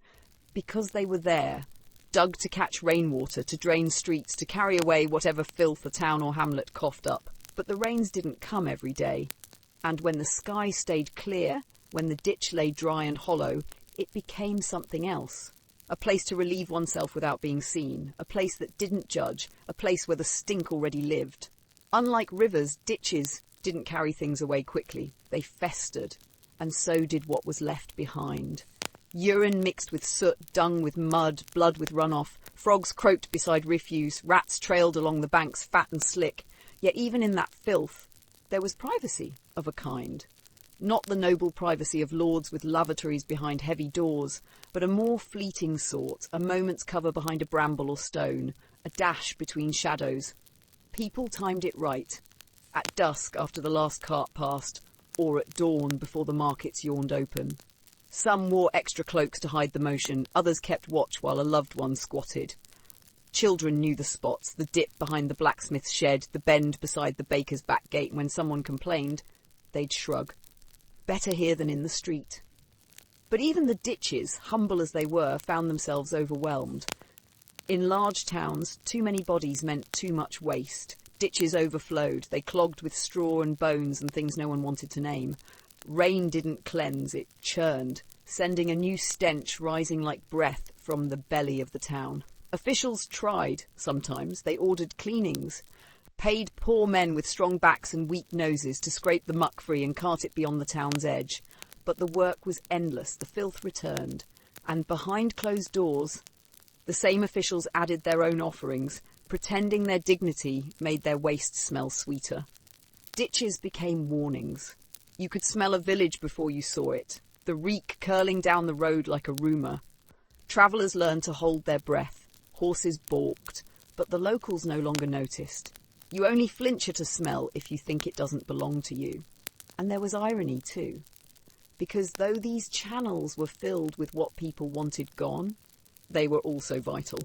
Because they were there, dug to catch rainwater, to drain streets, to carry away whatever filth a town or hamlet coughed up. But the rains didn't come every day. And when the sky stayed clear, when the ditch lay dry and hollow, it became something else. A place to relieve oneself without being seen, a place that didn't judge, a place where the stink already lived. Unlike rivers, ditches didn't carry things away quickly. They festered, and so did what was left behind. Urine mixed with soot, dung with mud, blood with runoff. Frogs croaked beside refuse, rats trailed along the banks fat and slick. Yet even in that filth, there was privacy of a kind. Not the noble privacy of lords with lavatories behind heavy doors, but a more fleeting sort, a moment's cover behind a bramble or stone, a dash between shadows. People timed it right, at dusk after the last cart passed, or at dawn before the markets yawned open. Some wore extra cloaks to hide the motion, others kept watch while a loved one squatted. Children knew the spots, the dip behind the blacksmith's shed, the bend beside the baker's back gate, and when someone complained, they'd shrug. Better here than in the street. But even the ditches, humble as they were, found themselves overwhelmed. In large towns, too many bodies meant too much waste. Ditches overflowed, they clogged with straw and bones and things no one wanted to name. Rain didn't cleanse, it churned, sending a new stench rising like breath from the belly of the town. Officials tried, sometimes. They ordered cleanings, paid poor men with strong backs and weak noses to scrape the muck free and cart it beyond the town's edge. But the work was endless, the filth returned, and behind closed doors, the same officials added their own offerings, pretending their dignity made their waste smell sweeter. Ditches became warnings. You could smell a village before you saw it, the reek curling down the road like a rumour. Travellers learned to hold their breath. Horses balked, but the locals no longer noticed. You only flinch at a smell if you think it doesn't belong to you. And there was irony too, because though these channels were filled with what people wanted gone, they were also vital.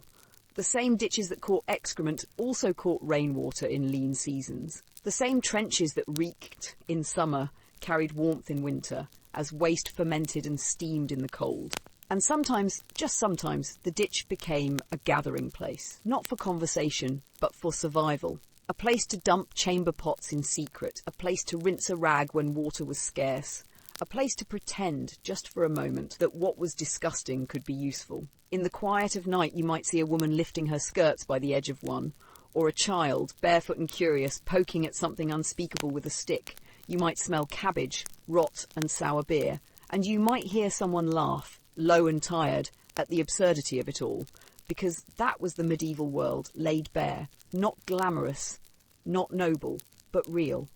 The same ditches that caught excrement also caught rainwater in lean seasons. The same trenches that reeked in summer carried warmth in winter, as waste fermented and steamed in the cold. And sometimes, just sometimes, the ditch became a gathering place, not for conversation, but for survival. A place to dump chamber pots in secret, a place to rinse a rag when water was scarce, a place to pretend, just for a moment, that what was disgusting could be useful. In the quiet of night you might see a woman lifting her skirts by the edge of one, or a child, barefoot and curious, poking at something unspeakable with a stick. You might smell cabbage, rot and sour beer, and you might hear someone laugh, low and tired, at the absurdity of it all, because that was the medieval world, laid bare, not glamorous, not noble, but real.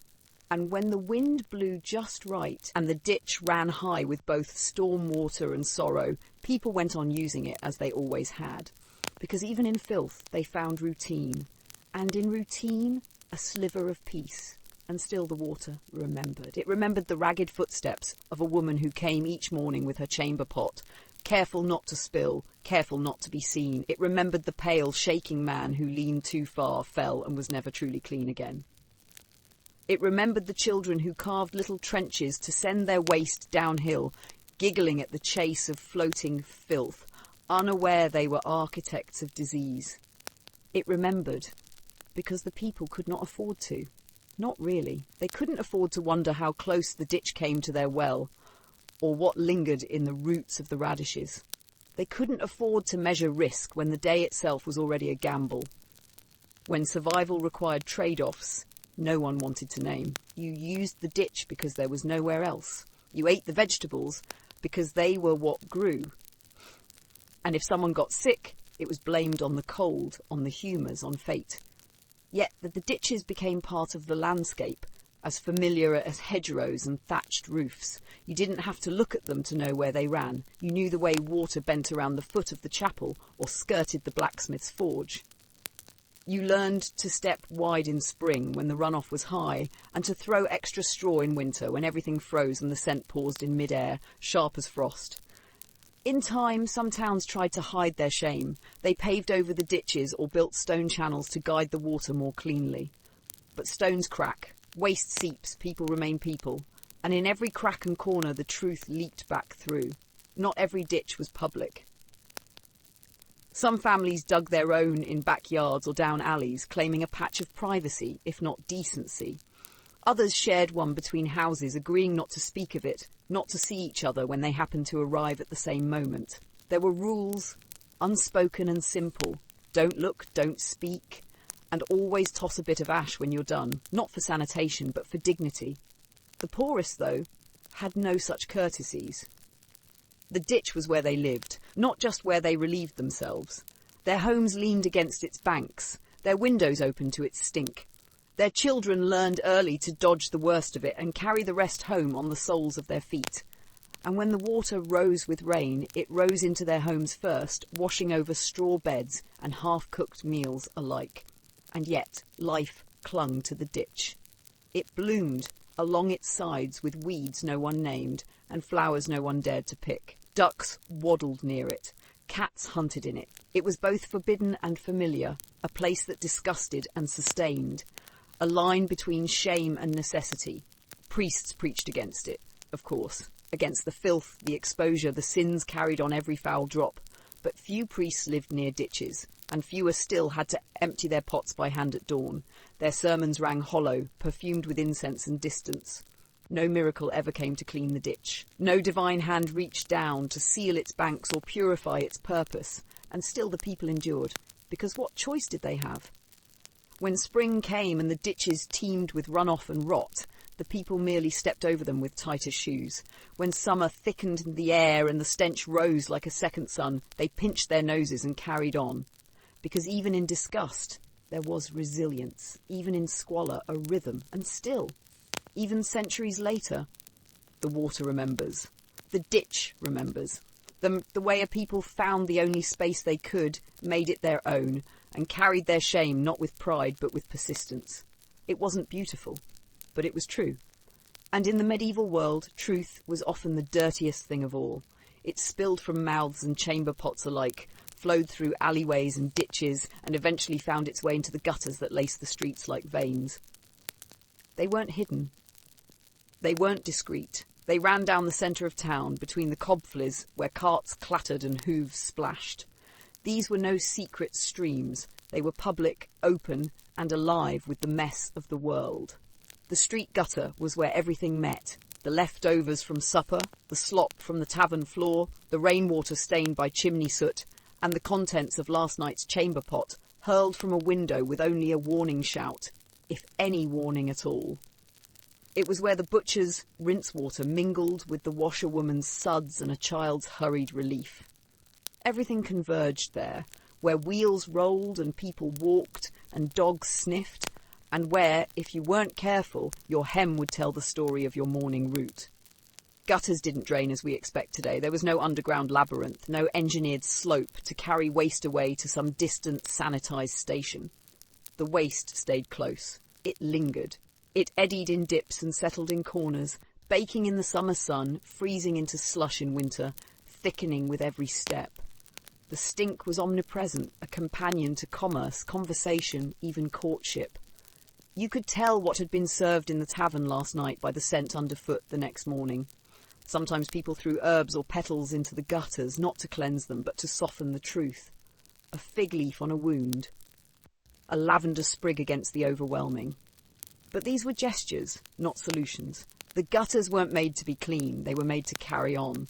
And when the wind blew just right and the ditch ran high with both storm water and sorrow, people went on using it as they always had. Because even in filth they found routine, and in routine a sliver of peace. And still the water remembered. It remembered the ragged footsteps of a woman who came each morning with her chamber pot, careful not to spill, careful not to be seen. It remembered the pale, shaking man who leaned too far, fell, and was never truly clean again. It remembered the children who carved little trenches to send their waste downhill, giggling at the chase of floating filth, unaware they were architects of disease. It remembered because the people could not afford to. Not really. They couldn't afford to wonder how close the ditch came to their well, or what lingered in the roots of the radishes. They couldn't afford to measure risk when the day itself was already a gamble. When survival required trade-offs, no one wanted to name. You used the ditch because there was nowhere else. You ate the vegetables because they were what grew. And if someone got sick, it was blamed on the cold, on the humours, on fate. Yet the ditches became part of the landscape, as familiar as hedgerows and thatched roofs. You didn't have to look at them to know where they ran. You knew the way water bent around the foot of the chapel or skirted the blacksmith's forge. You learned to step wide in spring when the runoff was high, and to throw extra straw in winter when everything froze and the scent paused in mid-air, sharp as frost. In time, some towns tried to hide their shame. They paved over the ditches or built stone channels to guide the water more cleanly. But stones crack, waste seeps, people remain people, and in every crack and corner the truth leaked back through. Not every ditch was public. Some families dug their own in backyards or down alleys, claiming a patch of privacy, if not decency. Others shared one between houses, agreeing not to speak of it, not to see each other when they happened to arrive at the same moment. There were rules, unspoken and simple. Don't look, don't speak, and always toss a bit of ash when you're done, not for sanitation, but for dignity. The poorest, though, had no such courtesies. The ditch was where they lived, not just where they relieved themselves. Their homes leaned against its banks, their windows opened to its stink. Their children learned early to dodge the worst of it and carry the rest home on the soles of their feet. And when the water rose with rain, it rose into their homes first, washing over straw beds and half-cooked meals alike. And yet life clung to the ditch. It bloomed along its sides with weeds no one named and flowers no one dared to pick. Ducks waddled near it. Cats hunted in it. It was both forbidden and familiar, a place that disgusted and sustained, a line between shame and necessity. Priests preached against it, of course, against the filth, the exposure, the sins carried on every foul drop. But few priests lived near ditches, and fewer still had to empty their pots by hand at dawn. Their sermons rang hollow, perfumed with incense and distance. No miracle ever came to clean the ditch. No divine hand reached down to seal its banks or purify its purpose. And still the people endured, because what choice did they have? When spring came and the ditches teemed with runoff and rot, the people merely stepped over them with tighter shoes. When summer thickened the air and the stench rose like a second sun, they pinched their noses and carried on. Because even in disgust, there was resilience. Even in squalor, a rhythm. And still, even centuries later, the water remembers. The ditch remembers. The way a people found the only space they could, made it their own, and carried their shame not with pride but with persistence. It wasn't beautiful, but it was true. And in the medieval world, truth was often the dirtiest thing of all. It spilled from mouths and chamber pots alike, flowed through alleyways and ditches, and eventually found its way into the gutters that laced the streets like veins. They weren't hidden. They weren't discreet. They ran down the centre of town, between the cobflies, where carts clattered and hooves splashed. These were no secret streams. They were public, open, and alive with the mess of the world. The street gutter was where everything met. The leftovers from supper, the slop from the tavern floor, the rainwater stained by chimney soot, and the contents of last night's chamber pot, hurled from a window with only a warning shout, if any warning at all. It was where the butcher's rinse water mingled with the washerwoman's suds and a child's hurried relief. Everything converged there, where wheels rolled and people walked and dogs sniffed, and where, if you weren't careful, your hem would tell the story of your morning route. Gutters didn't drain as we expect today. There was no underground labyrinth, no engineered slope to carry waste away to some distant sanitised station. The waste stayed close. It lingered. It eddied in dips and settled in corners, baking in the summer sun, freezing into slush in winter, thickening with every step. The stink was omnipresent, a companion to commerce, conversation, even courtship. You could tell what had been served in the tavern last night by the scent underfoot the next morning. Sometimes people threw herbs or petals into the gutters, not to cleanse them, but to soften the truth. A fig leaf on a wound. A lavender sprig against the overwhelming. But these were gestures, not solutions. The gutters weren't made to be clean, they were made to carry on.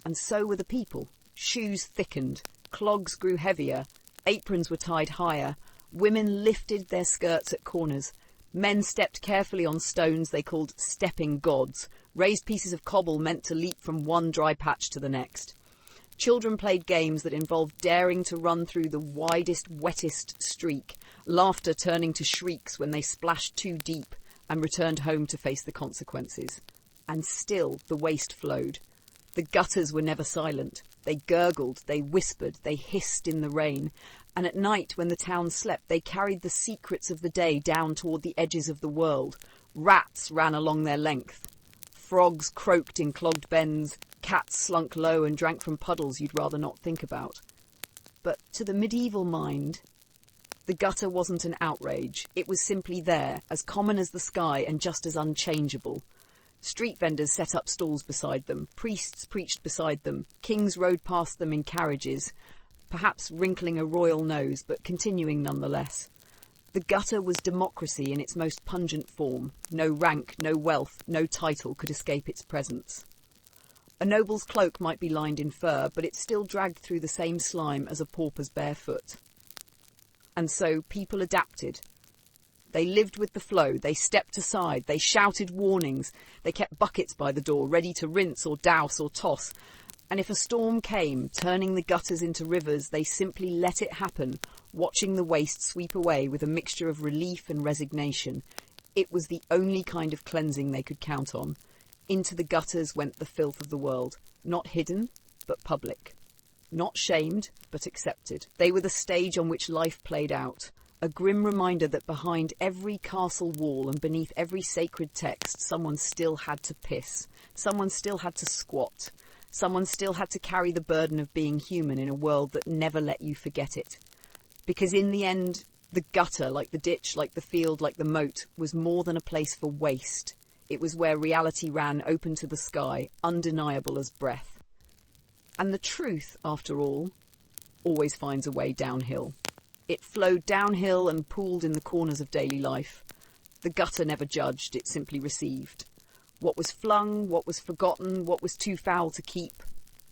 And so were the people. Shoes thickened, clogs grew heavier, aprons were tied higher, women lifted their skirts at corners, men stepped carefully on stones they called stepping gods, raised pieces of cobble meant to leap from one dry patch to the next. Children played games that involved daring to run through the widest, wettest streak, laughter turning to shrieks when they splashed too deep and returned home to face the consequences. And still the waste flowed. The gutters were never silent. They gurgled, they whispered, they hissed in the rain. And at night, when the town slept, they carried the secrets of the day down toward the edges of the world. Rats ran along their length. Frogs croaked in clogged bends. Cats slunk low and drank from puddles you'd rather not think about. But to the medieval mind, the gutter wasn't an outrage. It was simply there, as common as the sky and just as unchangeable. Street vendors set up stalls beside them. Priests preached beside them. Kings rode past them in carriages, perhaps wrinkling a royal nose, but continuing nonetheless. The gutter was democracy in its most pungent form. No rank, no wealth, no title could escape its presence. A noble's cloak might be lined in fur, but it still dragged through the same slime as a pauper's bare foot. And so people adapted. They lived with the flow, they stepped aside, they shouted warnings, they kept buckets by the door, ready to rinse or douse or toss. And if a storm came, turning the gutters into rivers, they simply let it happen, watching the waste sweep away with a mixture of relief and resignation. It was the only kind of cleansing they could count on. Into the gutters went the filth of the world, not hidden, but public. Not shamed, but accepted. They were the stage on which life played out, a grim reminder that behind every castle wall and beneath every sacred text, someone still had to piss, someone still had to squat, someone still had to carry the burden of being human in a world that never let you forget it. Because in the end, the gutter, like the ditch, like the field, like the moat, was more than a place for waste. It was where reality ran open to the sky, undeniable as breath. And the truth, after all, always finds a way downhill. It flowed downhill and pooled in the corners of daily life. The gutter never judged, it simply received. What was flung, what was forgotten, what was too foul to keep,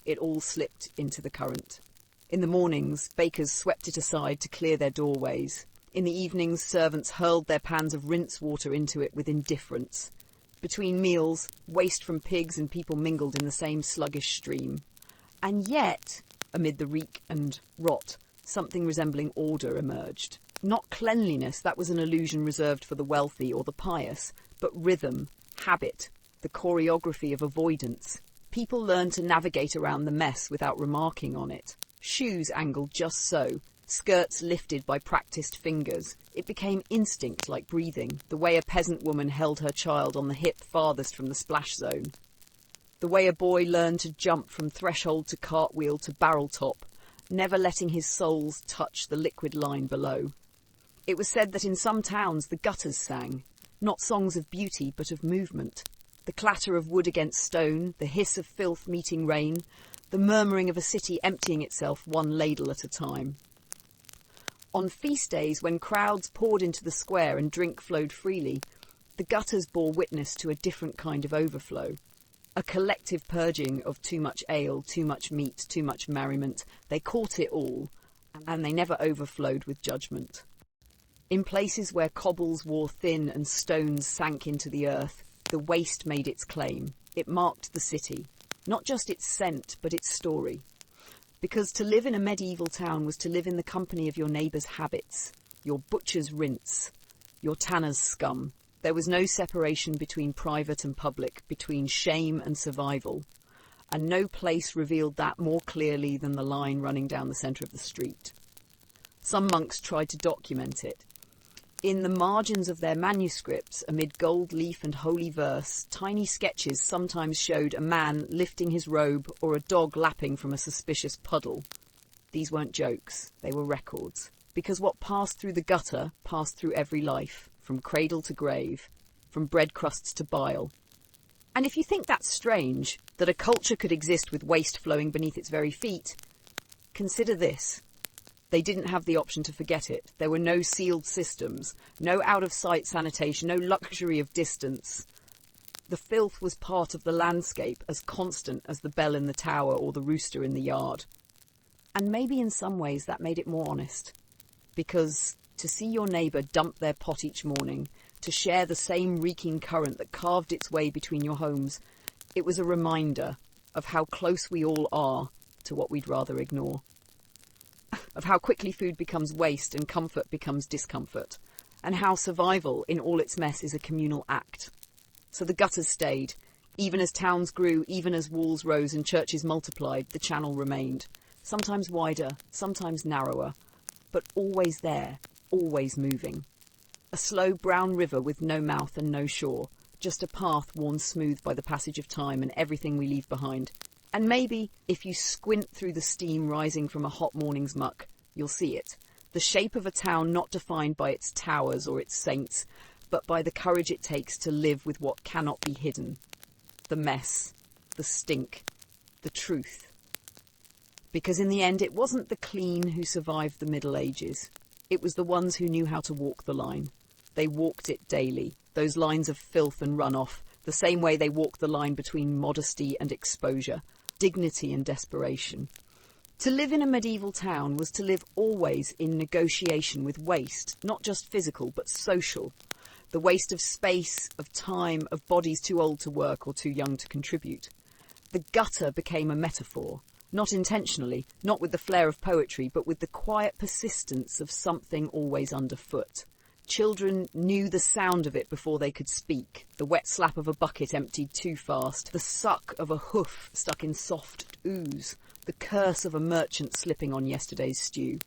it all slipped into the current. In the mornings, bakers swept it aside to clear their doorways. In the evenings, servants hurled their pans of rinse water into it with indifference. Between meals, waste from pigs and people mingled in the same sluggish stream. And yet, amid the reek and rot, something resembling order emerged. Not cleanliness, that was an illusion reserved for the wealthy or the pious, but rhythm, habit, the choreography of avoidance. People learned to navigate around the mess without remarking on it. Shoes angled just so, skirts lifted by practiced fingers. It became instinct like breathing, the way a peasant woman held her child on the hip farthest from the splash zone. The way a boy learned to jump from threshold to cartwheel to barrel top, never letting his soles touch the liquid line below. It was said that in some towns the gutters sang, not songs of beauty but of movement. The clatter of wood against stone, the hiss of filth meeting rain, the murmuring of a city emptying itself one ladle at a time. On feast days, when crowds poured into the square and drink flowed freely, the gutters bore witness to a different kind of overflow. A collective purging of too much ale, too much meat, too much merriment. They caught it all, and they never overflowed with judgment. In places where cobbles wore thin and stones sank into the earth, the waste made its claim. It marked the city, not just its scent, but its story. Because to live in a medieval town was to live in the company of your neighbour's habits, your butcher's rinse, your tanner's scum. There was no separation between private and public, between shame and survival, and no place revealed that more clearly than the line running down the centre of the street. Some monks tried to document it. In the margins of their manuscripts, amid gold leaf and holy verse, tiny sketches sometimes showed a man lifting his robe or a dog lapping from a suspicious puddle. These weren't jokes, they were records, because what passed through the gutter passed through every life, from cradle to grave, from bread crusts to bile. And if you think that's strange, that a culture could exist with waste flowing beneath its very feet, consider this. They didn't have the option to forget it. There were no sealed systems, no out-of-sight sanitation, no luxury of distance. The filth was part of the landscape, as constant as the bell in the tower or the rooster in the yard. And maybe in some ways that made it more honest. Because to see your neighbour dump their pot each morning, to share the same reeking current that carved its way between your homes, it was a reminder of how close we all are to what we'd rather ignore. Of how quickly food becomes waste and comfort becomes discomfort, and how survival in all its mess is a communal act. So the gutters stayed. Even as towns grew, even as walls rose and churches multiplied, the channel remained. Sometimes wider, sometimes narrower, but always there, always moving. A slow brown river with no mouth and no shore, just a path worn smooth by the passage of time and everything we leave behind. And maybe, if you squint through the steam rising from a hot morning's muck, you'll see it. The shape of a town not defined by its towers or its saints, but by the courage it takes to live with what cannot be hidden. The mess, the stink, the truth. Because in the end, it wasn't the clean who survived the Middle Ages. It was the ones who knew how to walk the line. They walked it daily, those lines of filth and runoff, the same way they walked the line between modesty and exposure, dignity and desperation. To live in a medieval town was to live always in negotiation with waste, not just physical, but social. The waste of space, of time, of bodies too old to work or too young to contribute. The gutter became a metaphor, not intentionally, not with the flair of poetry, but with the quiet persistence of something always underfoot. Children knew the sound of it before they could speak. The wet slap of a bucket emptied too fast, the suck of a hoof stuck in soft ooze, the curse of a merchant slipping on yesterday's stew.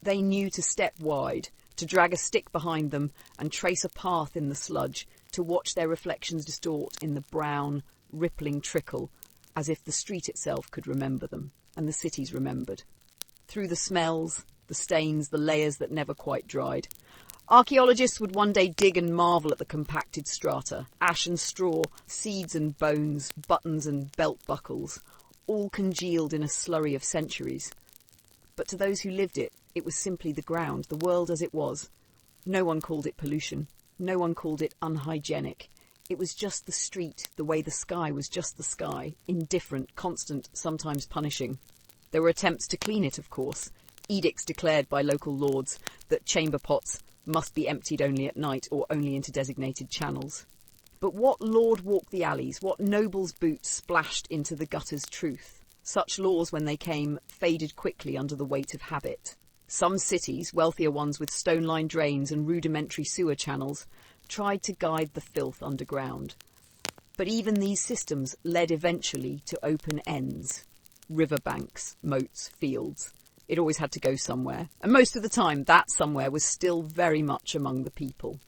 They knew to step wide, to drag a stick behind them and trace a path in the sludge, to watch their reflections distort in the brown, rippling trickle, as if the street itself could remember them, and the cities remembered. Through the smells, the stains, the layers that never quite dried. Archaeologists would one day dig and marvel at the compacted strata, ash and straw, seeds and bones, buttons and belt buckles, all congealed in a slurry of centuries. But to those who lived it, it was simply the ground, the world as it was. No one called it pollution. No one called it unhygienic. It was just the street, the way the sky was just the sky, indifferent, constant, sometimes punishing. There were attempts to clean it, of course, edicts declared by local lords that chamber pots must be emptied only at night or only into designated channels. But what lord walked the alleys? What noble's boots splashed into the gutter's truth? Such laws, when they came, faded quickly under the weight of habit. Some cities, wealthier ones with stone-lined drains and rudimentary sewer channels, tried to guide the filth underground. But even these systems led eventually to open ends. Riverbanks, moats, fields. It always had to go somewhere. And most of the time, that somewhere was still very much among the people.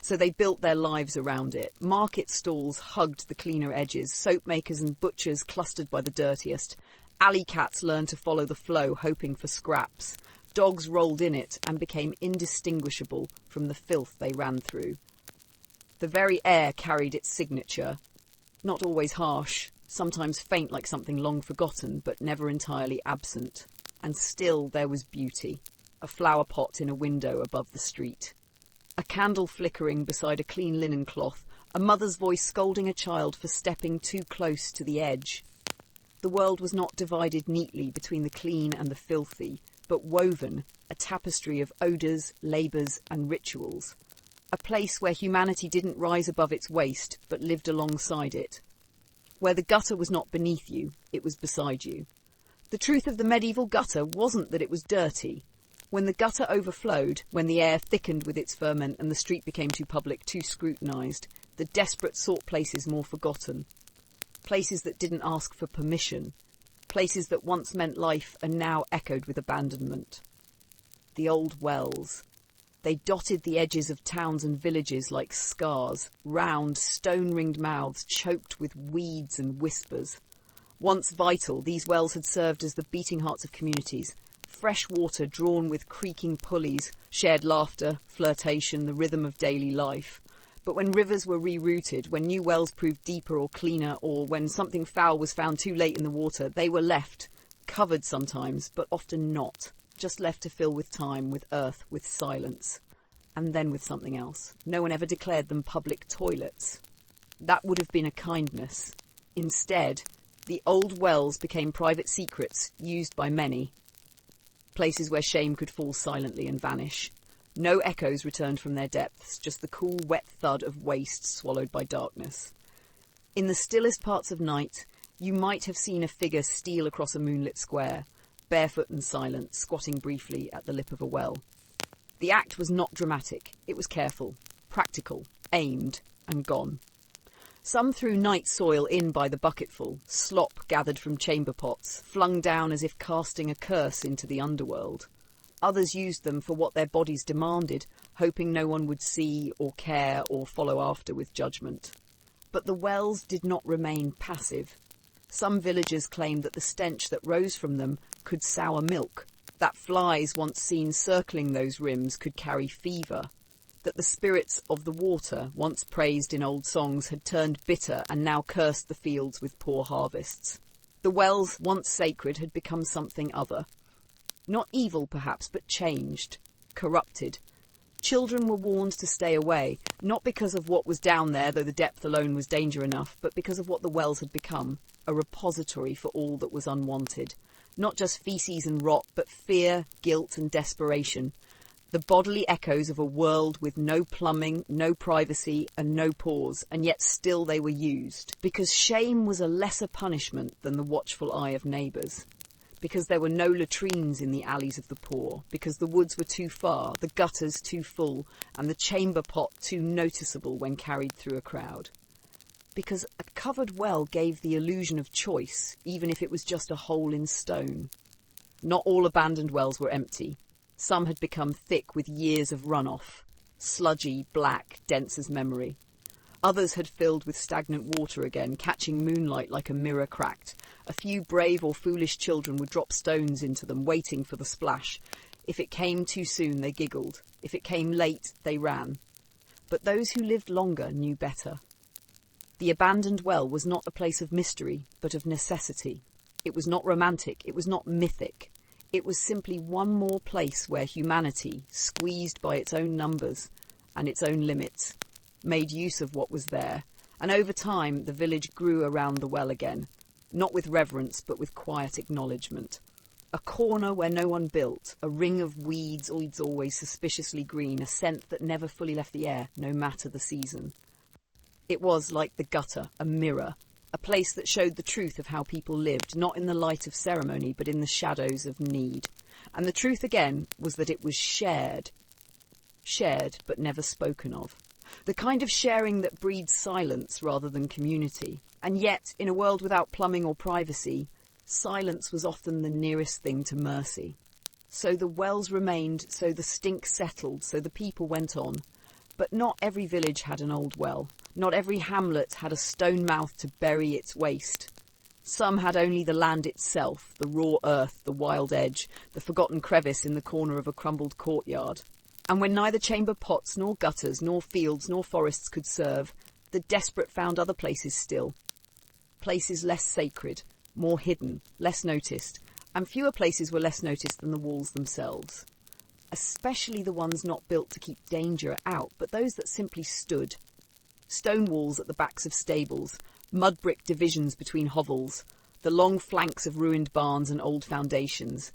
So they built their lives around it. Market stalls hugged the cleaner edges, soap makers and butchers clustered by the dirtiest. Alley cats learned to follow the flow, hoping for scraps. Dogs rolled in it and became indistinguishable from the filth they ran through. The very air carried its signature, not always harsh, sometimes faint like something long forgotten, but never entirely absent. And still there was beauty, a flower pot in a window above the street. A candle flickering beside a clean linen cloth, a mother's voice scolding a child for stepping too close to the edge. The world was not divided neatly between the clean and the filthy, but woven, a tapestry of odours, labours and rituals. A place where humanity didn't rise above its waste, but lived alongside it. Where the gutter was not beneath you, it was beside you. The truth of the medieval gutter wasn't that it was dirty. When the gutter overflowed, when the air thickened with its ferment and the street became too public, too scrutinised, the desperate sought places more forgotten. Places that didn't ask for permission. Places that once meant life and now echoed with abandonment. The old wells. They dotted the edges of towns and villages like scars, round, stone-ringed mouths choked with weeds and whispers. Once vital, these wells had served as the beating hearts of communities. Fresh water drawn with creaking pulleys, shared laughter, flirtation, the rhythm of daily life. But when rivers were rerouted, when new wells proved deeper or cleaner, or when something foul was found too late in the water, they were left, covered sometimes, but often not, just left to fill with time, with earth, with silence, and then with something else. No one ever declared them public toilets. That would have been a kindness. Instead, the old wells became private secrets used by many, places where shame could fall silently and vanish. No echoes returned from their depths, just the cool, wet thud of waste swallowed by darkness. In the stillest parts of night, you might have seen a figure steal across a moonlit square, barefoot and silent, squatting briefly at the lip of a well. The act was not dramatic. It was careful, practical, aimed, and gone. Some threw night soil in by the bucketful, slop gathered from chamber pots, flung down as if casting a curse into the underworld. Others used them for what their bodies demanded, hoping no one would see or care or follow after with judgment. But the wells did not remain passive. Some villagers claimed that the stench that rose from them could sour milk, that flies once seen circling those rims could carry fever, that the spirits of the water, once praised in old songs, had turned bitter and now cursed the fields with poor harvests. The wells, once sacred, had become something other. Not evil, perhaps, but changed, corrupted. Children were warned to stay away, not because of what was down there, though the depth alone was danger enough, but because of what the wells had become, a repository for all that was unwanted. Not just feces and rot, but fear, guilt and desperation. The bodily echoes of a world with no plumbing, no privacy and no pause, and yet still they were used. Because shame was a lesser punishment than the watchful eye of neighbours. Because there were no latrines in the alleys of the poor, because the woods were too far, the gutters too full, and the chamber pot too noticeable when carried through a crowd. Because a covered well gave the illusion of choice, even if it was just a hole in stone. Not all abandoned wells were empty. Some had become thick with years of runoff, sludgy, black, dense as memory. Others had filled with stagnant water again, catching moonlight like a mirror cracked. A few brave or foolish children would drop stones into them, waiting for the splash. If it came too soon, they giggled. If it came late, they ran. But those who lived longer knew better. The abandoned well was not a place of mystery, but of necessity. It was not romantic, it was not mythic. It was simply one more place where humanity, squeezed by its own numbers and its own limits, made use of what was there. And over time, the village grew around the well again, not with reverence, but with quiet acknowledgement. A corner where no one built, a ring of weeds always suspiciously green, a scent that never fully left the air, no matter the season. It was like the gutter, a mirror, a place that showed the truth of how people lived, not in the light of ceremony, but in the shadows of need. And the truth again was that it was shared, but never spoken of. The kind of sharing that breeds silence rather than community. And yet, in a world without plumbing or privacy, silence was often the nearest thing to mercy. So the wells remained, so the stink settled, so the people went on. But not every village had an old well. Not every hamlet had a stone mouth to bury its waste. Some had only the land itself, the raw earth, the wild edge, the forgotten crevice in the corner of a crumbled courtyard. And when neither chamber pots, nor gutters, nor fields, nor forests could serve, the desperate found other places still. Places less sacred, more hidden, less noticed, and fewer places were less noticed than the walls themselves. Especially the ones not built to keep danger out, but those that simply stood. Stone walls at the backs of stables, mud brick divisions between hovels, the long flanks of ruined barns and old foundations.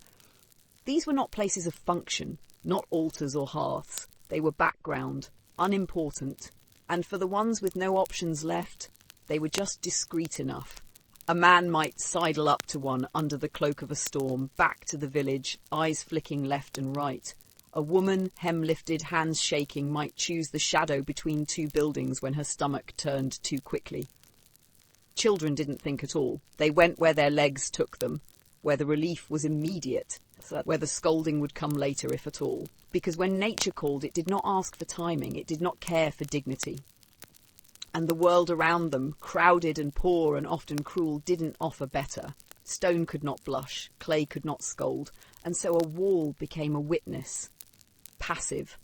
These were not places of function, not altars or hearths. They were background, unimportant, and for the ones with no options left, they were just discreet enough. A man might sidle up to one under the cloak of a storm, back to the village, eyes flicking left and right. A woman, hem lifted, hands shaking, might choose the shadow between two buildings when her stomach turned too quickly. Children didn't think at all. They went where their legs took them, where the relief was immediate, where the scolding would come later, if at all. Because when nature called, it did not ask for timing, it did not care for dignity. And the world around them, crowded and poor and often cruel, didn't offer better. Stone could not blush, clay could not scold, and so a wall became a witness. Passive,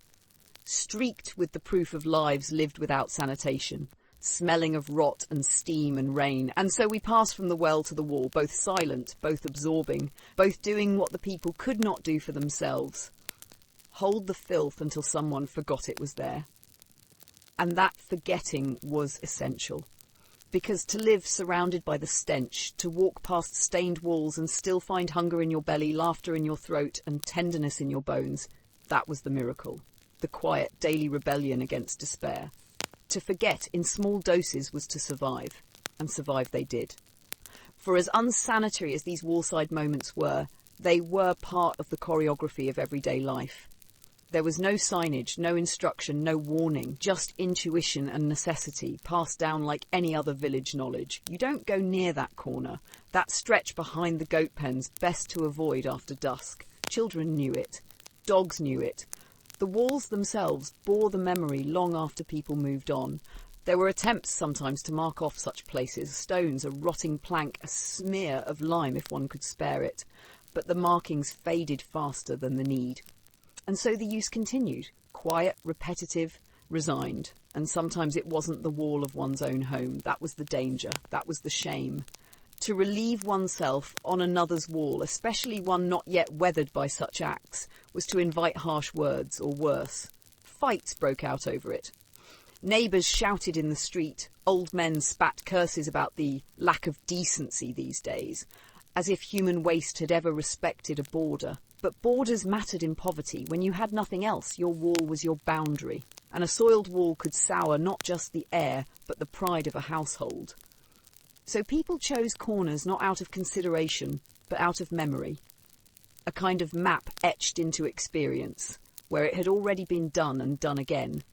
streaked with the proof of lives lived without sanitation, smelling of rot and steam and rain. And so we passed from the well to the wall, both silent, both absorbing, both doing what the people could not do for themselves. Hold the filth until someone forgot it was there. And that forgetting was essential. Because to live surrounded by the stench, to walk past stained walls and still find hunger in your belly, laughter in your throat, and tenderness in your bones, that was the miracle, the quiet daily rebellion against despair. To forget in small doses was to survive, and survive they did. For as unsanitary as these wallside moments were, they were part of the choreography of everyday life. There was no signage, no instruction, no warning, just intuition and necessity, passed down like any other village knowledge. You don't go near that corner, that stretch behind the goat pens, best to avoid after dusk. Children knew it. Dogs knew it. The walls themselves bore the memory long after people moved on. There were attempts sometimes to mark off such places, stones, a rotting plank, a smear of lime if one could spare it. But the markings faded faster than the need. And so the use continued, quiet, repetitive, resigned. And sometimes it wasn't the wall of one's own home. That was the danger. That was the shame. To relieve oneself on another's wall, especially one not yet weathered by such acts, was to invite harsh words, or worse. Fights broke out over it. Neighbours shouted in the street. Old men spat curses about the lack of decency these days, as if human waste had ever respected a border. But borders mattered in poverty. When you had nothing else, your wall was your boundary. And a soiled wall could sour not just the air, but the pride of a household. So people chose corners not out of consideration, but out of memory. A kind of map etched into experience, where it had already been done and done again,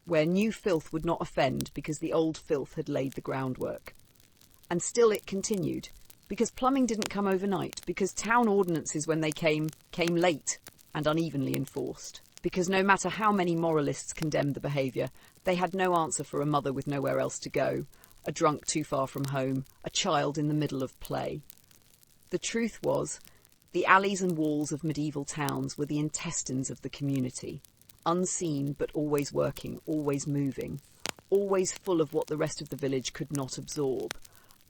where new filth would not offend because the old filth had laid the groundwork. And still it continued, because plumbing didn't come overnight, because town ordinances, when they came late, and unevenly enforced. Because no matter how many moralists condemned the behaviour, they had no answer for a mother with nowhere else to go, a drunk too far from home, a child in the middle of play. The truth was, the alleys and walls of medieval towns were the intestines of the community, unseen but always working, always moving, always full of what the rest of the village could not absorb,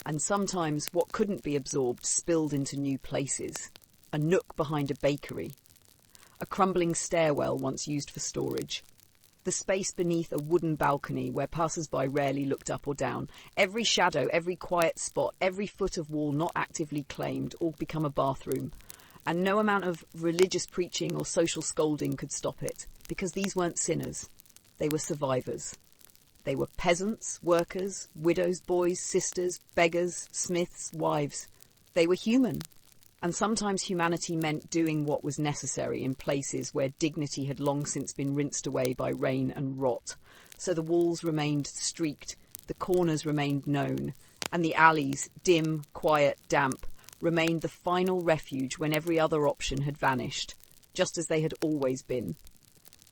and sometimes what couldn't be absorbed spilled into new places. A nook behind a bakery, a crumbling stairwell once used for storage, the space beneath a wooden balcony where passers-by rarely looked up or down, every shadow, every quiet spot, every foot of wall not actively claimed, all become a bathroom. And no amount of religious preaching or social scolding could stop it, because these weren't sinners, they were survivors. They were peasants, workers, widows, boys, sisters, beggars, smiths, wives. They were human. And sometimes humanity meant doing what was necessary in places where dignity had long since been rinsed away by rain and rot. So the walls remained streaked, the corners remained known, and the alleys, dim, quiet, damp, remained the final refuge when every other option had vanished, just as they had always been.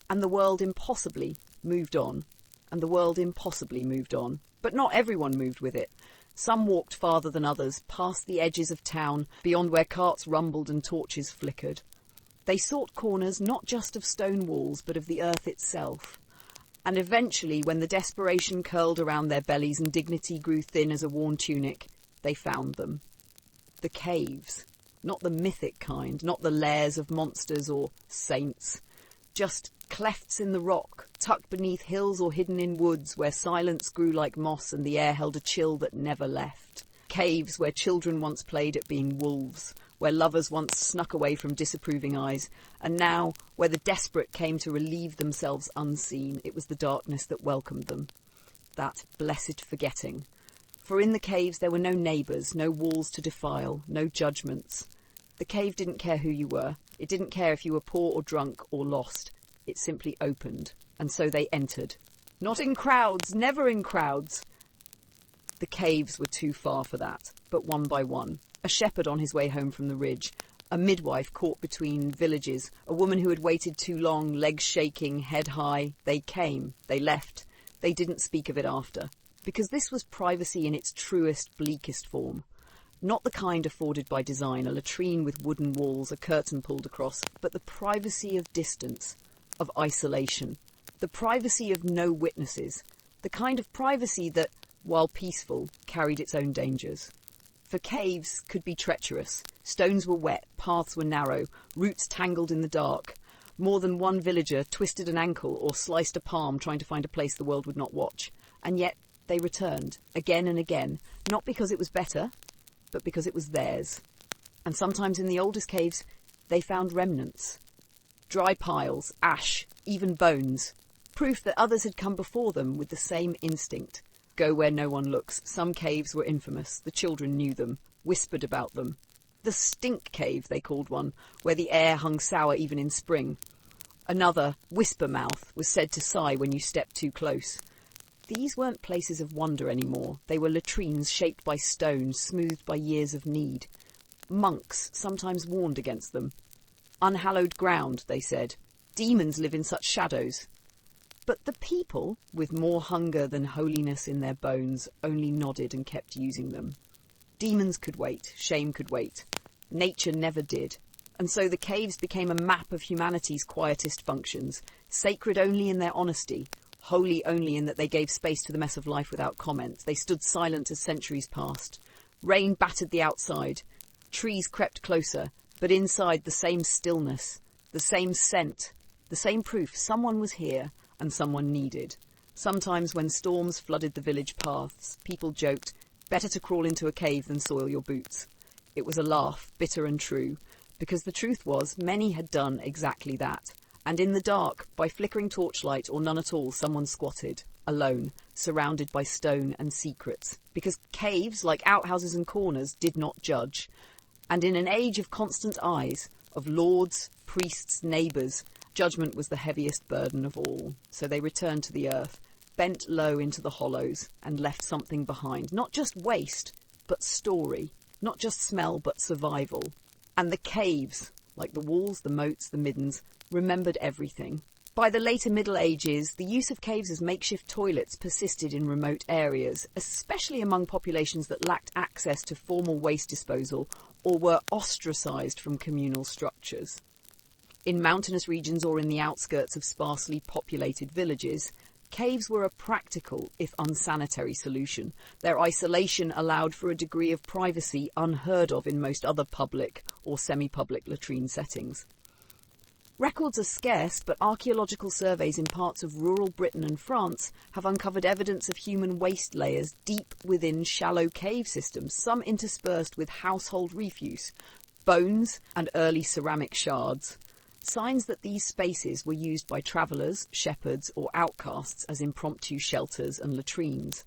And the world impossibly moved on. And the world impossibly moved on. But not everyone moved with it. Some walked farther than others, past the edges of town, beyond where carts rumbled and torches flickered. They sought corners not just of stone walls, but of the earth itself. And eventually, when the desperation curled around their bellies and dignity grew thin as a worn tunic, they found them. The caves. Not the mythic kind, not the lairs of monsters or saints. Just clefts in the rock, tucked beneath hills or hidden in woods where silence grew like moss and the air held a chill that never left. Caves where children once played at being wolves, where lovers once snuck away from disapproving eyes, and now, where the desperate came to relieve themselves unseen, it was the darkness that welcomed them. That blessed forgetting. For in the caves there were no neighbours, no walls to defile, no judgments. The cave didn't care who you were. It didn't care if you were poor or drunk or lost. It simply opened, and so they entered. Not in crowds, never in crowds. The caves were too far for that, but one by one. A shepherd on his way home from the ridge, a midwife caught between villages, a woman who had waited too long, legs shaking, head high. They came, they left. They didn't speak of it after. Because this was privacy in its truest, bleakest form. Not the kind afforded by design, a latrine with wooden walls, a curtain pulled across, but the privacy of distance, of isolation, the privacy of no witnesses, the kind of privacy that, while peaceful, carried its own dangers. For caves could be treacherous, stones were wet, paths were narrow, roots tangled in the dark. More than one villager twisted an ankle or sliced a palm trying to find a place the world would not watch, and yet they returned, again and again, not because it was better, but because it was theirs. And sometimes in the oldest caves, they found remnants. Dry piles, ash, even bones. Proof that others had come before them with the same instinct. Go where no one looks. Some caves were infamous. The children knew them, whispered about them. The stink cave, they called one, where the air hung sour even in spring. Another, whisper mouth, was said to sigh when you stepped too close. These weren't places of wonder anymore. They were latrines shaped by stone, smoothed by years of need. Monks sometimes warned against them. Unhallowed ground, they said. Demons live in such shadows. But the people, with more hunger than holiness in their bones, only nodded and kept using them. Demons could wait, shame could wait. Nature never did. And so the caves became a map of humanity's quietest functions, sacred only in their honesty, holy only in that they gave space to the mess of life without comment. They stood silent as centuries passed. Rain battered the outside. Trees crept closer, but inside the same stillness, the same scent, the same proof someone was here and someone needed. Sometimes when storms flooded the village paths, people joked, better to crawl into a cave than soil your boots. It was a laugh, bitter and true, because the truth was many had done exactly that. And in the dark, by flickering torchlight or none at all, someone squatted, alone, surrounded by stone and secrets. Because caves, like outhouses and corners, did not judge. And in an age of constant eyes, of lords, priests, neighbours, judgment was the heaviest burden of all. So they returned to the earth, bent low into the hollows, and left something behind. Not just waste, but story. Not just smell, but survival. And the caves, like the walls, the moats, the middens, remembered everything. By the later Middle Ages, the use of caves as makeshift toilets persisted in remote areas, especially among populations that lacked access to formal waste disposal or were ostracised from communal structures. In mountainous regions or in the outskirts of sparsely populated villages, caves were a practical, if unsanitary, solution. Their isolation allowed for a degree of privacy unheard of in most other public or semi-public latrine settings. Records are scarce, but archaeological surveys in parts of rural Britain and France have uncovered evidence of human waste layers deep within shallow cave systems, some interspersed with household refuse, bones and early ceramic shards. Signs that these spaces were used by travellers, shepherds or outcasts as impromptu shelters and latrines.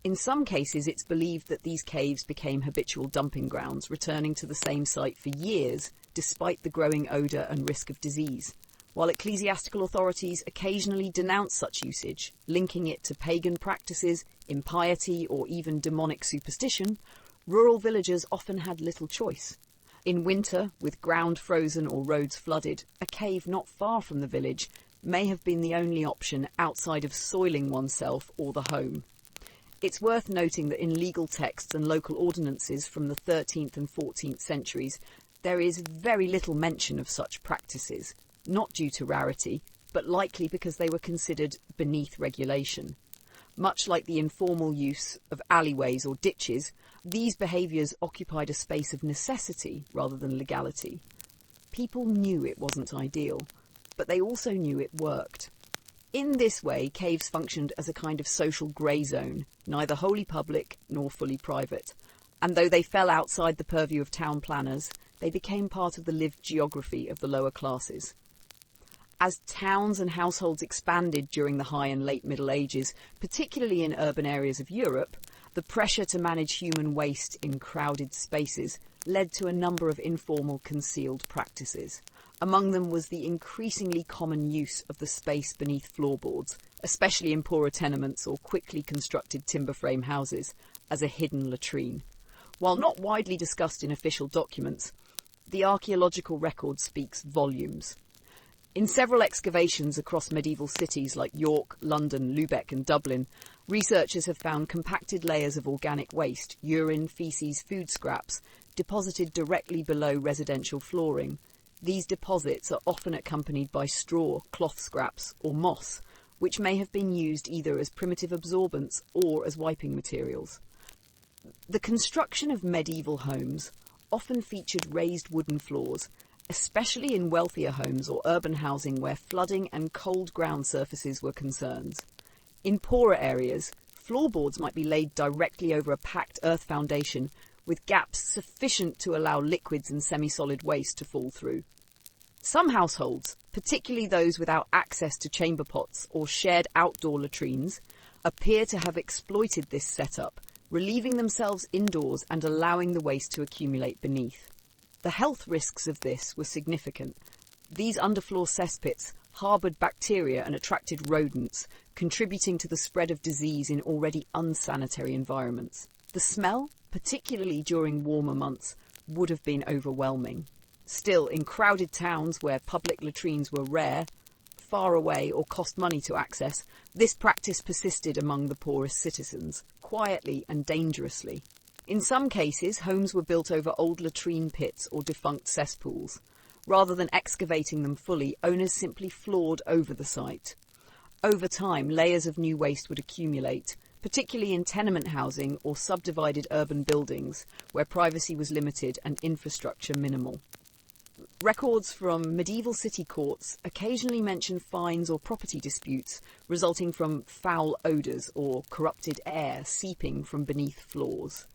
In some cases, it's believed that these caves became habitual dumping grounds, returning to the same site for years, despite the growing odour and risk of disease. While ecclesiastical authorities occasionally denounce such usage, linking it to pagan practices, impiety, or even demonic superstition, rural villagers often had little choice. In winter, with ground frozen or roads flooded, a cave not far from the village may have been the only option outside of soiling oneself or the home. It's worth noting that in legal texts and local ordinances from the 13th and 14th centuries, there is very little mention of such practices, not due to rarity, but likely because they were considered beneath regulation. Much like the informal use of alleyways or ditches, these behaviours occupied a space of necessity rather than legality. People knew it wasn't ideal, but they also knew it worked. In this way, caves functioned as a kind of social grey zone, neither wholly public nor fully private. And though they fell outside the purview of town planners, they became part of the lived geography of the lower classes. As towns and households expanded during the High and Late Middle Ages, particularly in urban areas of Europe, the pressure to manage human waste in crowded spaces led to a number of informal concealed practices. Among them was the increasingly common use of the space beneath floorboards, especially in poorer tenements or quickly constructed timber frame houses, as a hidden latrine. While not widely discussed in official documents, the archaeological record speaks volumes. In several excavations across medieval cities like York, London, Lubeck and Dublin, researchers have found compacted layers of organic waste, urine, faeces, food scraps, deposited directly below residential flooring. These deposits are often accompanied by straw, cloth scraps or moss, which may have been used either as primitive absorbents or as wiping materials. The construction of medieval homes often featured raised wooden floors, especially in wealthier homes or urban housing where flooding and cold ground surfaces were concerns. In poorer areas, floorboards might be laid directly over a packed earth foundation with gaps sufficient to allow liquids and semi-solid waste to fall through. Some households, particularly those without access to chamber pots or shared outdoor latrines, appear to have exploited this setup, relieving themselves indoors and allowing the waste to accumulate beneath. The health risks of this were significant. These underfloor cesspits harboured bacteria and attracted rodents, contributing to the spread of disease in already unsanitary environments. The smell, particularly during warmer months, would have been overwhelming. Still, in crowded towns where public latrines were rare, far away or cost money to access, this practice persisted among the poorest citizens, quietly and dangerously. In some cases, homes were built over old latrine pits or defunct cesspools. Rather than excavating them fully, owners simply floored over the site. Over time, layers of new waste would accumulate, particularly in tenement housing or subdivided urban buildings, where privacy was limited and infrastructure minimal. Records from medieval city courts occasionally mention fines or property disputes resulting from foul odours or corrupted air seeping from beneath floors.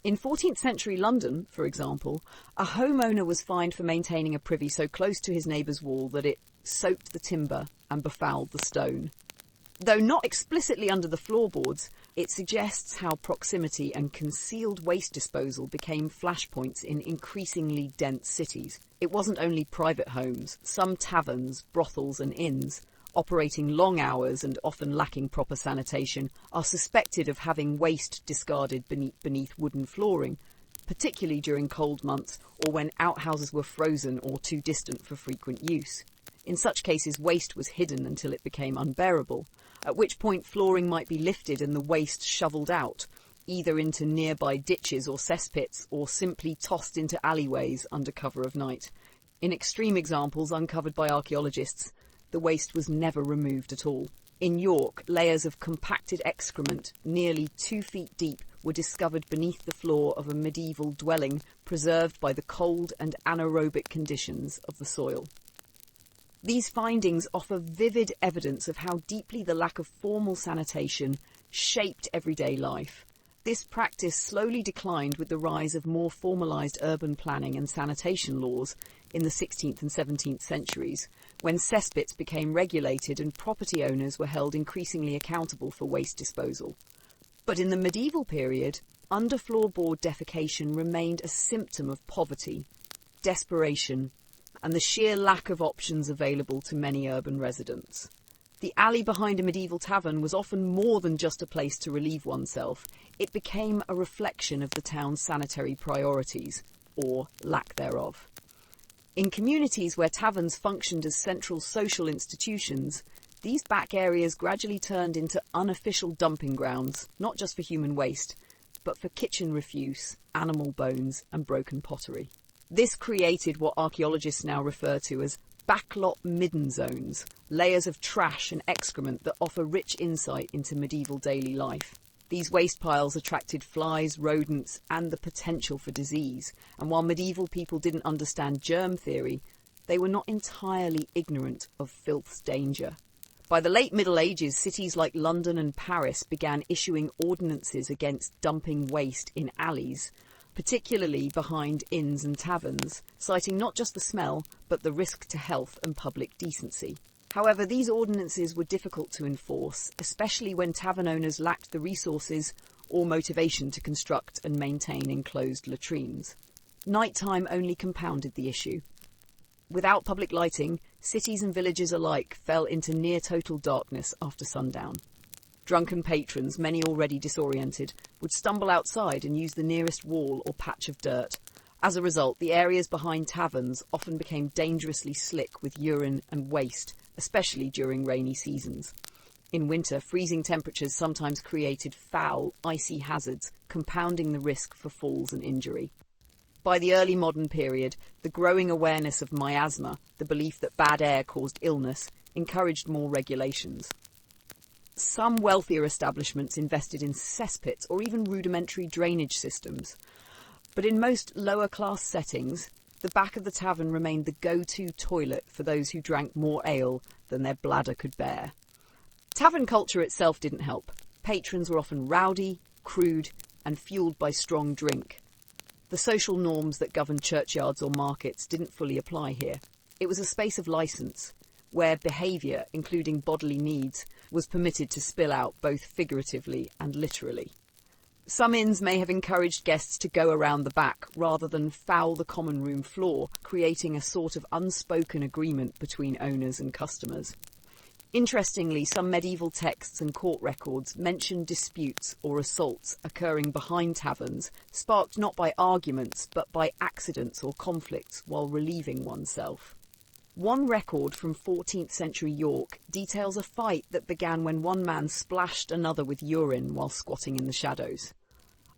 In 14th century London, for example, a homeowner was fined for maintaining a privy so close to his neighbour's wall that it soaked the timber and befouled the stone. Though not explicitly under the floorboards, it suggests how proximity and concealed waste disposal became flashpoints in increasingly dense cities. It wasn't only private homes. Some taverns, brothels and inns, operating long hours and often lacking proper sanitation, are suspected of having waste discarded beneath wooden flooring, particularly during cold months or when outhouses were frozen or too distant for frequent use. In such cases, waste was hidden until it became unbearable, at which point flooring might be lifted and the waste shovelled out, either into nearby ditches or cesspits, or simply tossed into alleyways under cover of night. In extreme examples uncovered by archaeologists, the waste was never removed at all. In York, layers of compacted excrement, nearly 2 feet deep, were discovered beneath the floor of a medieval dwelling preserved by the cold and anaerobic conditions of the soil. These findings offer vivid evidence of how deeply the lack of formal sanitation shaped everyday life. This practice slowly declined with the rise of more formalised urban planning and sanitation laws in the 16th and 17th centuries, when cesspits became regulated and property owners were held increasingly accountable for waste disposal. But in the medieval period, underfloorboard defecation remained a symptom of poverty, desperation, and the sheer lack of options available to many urban residents. The alley behind a medieval tavern was often more than just a place to relieve oneself. It became a reflection of the town's sanitary priorities, or lack thereof. In communities where taverns functioned as central social institutions, these back areas gradually turned into unofficial dumping grounds, not just for human waste, but for kitchen refuse, animal bones, and broken pottery. This created what archaeologists now refer to as backlot midden zones, layers of trash and excrement that offer rich insight into medieval daily life. These waste piles attracted flies, rodents, and the potential for disease, and while medieval people didn't understand germ theory, they were not entirely ignorant of filth's danger. By the late Middle Ages, cities like London and Paris began issuing ordinances against dumping waste in alleys, particularly behind inns and taverns, citing not just the smell, but the risk to health and public decency. However, these ordinances were difficult to enforce, especially when tavern owners lacked the resources or motivation to construct and maintain enclosed latrines. Nighttime only compounded the issue. Without public lighting, cities and villages alike fell into near-total darkness after sundown. Drunken patrons, many already disoriented, would stumble outside and use the nearest wall or patch of dirt. As a result, the areas behind taverns often became dangerously slick with urine and waste, especially during rainy seasons. In winter, freezing temperatures sometimes created foul, icy hazards, compounding the risk for falls and injury. By the early modern period, the growing awareness of miasma, the belief that bad air caused illness, encouraged more regulations. Some wealthier establishments invested in cesspits or even rudimentary drainage systems. But in most lower-class settings, the back of the tavern remained the go-to toilet for those who drank more ale than their bladder could bear. Tavern culture itself didn't help. Patrons were often rowdy, crude, and fueled by strong drink. The social norms that governed churchyards or markets didn't fully apply here. It was a space of license, where behaviour, including bodily needs, was permitted to spill out both figuratively and literally. Some inns may have encouraged guests to go around the back rather than foul the common room floor, creating a sort of unspoken agreement between owners and customers. Interestingly, some medieval texts and court records mention disputes or assaults occurring behind taverns, sparked not by arguments but by accidents or conflicts while relieving oneself. One record from 14th century York details a fight that began when one man splashed another with urine while squatting in the shadows.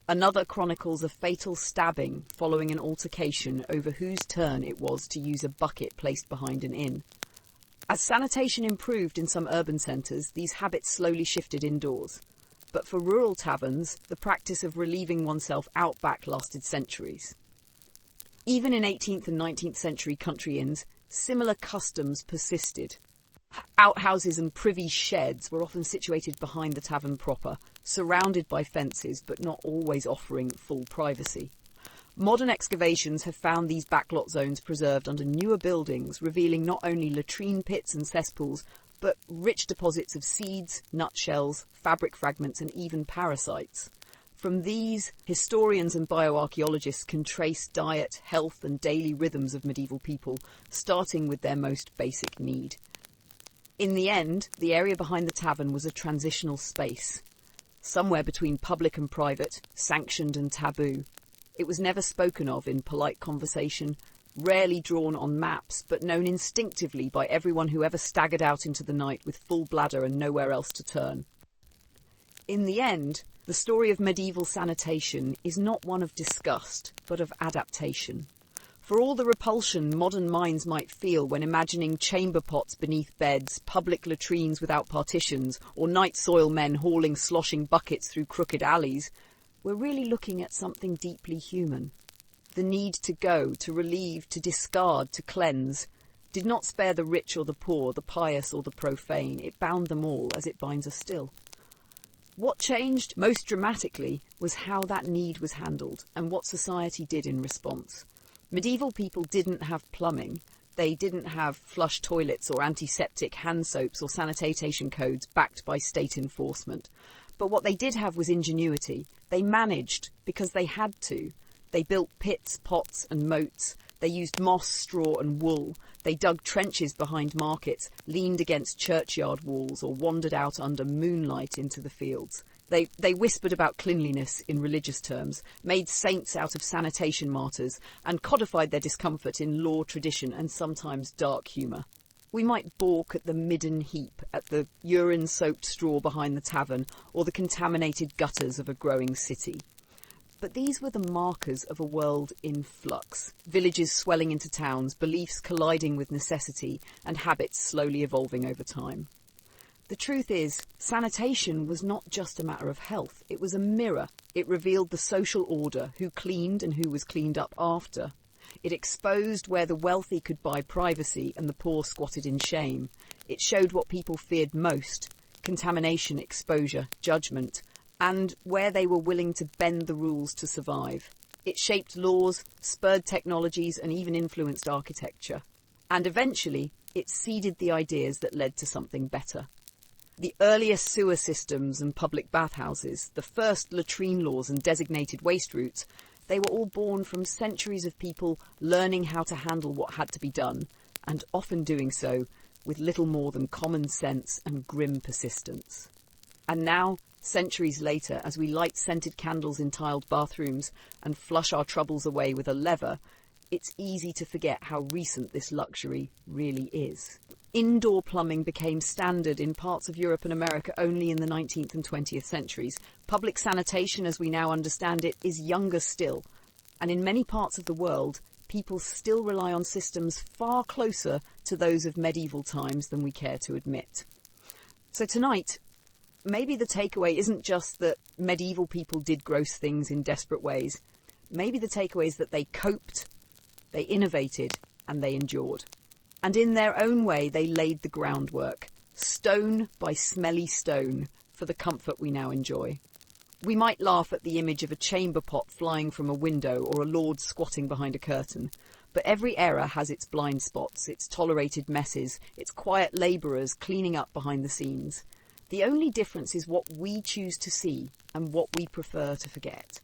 Another chronicles a fatal stabbing following an altercation over whose turn it was to use a bucket placed behind an inn. As sanitation improved in some urban centres, these habits slowly shifted indoors. But for rural taverns, the practice of relieving oneself out back lasted centuries. Even in 18th and 19th century country inns, similar customs persisted. Outhouses and privy sheds were often situated behind the tavern proper, surrounded by fences but not always offering full privacy. Modern excavations have found these backlot zones preserved under newer buildings, revealing not only latrine pits and cesspools, but rich deposits of seeds, nutshells, fabric fragments, and even parasites. From these, historians and bioarchaeologists can trace diet, health, and daily rhythms of medieval people, starting with their most basic need. In the end, the area behind the tavern was a transitional space, somewhere between public and private, sanctioned and taboo. It was never spoken of in polite conversation, rarely drawn on maps, but known instinctively by everyone who ever staggered out into the night with full bladder and nowhere else to turn. In the end, the story of medieval sanitation is not one of disgust, but of adaptation. For all the repulsion modern minds might feel when imagining chamber pots beneath beds, public latrines without partitions, or night soil men hauling sloshing buckets through crooked alleys, we're really looking at something deeply human. The need to go, to relieve, to discard, to cleanse, did not spare the rich or the poor, the pious or the profane. It bound them all, as it binds us still. What changed most dramatically was how that need was handled and what society did in response. Medieval people didn't have plumbing. They didn't have flush toilets or antiseptic hand soaps or sanitation codes backed by state enforcement. But what they did have was ingenuity. They managed because they had to. They built pits, pots and moats. They used moss, straw and wool. They dug trenches behind markets, leaned against churchyard walls or wandered out under moonlight into the fields. They whispered about cleanliness in religious terms, made saints out of sanitation martyrs, and codified their discomfort in law, tradition, and sometimes dark humour. We might balk at the midden heap, at the urine-soaked straw behind the tavern, or the contaminated gutters of a growing city. But these were the markers of a world in flux, villages swelling into towns, beliefs colliding with necessity, and habits slowly evolving over time. The truth is, sanitation was not just a matter of health. It was a mirror. It revealed the social order, who cleaned and who was cleaned up after. It exposed where the wealthy could buy privacy and the poor squatted in shame. It showed what people feared most: contamination, exposure, judgment, and where they were willing to bend the rules to survive. It shaped laws, spurred technologies, and even influenced architecture. And eventually, it seeded the ideas that led to something better. The earliest sewer systems and public bathhouses, the first latrine laws and designated waste routes, they were all born from centuries of people learning how to handle what had to be done, and often doing so with little more than common sense and grim persistence. And now, centuries later, as we light scented candles in tiled bathrooms and flush our troubles away with a lever, it's easy to forget how recent this luxury really is. Indoor plumbing became standard in parts of Europe and America only in the 19th and 20th centuries. Public sanitation, as we now understand it, is younger still. And in many parts of the world, people still rely on systems far closer to those of medieval times than we care to admit. So tonight, maybe the takeaway isn't just that medieval people did gross things in desperate ways. Maybe the takeaway is that they coped, they innovated, and they endured. And in their own way, they laid the groundwork, stone by smelly stone, for the comfort we now enjoy. We might laugh at the image of a chamber pot flying from a window or a lord squatting behind a curtain, but every era has its blind spots, its tolerated messes, its quiet labourers cleaning up behind the scenes. The only difference is what we choose to see and what we prefer to forget.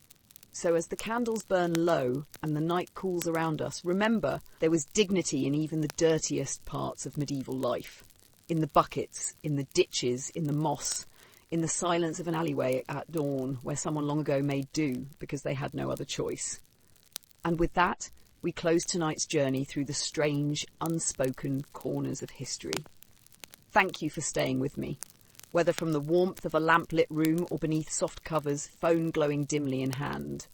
So as the candles burn low and the night cools around us, remember there was dignity in even the dirtiest parts of medieval life. In the buckets, in the ditches, in the moss, in the silence of an alleyway at dawn where someone long ago made do because they had no other choice. And with that, we close tonight's journey through the strange, unspoken corners of history. Thank you for staying with me. Whether from the warmth of a lamp-lit room or beneath soft covers, phone glowing dimly in hand.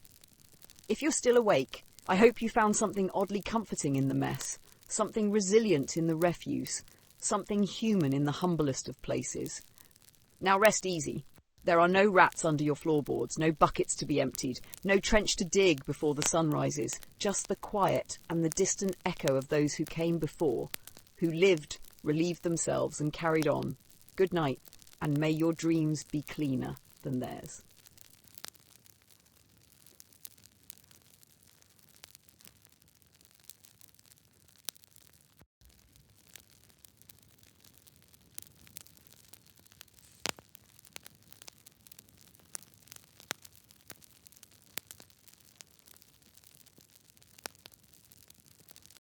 If you're still awake, I hope you found something oddly comforting in the mess, something resilient in the refuse, something human in the humblest of places. Now rest easy. There are no rats under your floorboards, no buckets to be emptied, no trench to dig before the sun rises, just the quiet and the distant echo of those who came before, who lived, relieved themselves and carried on. Good night. And may your dreams be cleaner than theirs.